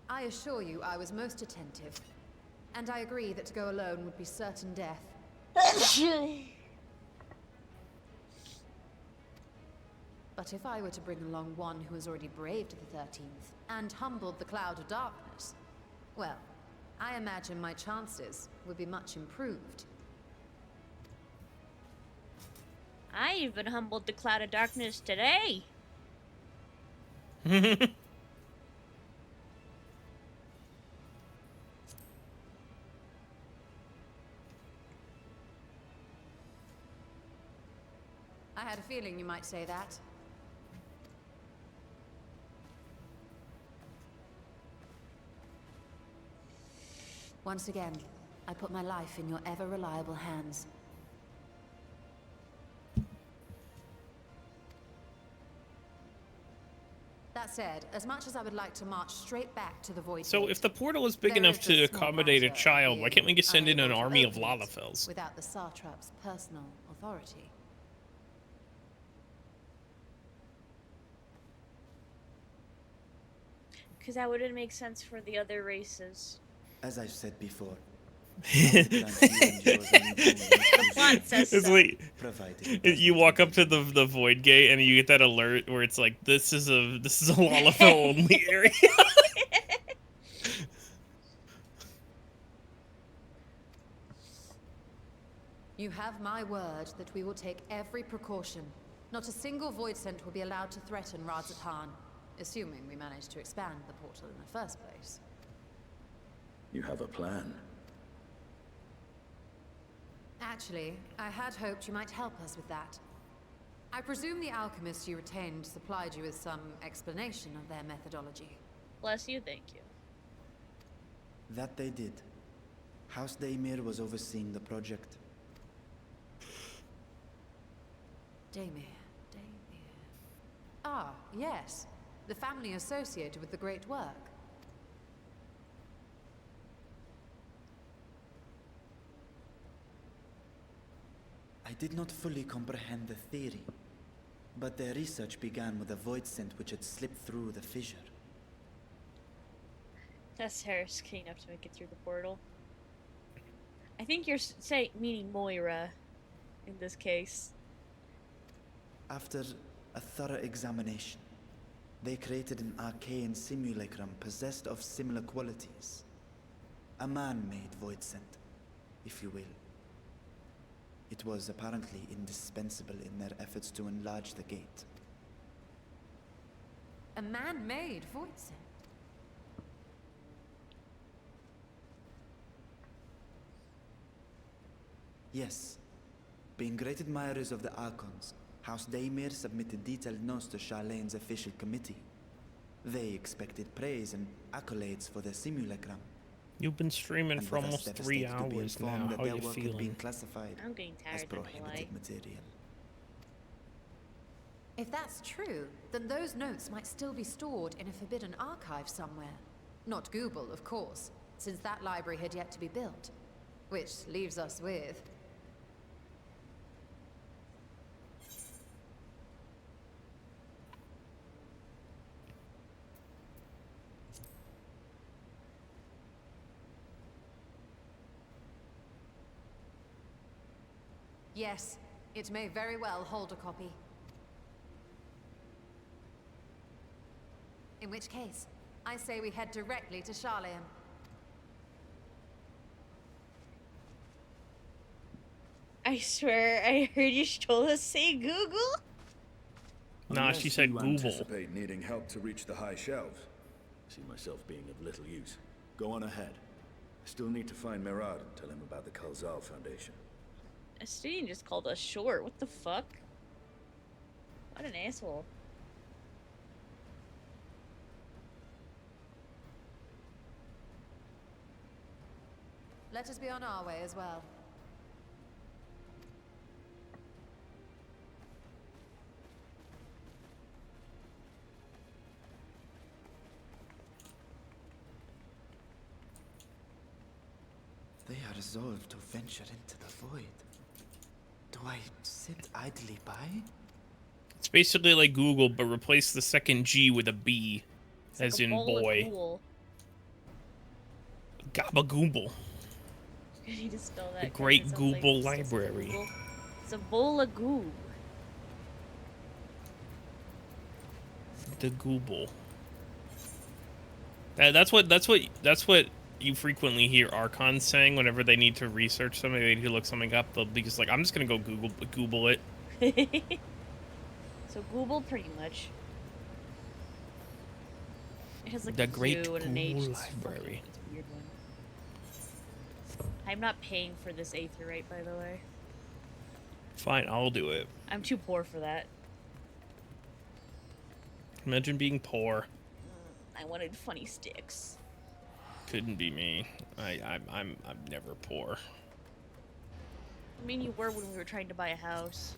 I assure you I was most attentive. And I agree that to go alone would be certain death. But if I were to bring along one who has already braved the 13th, and humbled the Cloud of Darkness, well, I imagine my chances would be much improved. I even humbled the Cloud of Darkness today. I had a feeling you might say that. Once again, I put my life in your ever-reliable hands. That said, as much as I would like to march straight back to the Void So Gate, if the portal is big there enough is the to small accommodate a matter of child, why can't we being just send in an unable to army of open it Lalafels? without the Satrap's personal authority. Because that wouldn't make sense for the other races. As I've said before, The plot says It's so. like provided you walk up to the void gate and you get that alert where it's like this is a Lalafell only area. You have my word that we will take every precaution. Not a single void scent will be allowed to threaten Radzatan, assuming we manage to expand the portal in the first place. You have a plan. Actually, I had hoped you might help us with that. I presume the alchemists you retained supplied you with some explanation of their methodology. Bless you, thank you. That they did. House Daymir was overseeing the project. Daymir. Ah, yes. The family associated with the great work. I did not fully comprehend the theory, but their research began with a void scent which had slipped through the fissure. That's Harris keen enough to make it through the portal. I think you're meaning Moira in this case. After a thorough examination, they created an arcane simulacrum possessed of similar qualities. A man-made void scent, if you will. It was apparently indispensable in their efforts to enlarge the gate. A man-made void scent? Yes. Being great admirers of the Archons, House Daymir submitted detailed notes to Charlene's official committee. They expected praise and accolades for their simulacrum. You've been streaming And for were thus almost 3 devastated to be hours informed now. that How their you work had been feeling? classified I'm getting as tired, not gonna lie. prohibited material. If that's true, then those notes might still be stored in a forbidden archive somewhere. Not Google, of course, since that library had yet to be built. Which leaves us with... Yes, it may very well hold a copy. In which case, I say we head directly to Charleon. I swear I heard Y'shtola say Google. Nah, she said you Google. anticipate needing help to reach the high shelves. See myself being of little use. Go on ahead. I still need to find Merad and tell him about the Kalzal Foundation. Estidian just called us short. What the fuck? What an asshole. Let us be on our way as well. They are resolved to venture into the void. Do I sit idly by? It's basically like Google, but replace the second G with a B, It's as like a in bowl of boy. ghoul. Gabagool. You need to spell that. The 'cause Great it sounds like Google it's just Library. Google. It's a bowl of goo. The Google. That's what you frequently hear Archons saying whenever they need to research something, they need to look something up. They'll be just like, I'm just gonna go Google it. So Google, pretty much. It has like The a Great U and an H. Google It's Library. It's a weird one. I'm not paying for this Aetherite, by the way. Fine, I'll do it. I'm too poor for that. Imagine being poor. I wanted funny sticks. Couldn't be me. I'm never poor. I mean, you were when we were trying to buy a house.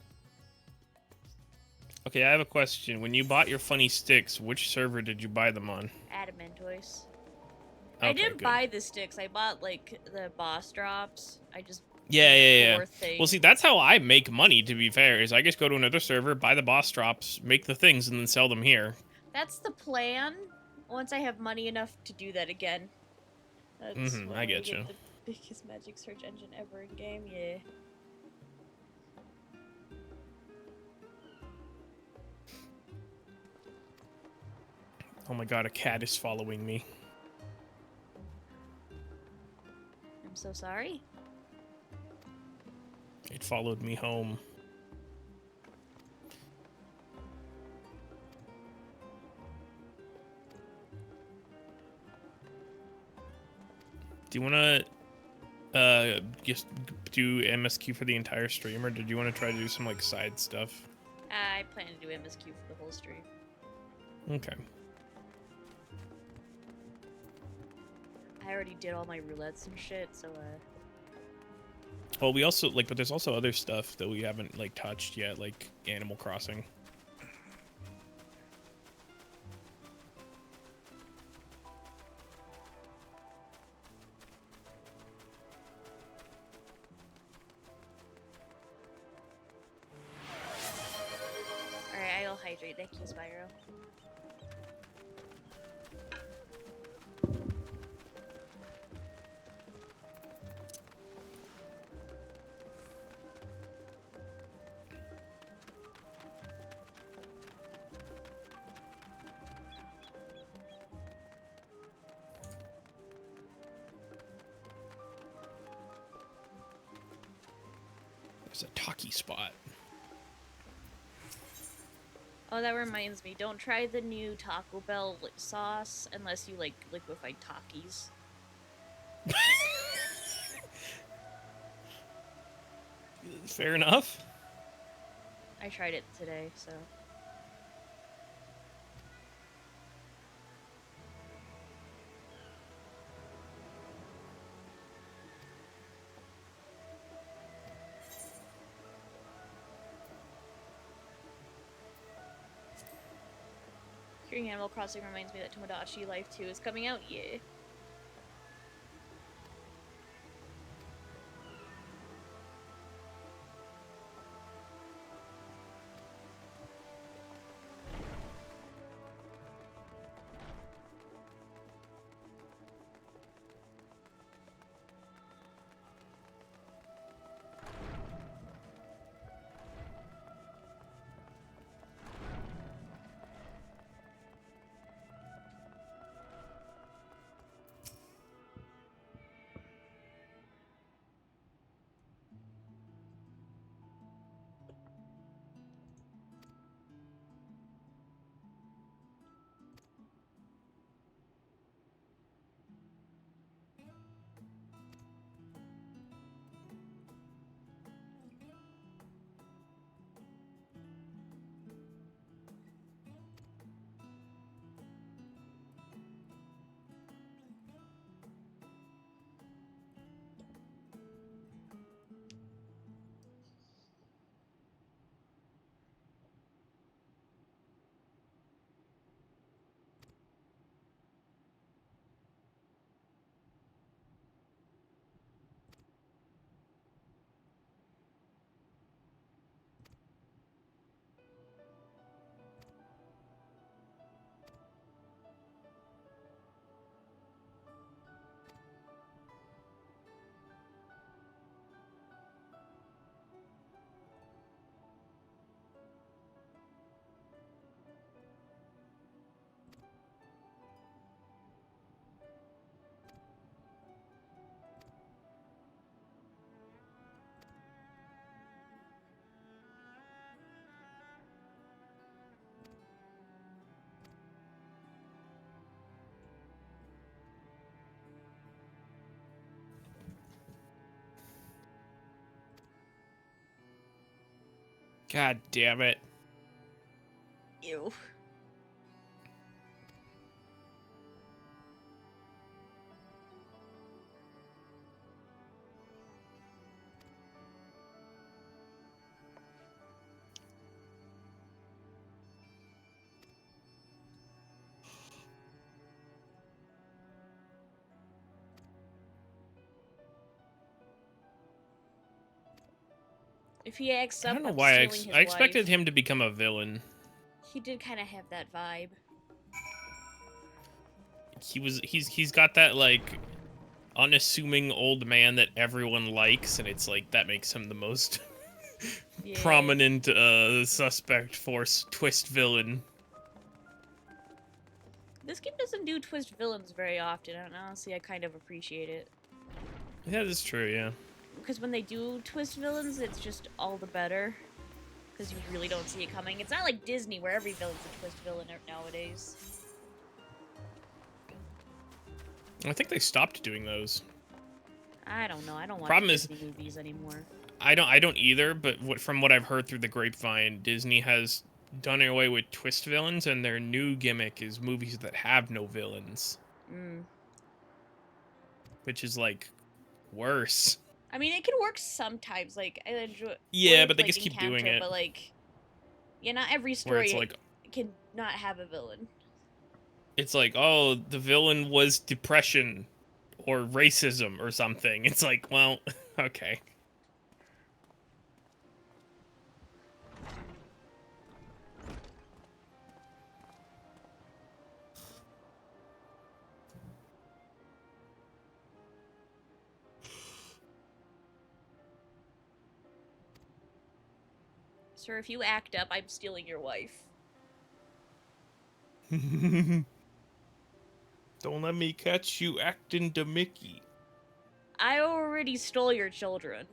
Okay, I have a question. When you bought your funny sticks, which server did you buy them on? Adamantoise. Okay, I didn't good. buy the sticks. I bought like the boss drops. I just Yeah. poor thing. Well, see, that's how I make money, to be fair, is I just go to another server, buy the boss drops, make the things, and then sell them here. That's the plan. Once I have money enough to do that again. That's when I we get you. The biggest magic search engine ever in game, yeah. Oh my god, a cat is following me. I'm so sorry. It followed me home. Do you want to just do MSQ for the entire stream, or did you want to try to do some like side stuff? I plan to do MSQ for the whole stream. Okay. I already did all my roulettes and shit, so Well, we also but there's also other stuff that we haven't like touched yet, like Animal Crossing. Alright, I'll hydrate. Thank you, Spyro. There's a Taki spot. Oh, that reminds me. Don't try the new Taco Bell sauce unless you like liquefied Takis. Fair enough. I tried it today, so. Hearing Animal Crossing reminds me that Tomodachi Life 2 is coming out, yeah. God damn it. Ew. If he acts I up, don't know I'm why stealing his I expected wife. him to become a villain. He did kind of have that vibe. He's got that like unassuming old man that everyone likes, and it's like that makes him the most Yeah. prominent suspect for twist villain. This game doesn't do twist villains very often, and honestly, I kind of appreciate it. Yeah, that's true, yeah. Because when they do twist villains, it's just all the better. Because you really don't see it coming. It's not like Disney, where every villain's a twist villain nowadays. I think they stopped doing those. I don't know. I don't watch Problem Disney movies anymore. I don't either, but from what I've heard through the grapevine, Disney has done away with twist villains, and their new gimmick is movies that have no villains. Mm. Which is like worse. I mean, it can work sometimes. Like I enjoy. Yeah, with, but they like, just keep doing Encounter, it. But like, yeah, not every Where it's story like, can not have a villain. it's like, oh, the villain was depression or racism or something. It's like, well, okay. Sir, if you act up, I'm stealing your wife. Don't let me catch you acting to Mickey. I already stole your children.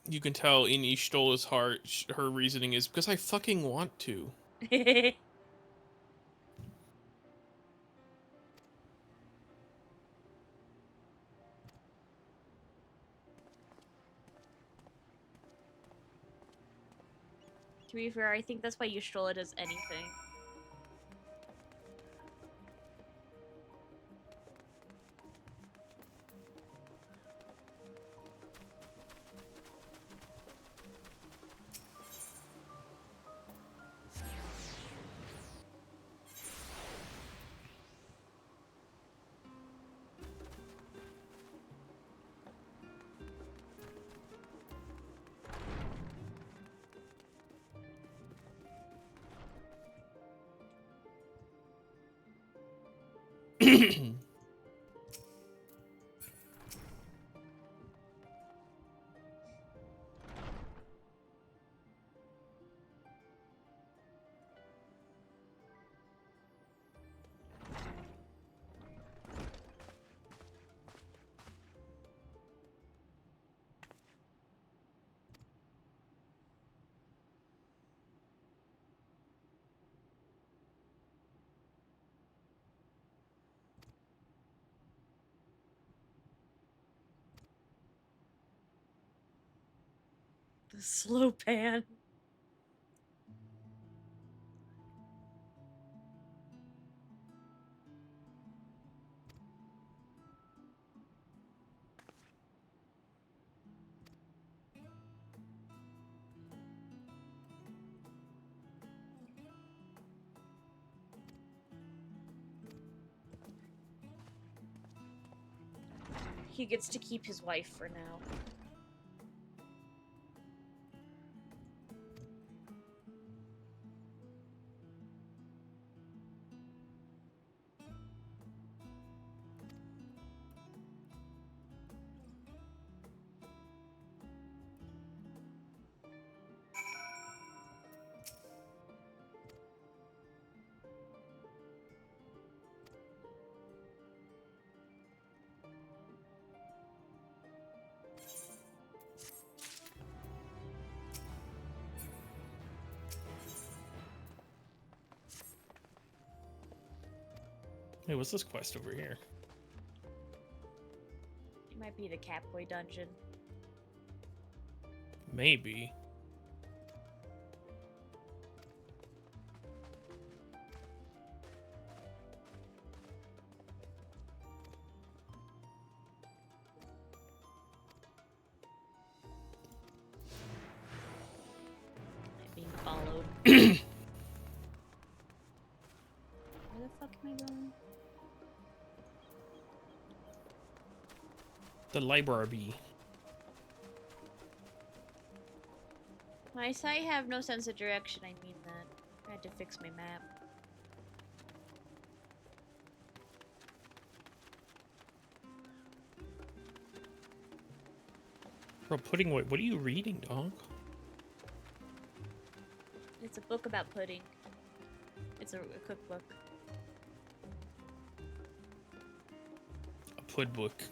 You can tell Innie stole his heart. Her reasoning is because I fucking want to. To be fair, I think that's why you stole it as anything. The slow pan. he gets to keep his wife for now. Hey, what's this quest over here? It might be the Catboy dungeon. Maybe. I'm being followed. Where the fuck am I going? The library. When I say I have no sense of direction, I mean that. I had to fix my map. Bro, pudding, what are you reading, dog? It's a book about pudding. It's a cookbook. A pud book.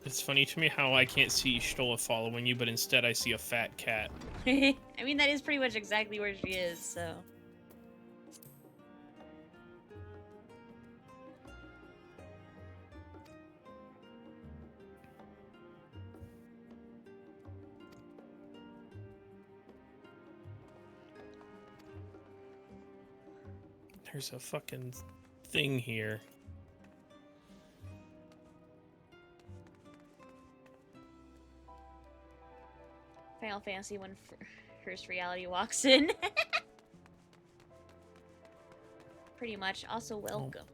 It's funny to me how I can't see Stola following you, but instead I see a fat cat. I mean, that is pretty much exactly where she is, so... There's a fucking thing here. Final Fantasy when First Reality walks in. Pretty much. Also, welcome.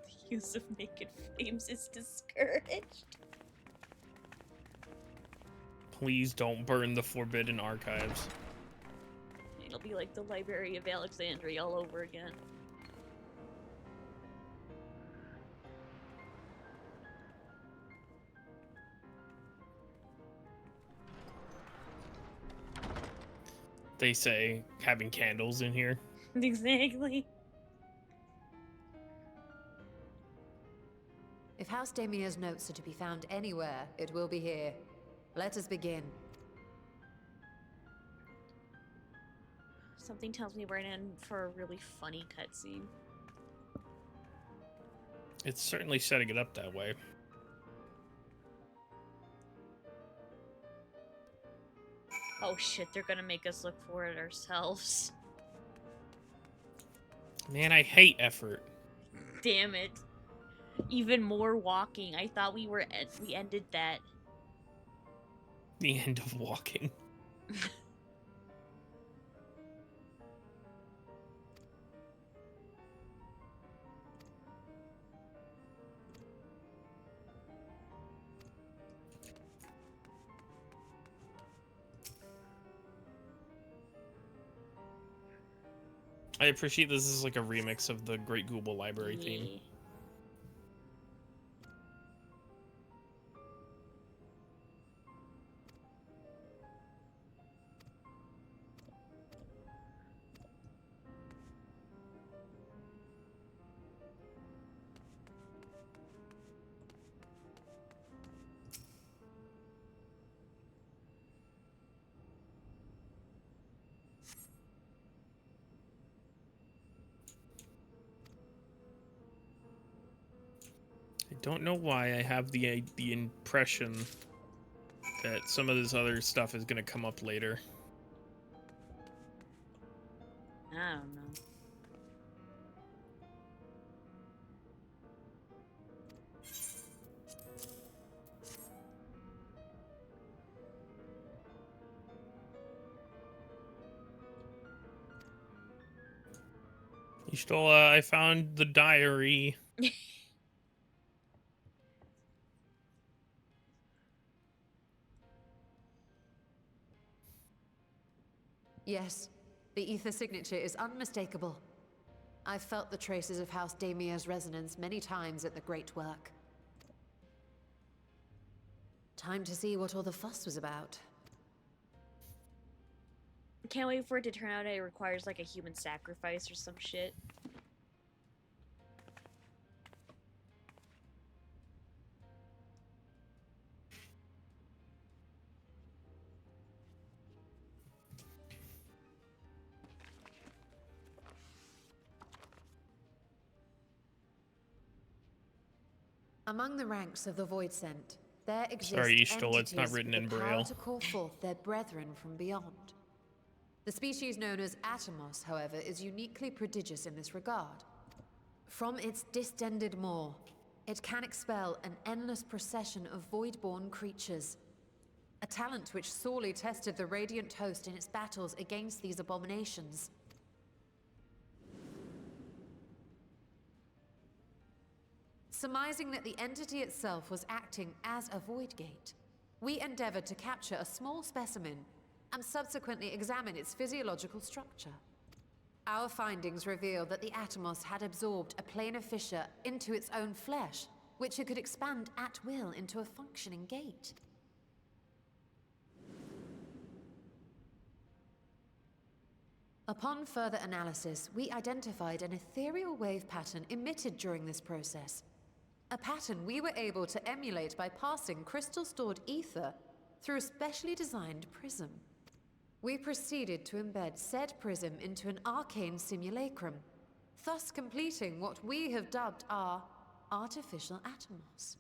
The use of naked flames is discouraged. Please don't burn the Forbidden Archives. It'll be like the Library of Alexandria all over again. They say having candles in here. Exactly. If House Damia's notes are to be found anywhere, it will be here. Let us begin. Something tells me we're in for a really funny cutscene. It's certainly setting it up that way. Oh shit, they're gonna make us look for it ourselves. Man, I hate effort. Damn it. Even more walking. I thought we ended that. The end of walking. I appreciate this is like a remix of the Great Google Library theme. I don't know why I have the impression that some of this other stuff is going to come up later. I don't know. You stole, I found the diary. Yes, the ether signature is unmistakable. I've felt the traces of House Damia's resonance many times at the Great Work. Time to see what all the fuss was about. Can't wait for it to turn out it requires like a human sacrifice or some shit. Among the ranks of the Voidsent, there exist Sorry, you stole it. It's not entities written with in the power Braille. to call forth their brethren from beyond. The species known as Atomos, however, is uniquely prodigious in this regard. From its distended maw, it can expel an endless procession of void-born creatures. A talent which sorely tested the Radiant Host in its battles against these abominations. Surmising that the entity itself was acting as a void gate, we endeavored to capture a small specimen and subsequently examine its physiological structure. Our findings reveal that the Atomos had absorbed a planar fissure into its own flesh, which it could expand at will into a functioning gate. Upon further analysis, we identified an ethereal wave pattern emitted during this process. A pattern we were able to emulate by passing crystal-stored ether through a specially designed prism. We proceeded to embed said prism into an arcane simulacrum, thus completing what we have dubbed our artificial Atomos.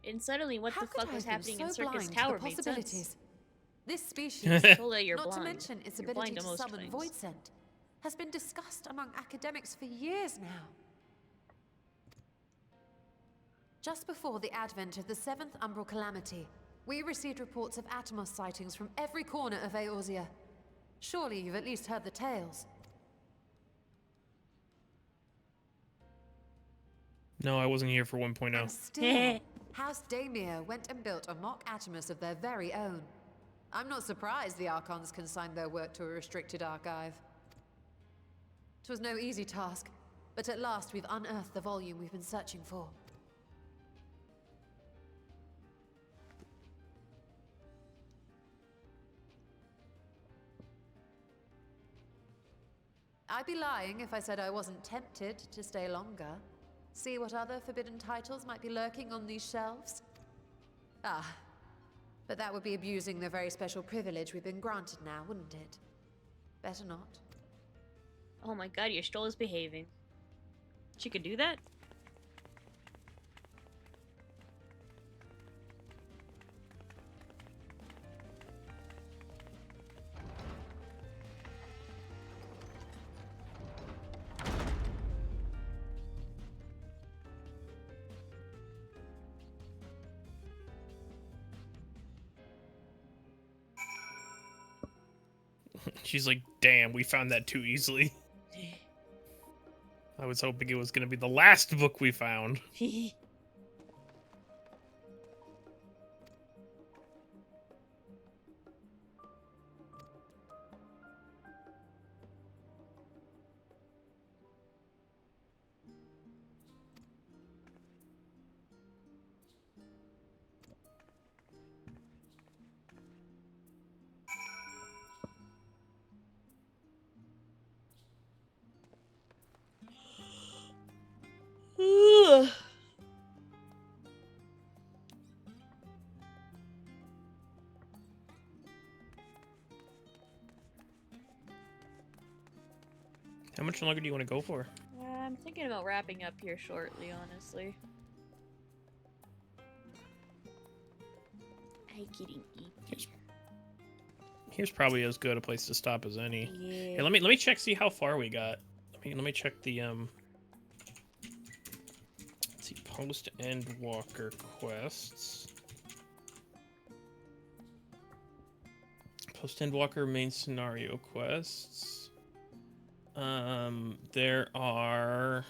And suddenly, what the fuck was happening in Circus blind to Tower the made sense. possibilities? This species, Totally, you're not blind. to mention its You're ability blind to to most summon things. Voidsent, has been discussed among academics for years now. Just before the advent of the 7th Umbral Calamity, we received reports of Atomos sightings from every corner of Eorzea. Surely you've at least heard the tales. No, I wasn't here for 1.0. And still, House Damia went and built a mock Atomos of their very own. I'm not surprised the Archons consigned their work to a restricted archive. It was no easy task, but at last we've unearthed the volume we've been searching for. I'd be lying if I said I wasn't tempted to stay longer. See what other forbidden titles might be lurking on these shelves? Ah, but that would be abusing the very special privilege we've been granted now, wouldn't it? Better not. Oh my god, your Stoll is behaving. She could do that? She's like, damn, we found that too easily. I was hoping it was going to be the last book we found. How much longer do you want to go for? I'm thinking about wrapping up here shortly, honestly. I getting eaten. Here's probably as good a place to stop as any. Yeah. Here, let me check, see how far we got. Let me check the let's see, Post Endwalker quests. Post Endwalker main scenario quests. There are.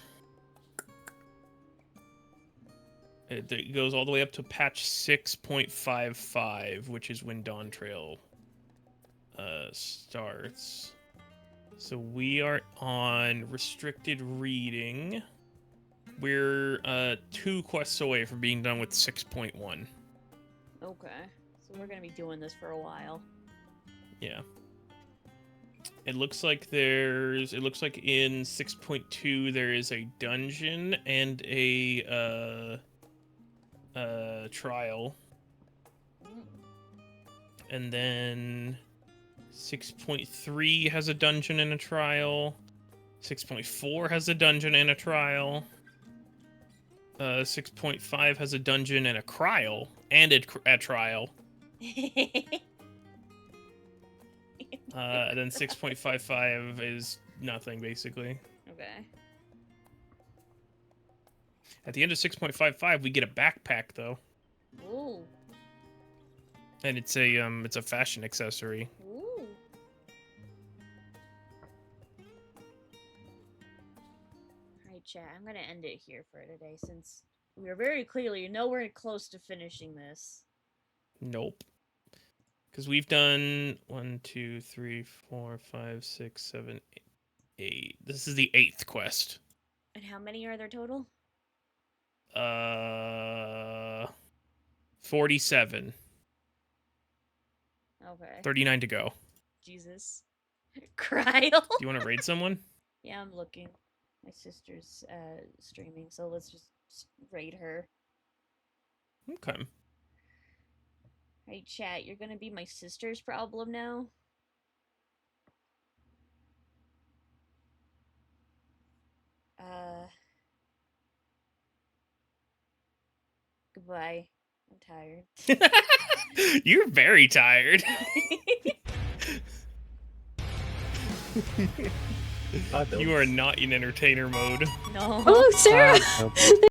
It goes all the way up to patch 6.55, which is when Dawn Trail starts. So we are on restricted reading. We're 2 quests away from being done with 6.1. Okay. So we're gonna be doing this for a while. Yeah. It looks like in 6.2 there is a dungeon and a trial. And then 6.3 has a dungeon and a trial. 6.4 has a dungeon and a trial. 6.5 has a dungeon and a trial. And a trial. Then 6.55 is nothing, basically. Okay. At the end of 6.55, we get a backpack, though. Ooh. And it's a fashion accessory. Ooh. Alright, chat. I'm gonna end it here for today since we are very clearly nowhere close to finishing this. Nope. Because we've done 1, 2, 3, 4, 5, 6, 7, 8. This is the 8th quest. And how many are there total? 47. Okay. 39 to go. Jesus. Cryle. Do you want to raid someone? Yeah, I'm looking. My sister's streaming, so let's just raid her. Okay. Hey, chat, you're gonna be my sister's problem now? Goodbye. I'm tired. You're very tired. You are not in entertainer mode. No. Oh, Sarah!